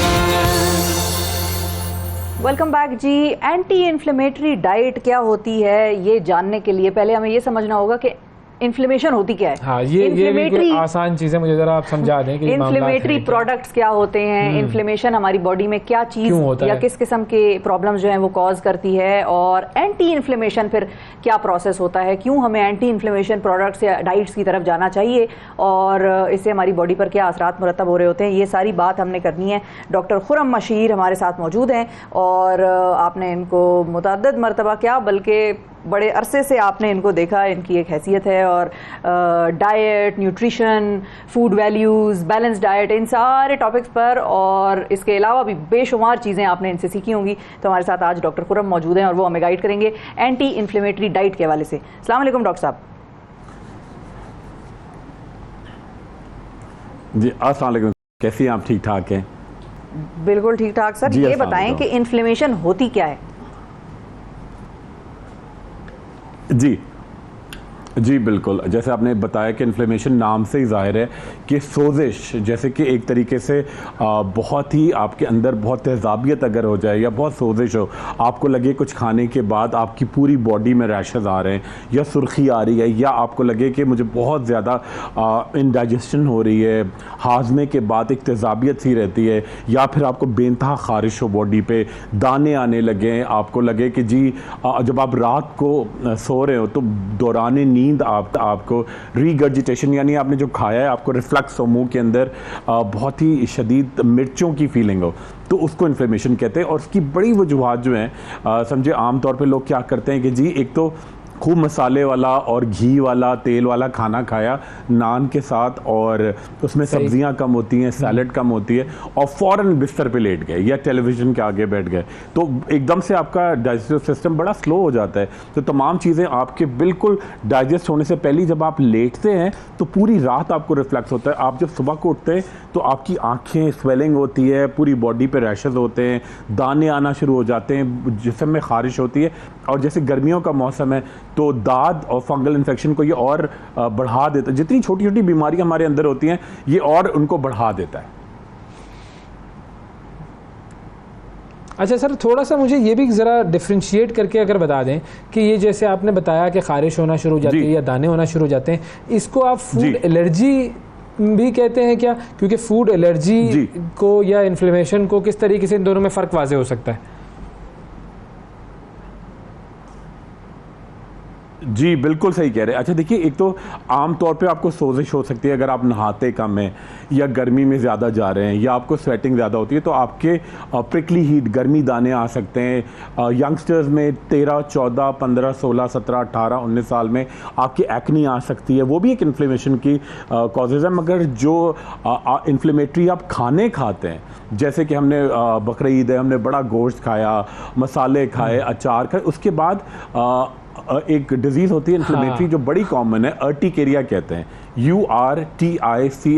वेलकम बैक जी। एंटी इन्फ्लेमेटरी डाइट क्या होती है, ये जानने के लिए पहले हमें ये समझना होगा कि इन्फ्लेमेशन होती क्या है। हाँ, ये भी आसान चीज़ें मुझे ज़रा आप समझा दें कि इन्फ्लेमेटरी प्रोडक्ट्स क्या होते हैं, इन्फ्लेमेशन हमारी बॉडी में क्या चीज़ या किस किस्म के प्रॉब्लम्स जो हैं वो कॉज करती है, और एंटी इन्फ्लेमेशन फिर क्या प्रोसेस होता है, क्यों हमें एंटी इन्फ्लेमेशन प्रोडक्ट्स या डाइट्स की तरफ जाना चाहिए, और इससे हमारी बॉडी पर क्या असरात मुरतब हो रहे होते हैं। ये सारी बात हमने करनी है। डॉक्टर खुर्रम मशीर हमारे साथ मौजूद हैं, और आपने इनको मुतअद्दिद मरतबा क्या बल्कि बड़े अरसे से आपने इनको देखा, इनकी एक हैसियत है, और diet, nutrition, food values, balance diet, इन सारे टॉपिक्स पर और इसके अलावा भी बेशुमार चीज़ें आपने इनसे सीखी होंगी। तो हमारे साथ आज डॉक्टर खुर्रम मौजूद हैं और वो हमें गाइड करेंगे एंटी इन्फ्लेमेटरी डाइट के हवाले से। अस्सलाम वालेकुम डॉक्टर साहब। जी अस्सलाम वालेकुम, कैसी हैं आप? ठीक ठाक हैं? बिल्कुल ठीक ठाक सर। ये बताएं कि इन्फ्लेमेशन होती क्या है? जी बिल्कुल, जैसे आपने बताया कि इन्फ्लेमेशन नाम से ही ज़ाहिर है कि सोजिश, जैसे कि एक तरीके से बहुत ही आपके अंदर बहुत तेज़ाबियत अगर हो जाए या बहुत सोजिश हो, आपको लगे कुछ खाने के बाद आपकी पूरी बॉडी में रैशेज़ आ रहे हैं या सुर्खी आ रही है, या आपको लगे कि मुझे बहुत ज़्यादा इंडाइजेशन हो रही है, हाजमे के बाद एक तेज़ाबियत सी रहती है, या फिर आपको बेनतहा ख़ारिश हो बॉडी पे, दाने आने लगे, आपको लगे कि जी जब आप रात को सो रहे हो तो दौरान नींद आपको रीगर्जिटेशन, यानी आपने जो खाया है आपको रिफ्लक्स हो मुंह के अंदर, बहुत ही शदीद मिर्चों की फीलिंग हो, तो उसको इन्फ्लेमेशन कहते हैं। और उसकी बड़ी वजूहात जो हैं, समझे आम तौर पे लोग क्या करते हैं कि जी एक तो खूब मसाले वाला और घी वाला तेल वाला खाना खाया नान के साथ, और उसमें सब्जियां कम होती हैं, सैलड कम होती है, और फ़ौरन बिस्तर पे लेट गए या टेलीविज़न के आगे बैठ गए, तो एकदम से आपका डाइजेस्टिव सिस्टम बड़ा स्लो हो जाता है। तो तमाम चीज़ें आपके बिल्कुल डाइजेस्ट होने से पहले जब आप लेटते हैं तो पूरी रात आपको रिफ्लेक्स होता है। आप जब सुबह को उठते हैं तो आपकी आँखें स्वेलिंग होती है, पूरी बॉडी पर रैशेज़ होते हैं, दाने आना शुरू हो जाते हैं, जिस्म में ख़ारिश होती है, और जैसे गर्मियों का मौसम है तो दाद और फंगल इन्फेक्शन को ये और बढ़ा देता है। जितनी छोटी छोटी बीमारियां हमारे अंदर होती हैं ये और उनको बढ़ा देता है। अच्छा सर, थोड़ा सा मुझे ये भी ज़रा डिफ्रेंशिएट करके अगर बता दें कि ये जैसे आपने बताया कि ख़ारिश होना शुरू हो जाती है या दाने होना शुरू हो जाते हैं, इसको आप फूड एलर्जी भी कहते हैं क्या? क्योंकि फूड एलर्जी को या इन्फ्लेमेशन को किस तरीके से इन दोनों में फ़र्क वाज़े हो सकता है? जी बिल्कुल सही कह रहे हैं। अच्छा देखिए, एक तो आम तौर पे आपको सोजिश हो सकती है अगर आप नहाते कम हैं या गर्मी में ज़्यादा जा रहे हैं या आपको स्वेटिंग ज़्यादा होती है, तो आपके प्रिकली हीट गर्मी दाने आ सकते हैं। यंगस्टर्स में 13, 14, 15, 16, 17, 18, 19 साल में आपकी एक्नी आ सकती है, वो भी एक इन्फ्लेमेशन की कॉजेज़ है। मगर जो इन्फ्लेमेटरी आप खाने खाते हैं, जैसे कि हमने बकरीद है, हमने बड़ा गोश्त खाया, मसाले खाए, अचार खाए, उसके बाद एक डिजीज़ होती है इन्फ्लेमेटरी जो बड़ी कॉमन है, अर्टिकेरिया कहते हैं, URTICARI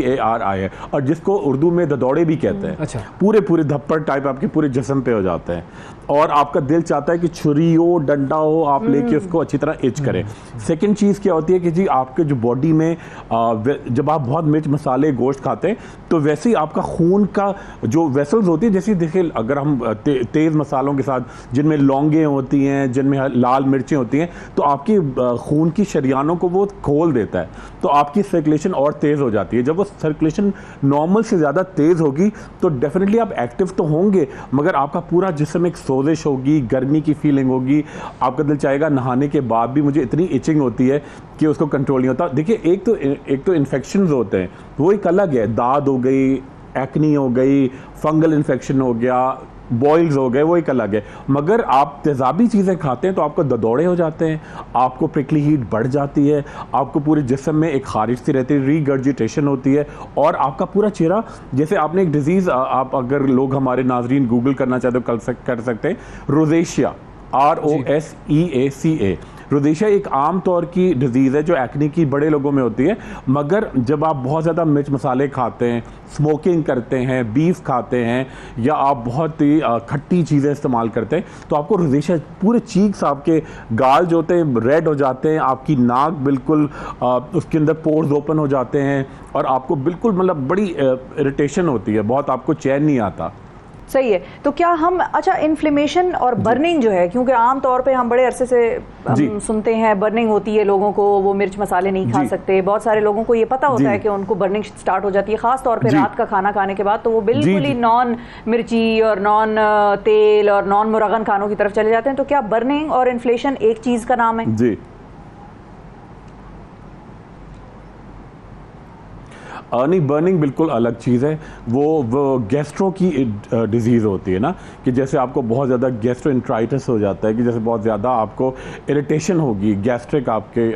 है, और जिसको उर्दू में ददौड़े भी कहते हैं। अच्छा। पूरे धप्पड़ टाइप आपके पूरे जिस्म पे हो जाते हैं और आपका दिल चाहता है कि छुरी हो, डंडा हो, आप लेके उसको अच्छी तरह इच करें। सेकंड चीज़ क्या होती है कि जी आपके जो बॉडी में जब आप बहुत मिर्च मसाले गोश्त खाते हैं तो वैसे ही आपका खून का जो वेसल्स होती है, जैसे देखिए अगर हम तेज़ मसालों के साथ जिनमें लौंगे होती हैं, जिनमें लाल मिर्चें होती हैं, तो आपकी खून की शरियानों को वो खोल देता है, तो आपकी सर्कुलेशन और तेज़ हो जाती है। जब वो सर्कुलेशन नॉर्मल से ज़्यादा तेज़ होगी तो डेफिनेटली आप एक्टिव तो होंगे, मगर आपका पूरा जिस्म एक सोजिश होगी, गर्मी की फीलिंग होगी, आपका दिल चाहेगा नहाने के बाद भी मुझे इतनी इचिंग होती है कि उसको कंट्रोल नहीं होता। देखिए एक तो इन्फेक्शंस होते हैं, वो एक अलग है, दाद हो गई, एक्नी हो गई, फंगल इन्फेक्शन हो गया, बॉइल्स हो गए, वो एक अलग है। मगर आप तेज़ाबी चीज़ें खाते हैं तो आपको ददौड़े हो जाते हैं, आपको प्रिकली हीट बढ़ जाती है, आपको पूरे जिस्म में एक खारिश सी रहती है, रीगर्जिटेशन होती है, और आपका पूरा चेहरा, जैसे आपने एक डिजीज़, आप अगर लोग हमारे नाजरीन गूगल करना चाहते हो कर सकते हैं, रोजेशिया, ROSEACA। रोजेशिया एक आम तौर की डिजीज़ है जो एक्नी की बड़े लोगों में होती है, मगर जब आप बहुत ज़्यादा मिर्च मसाले खाते हैं, स्मोकिंग करते हैं, बीफ खाते हैं, या आप बहुत ही खट्टी चीज़ें इस्तेमाल करते हैं, तो आपको रोजेशिया, पूरे चीक्स आपके गाल जो होते हैं रेड हो जाते हैं, आपकी नाक बिल्कुल उसके अंदर पोर्स ओपन हो जाते हैं, और आपको बिल्कुल मतलब बड़ी इरिटेशन होती है, बहुत आपको चैन नहीं आता। सही है। तो क्या हम, अच्छा, इन्फ्लेमेशन और बर्निंग जो है, क्योंकि आम तौर पे हम बड़े अरसे से हम सुनते हैं बर्निंग होती है लोगों को, वो मिर्च मसाले नहीं खा सकते, बहुत सारे लोगों को ये पता होता है कि उनको बर्निंग स्टार्ट हो जाती है, खास तौर पे रात का खाना खाने के बाद, तो वो बिल्कुल ही नॉन मिर्ची और नॉन तेल और नॉन मुरगन खानों की तरफ चले जाते हैं। तो क्या बर्निंग और इन्फ्लेशन एक चीज़ का नाम है? जी नहीं, बर्निंग बिल्कुल अलग चीज़ है। वो गैस्ट्रो की डिजीज़ होती है ना, कि जैसे आपको बहुत ज़्यादा गैस्ट्रोएंटराइटिस हो जाता है, कि जैसे बहुत ज़्यादा आपको इरिटेशन होगी गैस्ट्रिक आपके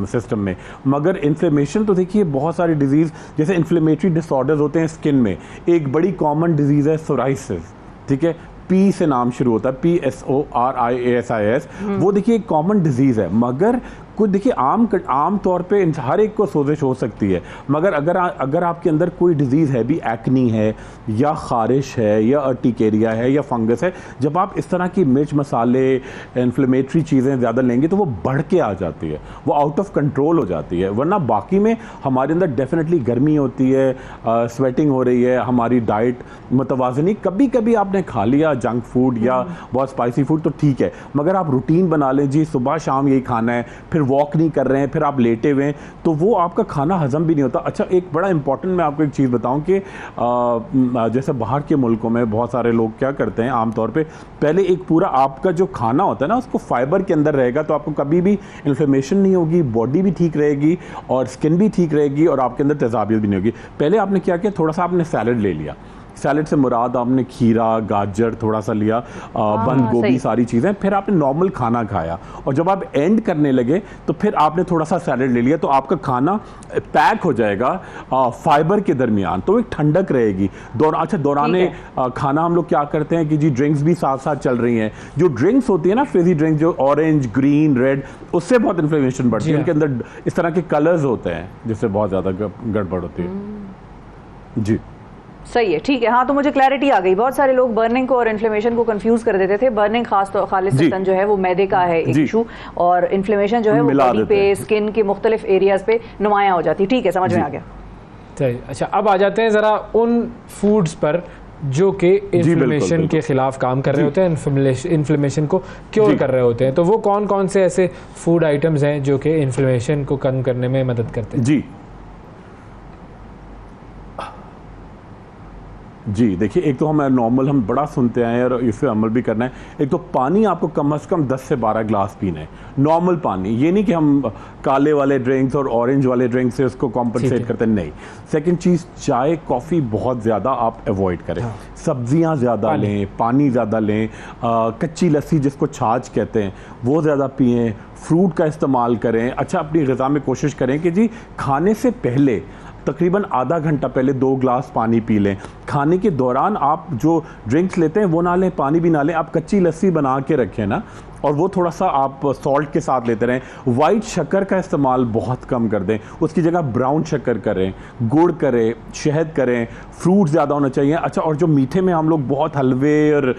सिस्टम में। मगर इन्फ्लेमेशन तो देखिए बहुत सारी डिजीज़, जैसे इन्फ्लेमेटरी डिसऑर्डर्स होते हैं स्किन में, एक बड़ी कॉमन डिजीज़ है सोराइसिस, ठीक है, P से नाम शुरू होता है, PSORIASIS। वो देखिए एक कॉमन डिजीज़ है, मगर कुछ देखिए आम तौर पे हर एक को सोजिश हो सकती है, मगर अगर आपके अंदर कोई डिजीज़ है भी, एक्नी है या खारिश है या अर्टिकेरिया है या फंगस है, जब आप इस तरह की मिर्च मसाले इन्फ्लेमेटरी चीज़ें ज़्यादा लेंगे तो वो बढ़ के आ जाती है, वो आउट ऑफ कंट्रोल हो जाती है। वरना बाकी में हमारे अंदर डेफिनेटली गर्मी होती है, स्वेटिंग हो रही है, हमारी डाइट मुतवाज़नी, कभी कभी आपने खा लिया जंक फूड या बहुत स्पाइसी फूड तो ठीक है, मगर आप रूटीन बना लें, जी सुबह शाम यही खाना है, फिर वॉक नहीं कर रहे हैं, फिर आप लेटे हुए हैं, तो वो आपका खाना हजम भी नहीं होता। अच्छा, एक बड़ा इंपॉर्टेंट मैं आपको एक चीज़ बताऊं कि जैसे बाहर के मुल्कों में बहुत सारे लोग क्या करते हैं आमतौर पे, पहले एक पूरा आपका जो खाना होता है ना उसको फाइबर के अंदर रहेगा, तो आपको कभी भी इन्फ्लेमेशन नहीं होगी, बॉडी भी ठीक रहेगी और स्किन भी ठीक रहेगी और आपके अंदर तेजाबियत भी नहीं होगी। पहले आपने क्या किया, थोड़ा सा आपने सैलड ले लिया, सैलड से मुराद आपने खीरा, गाजर थोड़ा सा लिया, बंद गोभी, सारी चीज़ें, फिर आपने नॉर्मल खाना खाया, और जब आप एंड करने लगे तो फिर आपने थोड़ा सा सैलड ले लिया, तो आपका खाना पैक हो जाएगा फाइबर के दरमियान, तो एक ठंडक रहेगी। अच्छा, दौराने खाना हम लोग क्या करते हैं कि जी ड्रिंक्स भी साथ साथ चल रही हैं, जो ड्रिंक्स होती है ना फिजी ड्रिंक्स, जो ऑरेंज, ग्रीन, रेड, उससे बहुत इन्फ्लेमेशन बढ़ती है, उनके अंदर इस तरह के कलर्स होते हैं जिससे बहुत ज़्यादा गड़बड़ होती है। जी सही है, ठीक है। हाँ, तो मुझे क्लैरिटी आ गई। बहुत सारे लोग बर्निंग को और इन्फ्लेमेशन को कंफ्यूज कर देते थे। बर्निंग खालिसन जो है वो मैदे का है एक इशू, और इन्फ्लेमेशन जो है वो बॉडी पे, स्किन के मुख्तलिफ एरियाज पे नुमायां हो जाती है। ठीक है, समझ में आ गया। सही। अच्छा, अब आ जाते हैं ज़रा उन फूड्स पर जो कि इन्फ्लेमेशन के खिलाफ काम कर रहे होते हैं, इन्फ्लेमेशन को क्योर कर रहे होते हैं। तो वो कौन कौन से ऐसे फूड आइटम्स हैं जो कि इन्फ्लेमेशन को कम करने में मदद करते हैं? जी जी देखिए, एक तो हम बड़ा सुनते हैं और इस पे अमल भी करना है। एक तो पानी आपको कम से कम 10 से 12 ग्लास पीना है, नॉर्मल पानी। ये नहीं कि हम काले वाले ड्रिंक्स और ऑरेंज वाले ड्रिंक्स से उसको कॉम्पनसेट करते हैं, नहीं। सेकंड चीज़, चाय कॉफ़ी बहुत ज़्यादा आप अवॉइड करें। सब्जियां ज़्यादा लें, पानी ज़्यादा लें, कच्ची लस्सी जिसको छाछ कहते हैं वो ज़्यादा पिएँ, फ्रूट का इस्तेमाल करें। अच्छा, अपनी ग़िज़ा में कोशिश करें कि जी खाने से पहले तकरीबन आधा घंटा पहले 2 ग्लास पानी पी लें। खाने के दौरान आप जो ड्रिंक्स लेते हैं वो ना लें, पानी भी ना लें। आप कच्ची लस्सी बना के रखें ना, और वो थोड़ा सा आप सॉल्ट के साथ लेते रहें। वाइट शक्कर का इस्तेमाल बहुत कम कर दें, उसकी जगह ब्राउन शक्कर करें, गुड़ करें, शहद करें। फ्रूट ज़्यादा होना चाहिए। अच्छा, और जो मीठे में हम लोग बहुत हलवे और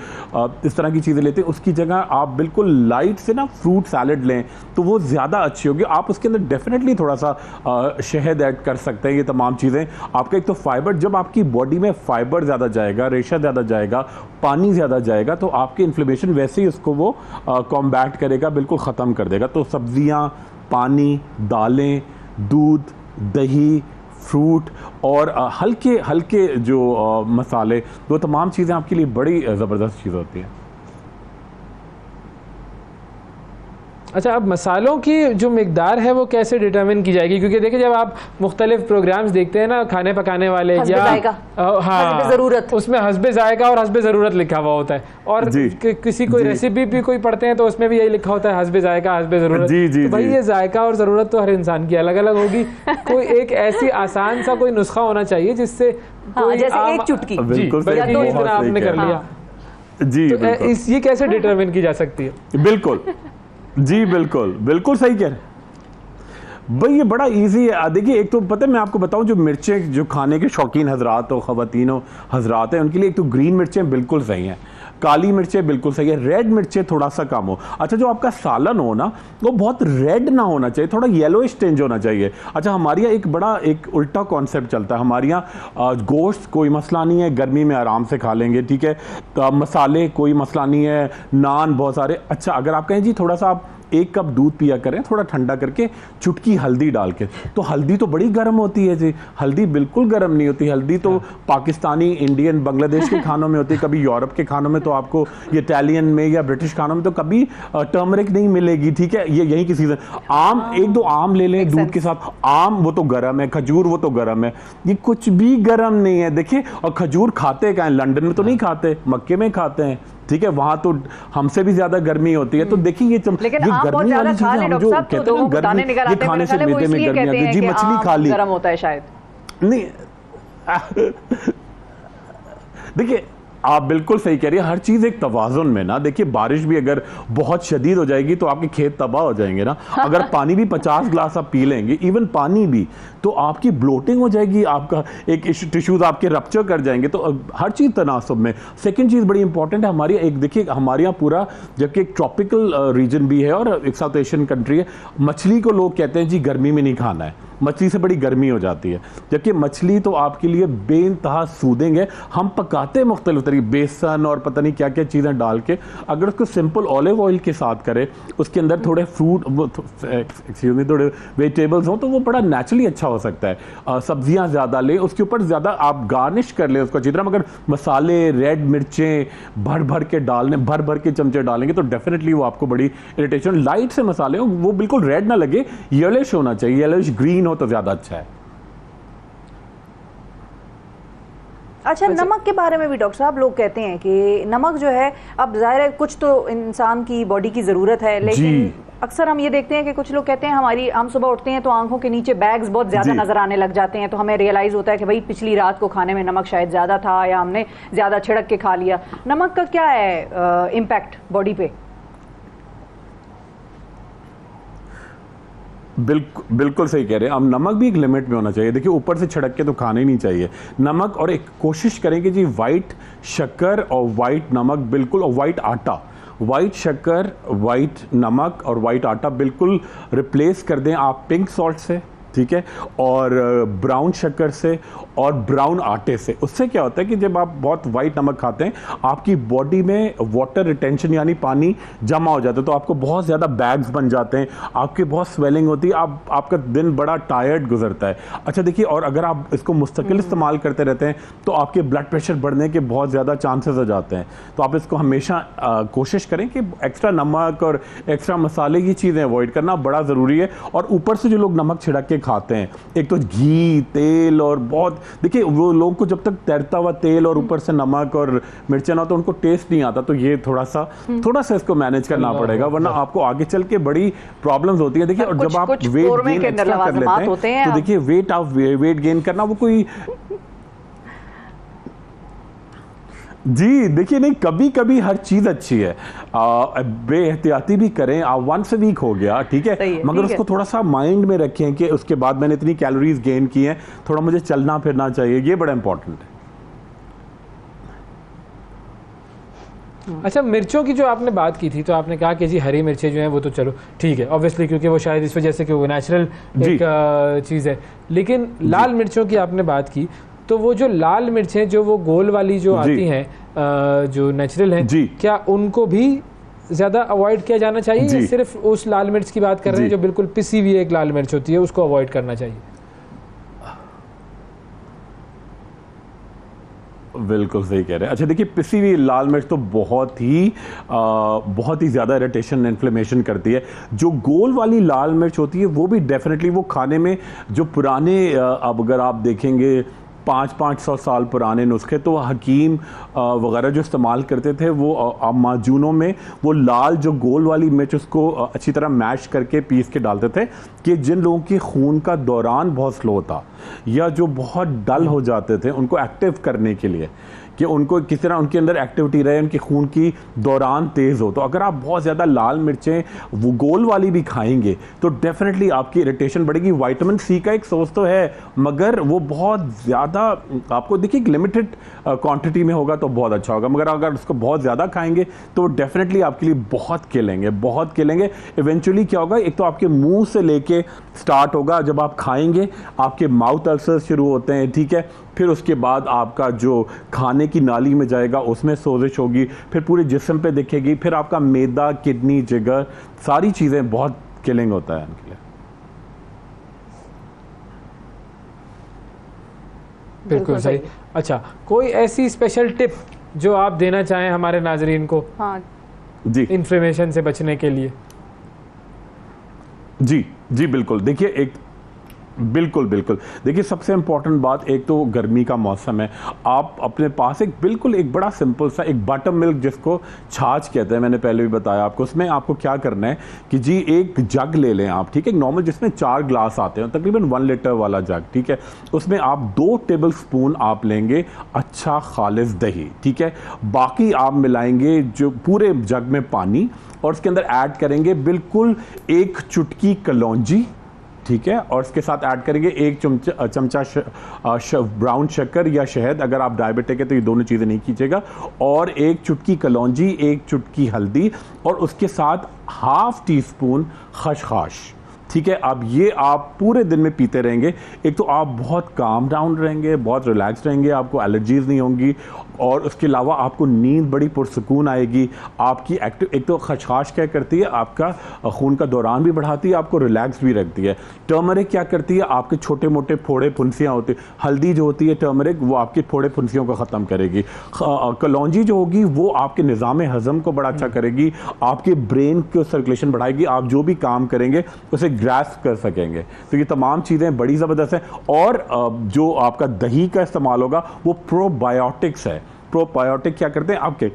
इस तरह की चीज़ें लेते हैं, उसकी जगह आप बिल्कुल लाइट से ना फ्रूट सैलड लें तो वो ज़्यादा अच्छी होगी। आप उसके अंदर डेफिनेटली थोड़ा सा शहद ऐड कर सकते हैं। ये तमाम चीज़ें आपका, एक तो फाइबर, जब आपकी बॉडी में फाइबर ज़्यादा जाएगा, रेशा ज़्यादा जाएगा, पानी ज़्यादा जाएगा, तो आपकी इन्फ्लेमेशन वैसे ही उसको वो कॉम्बैट करेगा, बिल्कुल ख़त्म कर देगा। तो सब्जियां, पानी, दालें, दूध, दही, फ्रूट और हल्के हल्के जो मसाले, वो तमाम चीज़ें आपके लिए बड़ी ज़बरदस्त चीज़ होती है। अच्छा, अब मसालों की जो मिकदार है वो कैसे डिटरमिन की जाएगी? क्योंकि देखिए, जब आप मुख्तलिफ प्रोग्राम्स देखते हैं ना, खाने पकाने वाले या हाँ, ज़रूरत, उसमें हस्बे ज़ायका और हस्बे ज़रूरत लिखा हुआ होता है। और किसी कोई रेसिपी भी कोई पढ़ते हैं तो उसमें भी यही लिखा होता है, हस्बे ज़ायका, हस्बे ज़रूरत। तो भाई ये ज़ायका और ज़रूरत तो हर इंसान की अलग अलग होगी। कोई एक ऐसी आसान सा कोई नुस्खा होना चाहिए जिससे जैसे एक चुटकी, आपने कर लिया जी, ये कैसे डिटरमिन की जा सकती है? बिल्कुल जी, बिल्कुल सही कह रहे हैं भाई, ये बड़ा इजी है। देखिए, एक तो पता है, मैं आपको बताऊं, जो मिर्चें जो खाने के शौकीन हजरात हो, ख़वातीन हो, हजरात हैं, उनके लिए एक तो ग्रीन मिर्चें बिल्कुल सही हैं, काली मिर्चें बिल्कुल सही है, रेड मिर्चें थोड़ा सा कम हो। अच्छा, जो आपका सालन हो ना, वो बहुत रेड ना होना चाहिए, थोड़ा येलोइश टिंज होना चाहिए। अच्छा, हमारे यहाँ एक उल्टा कॉन्सेप्ट चलता है। हमारे यहाँ गोश्त कोई मसला नहीं है, गर्मी में आराम से खा लेंगे, ठीक है। तो मसाले कोई मसला नहीं है, नान बहुत सारे। अच्छा, अगर आप कहें जी थोड़ा सा आप 1 कप दूध पिया करें थोड़ा ठंडा करके, चुटकी हल्दी डाल के, तो हल्दी तो बड़ी गर्म होती है जी। हल्दी बिल्कुल गर्म नहीं होती। हल्दी तो पाकिस्तानी, इंडियन, बांग्लादेश के खानों में होती है। कभी यूरोप के खानों में तो आपको, ये इटालियन में या ब्रिटिश खानों में तो कभी टर्मरिक नहीं मिलेगी, ठीक है। ये यही की सीजन। आम, 1-2 आम ले लें दूध के साथ। आम वो तो गर्म है, खजूर वो तो गर्म है, ये कुछ भी गर्म नहीं है। देखिए, और खजूर खाते कहाँ हैं? लंदन में तो नहीं खाते, मक्के में खाते हैं, ठीक है। वहां तो हमसे भी ज्यादा गर्मी होती है। तो देखिए, ये गर्मी वाली चीजें हम जो कहते हैं ना, गर्मी, ये खाने से मैदे में गर्मी आती है जी। मछली खा ली, गर्म होता है शायद, नहीं देखिए, आप बिल्कुल सही कह रही है। हर चीज़ एक तवाज़ुन में ना। देखिए, बारिश भी अगर बहुत शदीद हो जाएगी तो आपके खेत तबाह हो जाएंगे ना। अगर पानी भी 50 ग्लास आप पी लेंगे, इवन पानी भी, तो आपकी ब्लोटिंग हो जाएगी, आपका एक टिश्यूज़ आपके रप्चर कर जाएंगे। तो हर चीज़ तनासब में। सेकंड चीज़ बड़ी इंपॉर्टेंट है हमारी, एक देखिए हमारे यहाँ पूरा, जबकि एक ट्रॉपिकल रीजन भी है और एक साउथ एशियन कंट्री है, मछली को लोग कहते हैं जी गर्मी में नहीं खाना है, मछली से बड़ी गर्मी हो जाती है। जबकि मछली तो आपके लिए बेइंतहा सूदिंग है। हम पकाते हैं मुख्तलिफ तरीके, बेसन और पता नहीं क्या क्या चीज़ें डाल के। अगर उसको सिंपल ऑलिव ऑयल के साथ करें, उसके अंदर थोड़े फ्रूट, थोड़े वेजिटेबल्स हों, तो वो बड़ा नेचुरली अच्छा हो सकता है। सब्जियां ज़्यादा लें, उसके ऊपर ज़्यादा आप गार्निश कर लें उसको अच्छी तरह। मगर मसाले, रेड मिर्चें भर के डालने, भर के चमचे डालेंगे तो डेफिनेटली वो आपको बड़ी इरिटेशन। लाइट से मसाले हो, वो बिल्कुल रेड ना लगे, येलोइश होना चाहिए, येलोइश ग्रीन तो ज़्यादा अच्छा है। अच्छा, नमक के बारे में भी डॉक्टर साहब लोग कहते हैं कि नमक जो है, अब जाहिर है कुछ तो इंसान की बॉडी की ज़रूरत है, लेकिन अक्सर हम ये देखते हैं कि कुछ लोग कहते हैं हम सुबह उठते हैं तो आंखों के नीचे बैग्स बहुत ज़्यादा नज़र आने लग जाते हैं, तो हमें रियलाइज़ होता है कि भाई पिछली रात को खाने में नमक शायद ज़्यादा था या हमने ज़्यादा छिड़क के खा लिया। नमक का क्या है इम्पैक्ट बॉडी पे? बिल्कुल सही कह रहे हैं। अब नमक भी एक लिमिट में होना चाहिए। देखिए, ऊपर से छिड़क के तो खाना ही नहीं चाहिए नमक। और एक कोशिश करें कि जी वाइट शक्कर और वाइट नमक बिल्कुल, और वाइट आटा, वाइट शक्कर, वाइट नमक और वाइट आटा बिल्कुल रिप्लेस कर दें आप पिंक सॉल्ट से, ठीक है, और ब्राउन शक्कर से और ब्राउन आटे से। उससे क्या होता है कि जब आप बहुत वाइट नमक खाते हैं आपकी बॉडी में वाटर रिटेंशन यानी पानी जमा हो जाता है, तो आपको बहुत ज़्यादा बैग्स बन जाते हैं, आपकी बहुत स्वेलिंग होती है, आपका दिन बड़ा टायर्ड गुजरता है। अच्छा देखिए, और अगर आप इसको मुस्तकिल इस्तेमाल करते रहते हैं तो आपके ब्लड प्रेशर बढ़ने के बहुत ज़्यादा चांसेस हो जाते हैं। तो आप इसको हमेशा कोशिश करें कि एक्स्ट्रा नमक और एक्स्ट्रा मसाले की चीज़ें अवॉइड करना बड़ा ज़रूरी है। और ऊपर से जो लोग नमक छिड़क के खाते हैं, एक तो घी, तेल और बहुत, देखिए वो लोगों को जब तक तैरता हुआ तेल और ऊपर से नमक और मिर्चा ना तो उनको टेस्ट नहीं आता। तो ये थोड़ा सा इसको मैनेज करना पड़ेगा, वरना आपको आगे चल के बड़ी प्रॉब्लम्स होती है। देखिए, और जब आप वेट गेन एक्स्ट्रा कर लेते हैं तो देखिए वेट गेन करना वो कोई जी देखिए नहीं, कभी कभी हर चीज अच्छी है, बेहतियाती भी करें। आप वंस अ वीक हो गया ठीक है, मगर उसको थोड़ा सा माइंड में रखें कि उसके बाद मैंने इतनी कैलोरीज गेन की हैं, थोड़ा मुझे चलना फिरना चाहिए, ये बड़ा इंपॉर्टेंट है। अच्छा, मिर्चों की जो आपने बात की थी तो आपने कहा कि जी हरी मिर्चें जो हैं वो तो चलो ठीक है, ऑब्वियसली क्योंकि वो शायद इस वजह से कि वो नेचुरल एक चीज़ है, लेकिन लाल मिर्चों की आपने बात की तो वो जो लाल मिर्चें जो वो गोल वाली जो आती हैं जो नेचुरल हैं, क्या उनको भी ज़्यादा अवॉइड किया जाना चाहिए या सिर्फ उस लाल मिर्च की बात कर रहे हैं जो बिल्कुल पिसी हुई एक लाल मिर्च होती है उसको अवॉइड करना चाहिए? बिल्कुल सही कह रहे हैं। अच्छा देखिए, पिसी हुई लाल मिर्च तो बहुत ही ज़्यादा इरिटेशन इन्फ्लेमेशन करती है। जो गोल वाली लाल मिर्च होती है वो भी डेफिनेटली वो खाने में जो पुराने अब अगर आप देखेंगे 500 साल पुराने नुस्खे तो हकीम वगैरह जो इस्तेमाल करते थे वो माजूनों में वो लाल जो गोल वाली मिर्च उसको अच्छी तरह मैश करके पीस के डालते थे कि जिन लोगों की खून का दौरान बहुत स्लो था या जो बहुत डल हो जाते थे उनको एक्टिव करने के लिए कि उनको किस तरह उनके अंदर एक्टिविटी रहे, उनके खून की दौरान तेज़ हो। तो अगर आप बहुत ज़्यादा लाल मिर्चें वो गोल वाली भी खाएंगे तो डेफिनेटली आपकी इरिटेशन बढ़ेगी। विटामिन सी का एक सोर्स तो है मगर वो बहुत ज़्यादा आपको देखिए लिमिटेड क्वांटिटी में होगा तो बहुत अच्छा होगा, मगर अगर उसको बहुत ज़्यादा खाएंगे तो डेफिनेटली आपके लिए बहुत किलेंगे। इवेंचुअली क्या होगा, एक तो आपके मुंह से लेके स्टार्ट होगा, जब आप खाएंगे आपके माउथ अल्सर शुरू होते हैं ठीक है, फिर उसके बाद आपका जो खाने की नाली में जाएगा उसमें सोजिश होगी, फिर पूरे जिस्म पे दिखेगी, फिर आपका मैदा, किडनी, जिगर सारी चीज़ें बहुत किलिंग होता है उनके लिए। बिल्कुल सही। अच्छा, कोई ऐसी स्पेशल टिप जो आप देना चाहें हमारे नाजरीन को जी इन्फ्लेमेशन से बचने के लिए? जी बिल्कुल। देखिए बिल्कुल देखिए, सबसे इंपॉर्टेंट बात, एक तो गर्मी का मौसम है, आप अपने पास एक बड़ा सिंपल सा एक बटर मिल्क जिसको छाछ कहते हैं, मैंने पहले भी बताया आपको, उसमें आपको क्या करना है कि जी एक जग ले लें आप ठीक है, नॉर्मल जिसमें 4 ग्लास आते हैं तकरीबन 1 लीटर वाला जग ठीक है, उसमें आप 2 टेबल स्पून आप लेंगे अच्छा खालिस दही ठीक है, बाकी आप मिलाएंगे जो पूरे जग में पानी और उसके अंदर ऐड करेंगे बिल्कुल 1 चुटकी कलौंजी ठीक है, और इसके साथ ऐड करेंगे 1 चमचा ब्राउन शक्कर या शहद, अगर आप डायबिटिक है तो ये दोनों चीज़ें नहीं कीजिएगा, और 1 चुटकी कलौंजी, 1 चुटकी हल्दी और उसके साथ ½ टीस्पून खसखस ठीक है। अब ये आप पूरे दिन में पीते रहेंगे, एक तो आप बहुत काम डाउन रहेंगे, बहुत रिलैक्स रहेंगे, आपको एलर्जीज नहीं होंगी और उसके अलावा आपको नींद बड़ी पुरसकून आएगी। आपकी एक्टिव, एक तो खसखस क्या करती है, आपका खून का दौरान भी बढ़ाती है, आपको रिलैक्स भी रखती है। टर्मरिक क्या करती है, आपके छोटे मोटे फोड़े फुंसियाँ होती, हल्दी जो होती है टर्मरिक वो आपके फोड़े फुंसियों को ख़त्म करेगी। कलौंजी जो होगी वो आपके निज़ाम हज़म को बड़ा अच्छा करेगी, आपके ब्रेन को सर्कुलेशन बढ़ाएगी, आप जो भी काम करेंगे उसे ग्रास्प कर सकेंगे। तो ये तमाम चीज़ें बड़ी ज़बरदस्त हैं। और जो आपका दही का इस्तेमाल होगा वो प्रोबायोटिक्स है। प्रोबायोटिक क्या करते हैं, आपके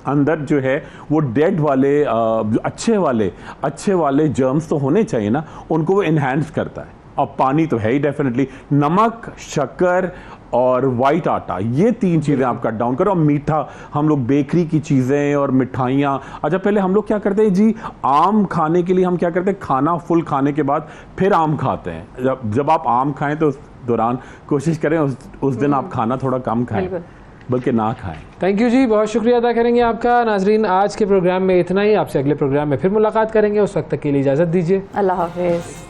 अंदर जो है वो डेड वाले जो अच्छे वाले जर्म्स तो होने चाहिए ना, उनको वो इन्हांस करता है। और पानी तो है ही डेफिनेटली, नमक, शक्कर और वाइट आटा, ये 3 चीज़ें आप कट डाउन करो। और मीठा, हम लोग बेकरी की चीज़ें और मिठाइयाँ, अच्छा पहले हम लोग क्या करते हैं जी, आम खाने के लिए हम क्या करते हैं, खाना फुल खाने के बाद फिर आम खाते हैं। जब आप आम खाएं तो उस दौरान कोशिश करें उस दिन आप खाना थोड़ा कम खाएं, बल्कि ना खाएं। थैंक यू जी, बहुत शुक्रिया अदा करेंगे आपका। नाजरीन, आज के प्रोग्राम में इतना ही, आपसे अगले प्रोग्राम में फिर मुलाकात करेंगे, उस वक्त तक के लिए इजाज़त दीजिए। अल्लाह हाफिज़।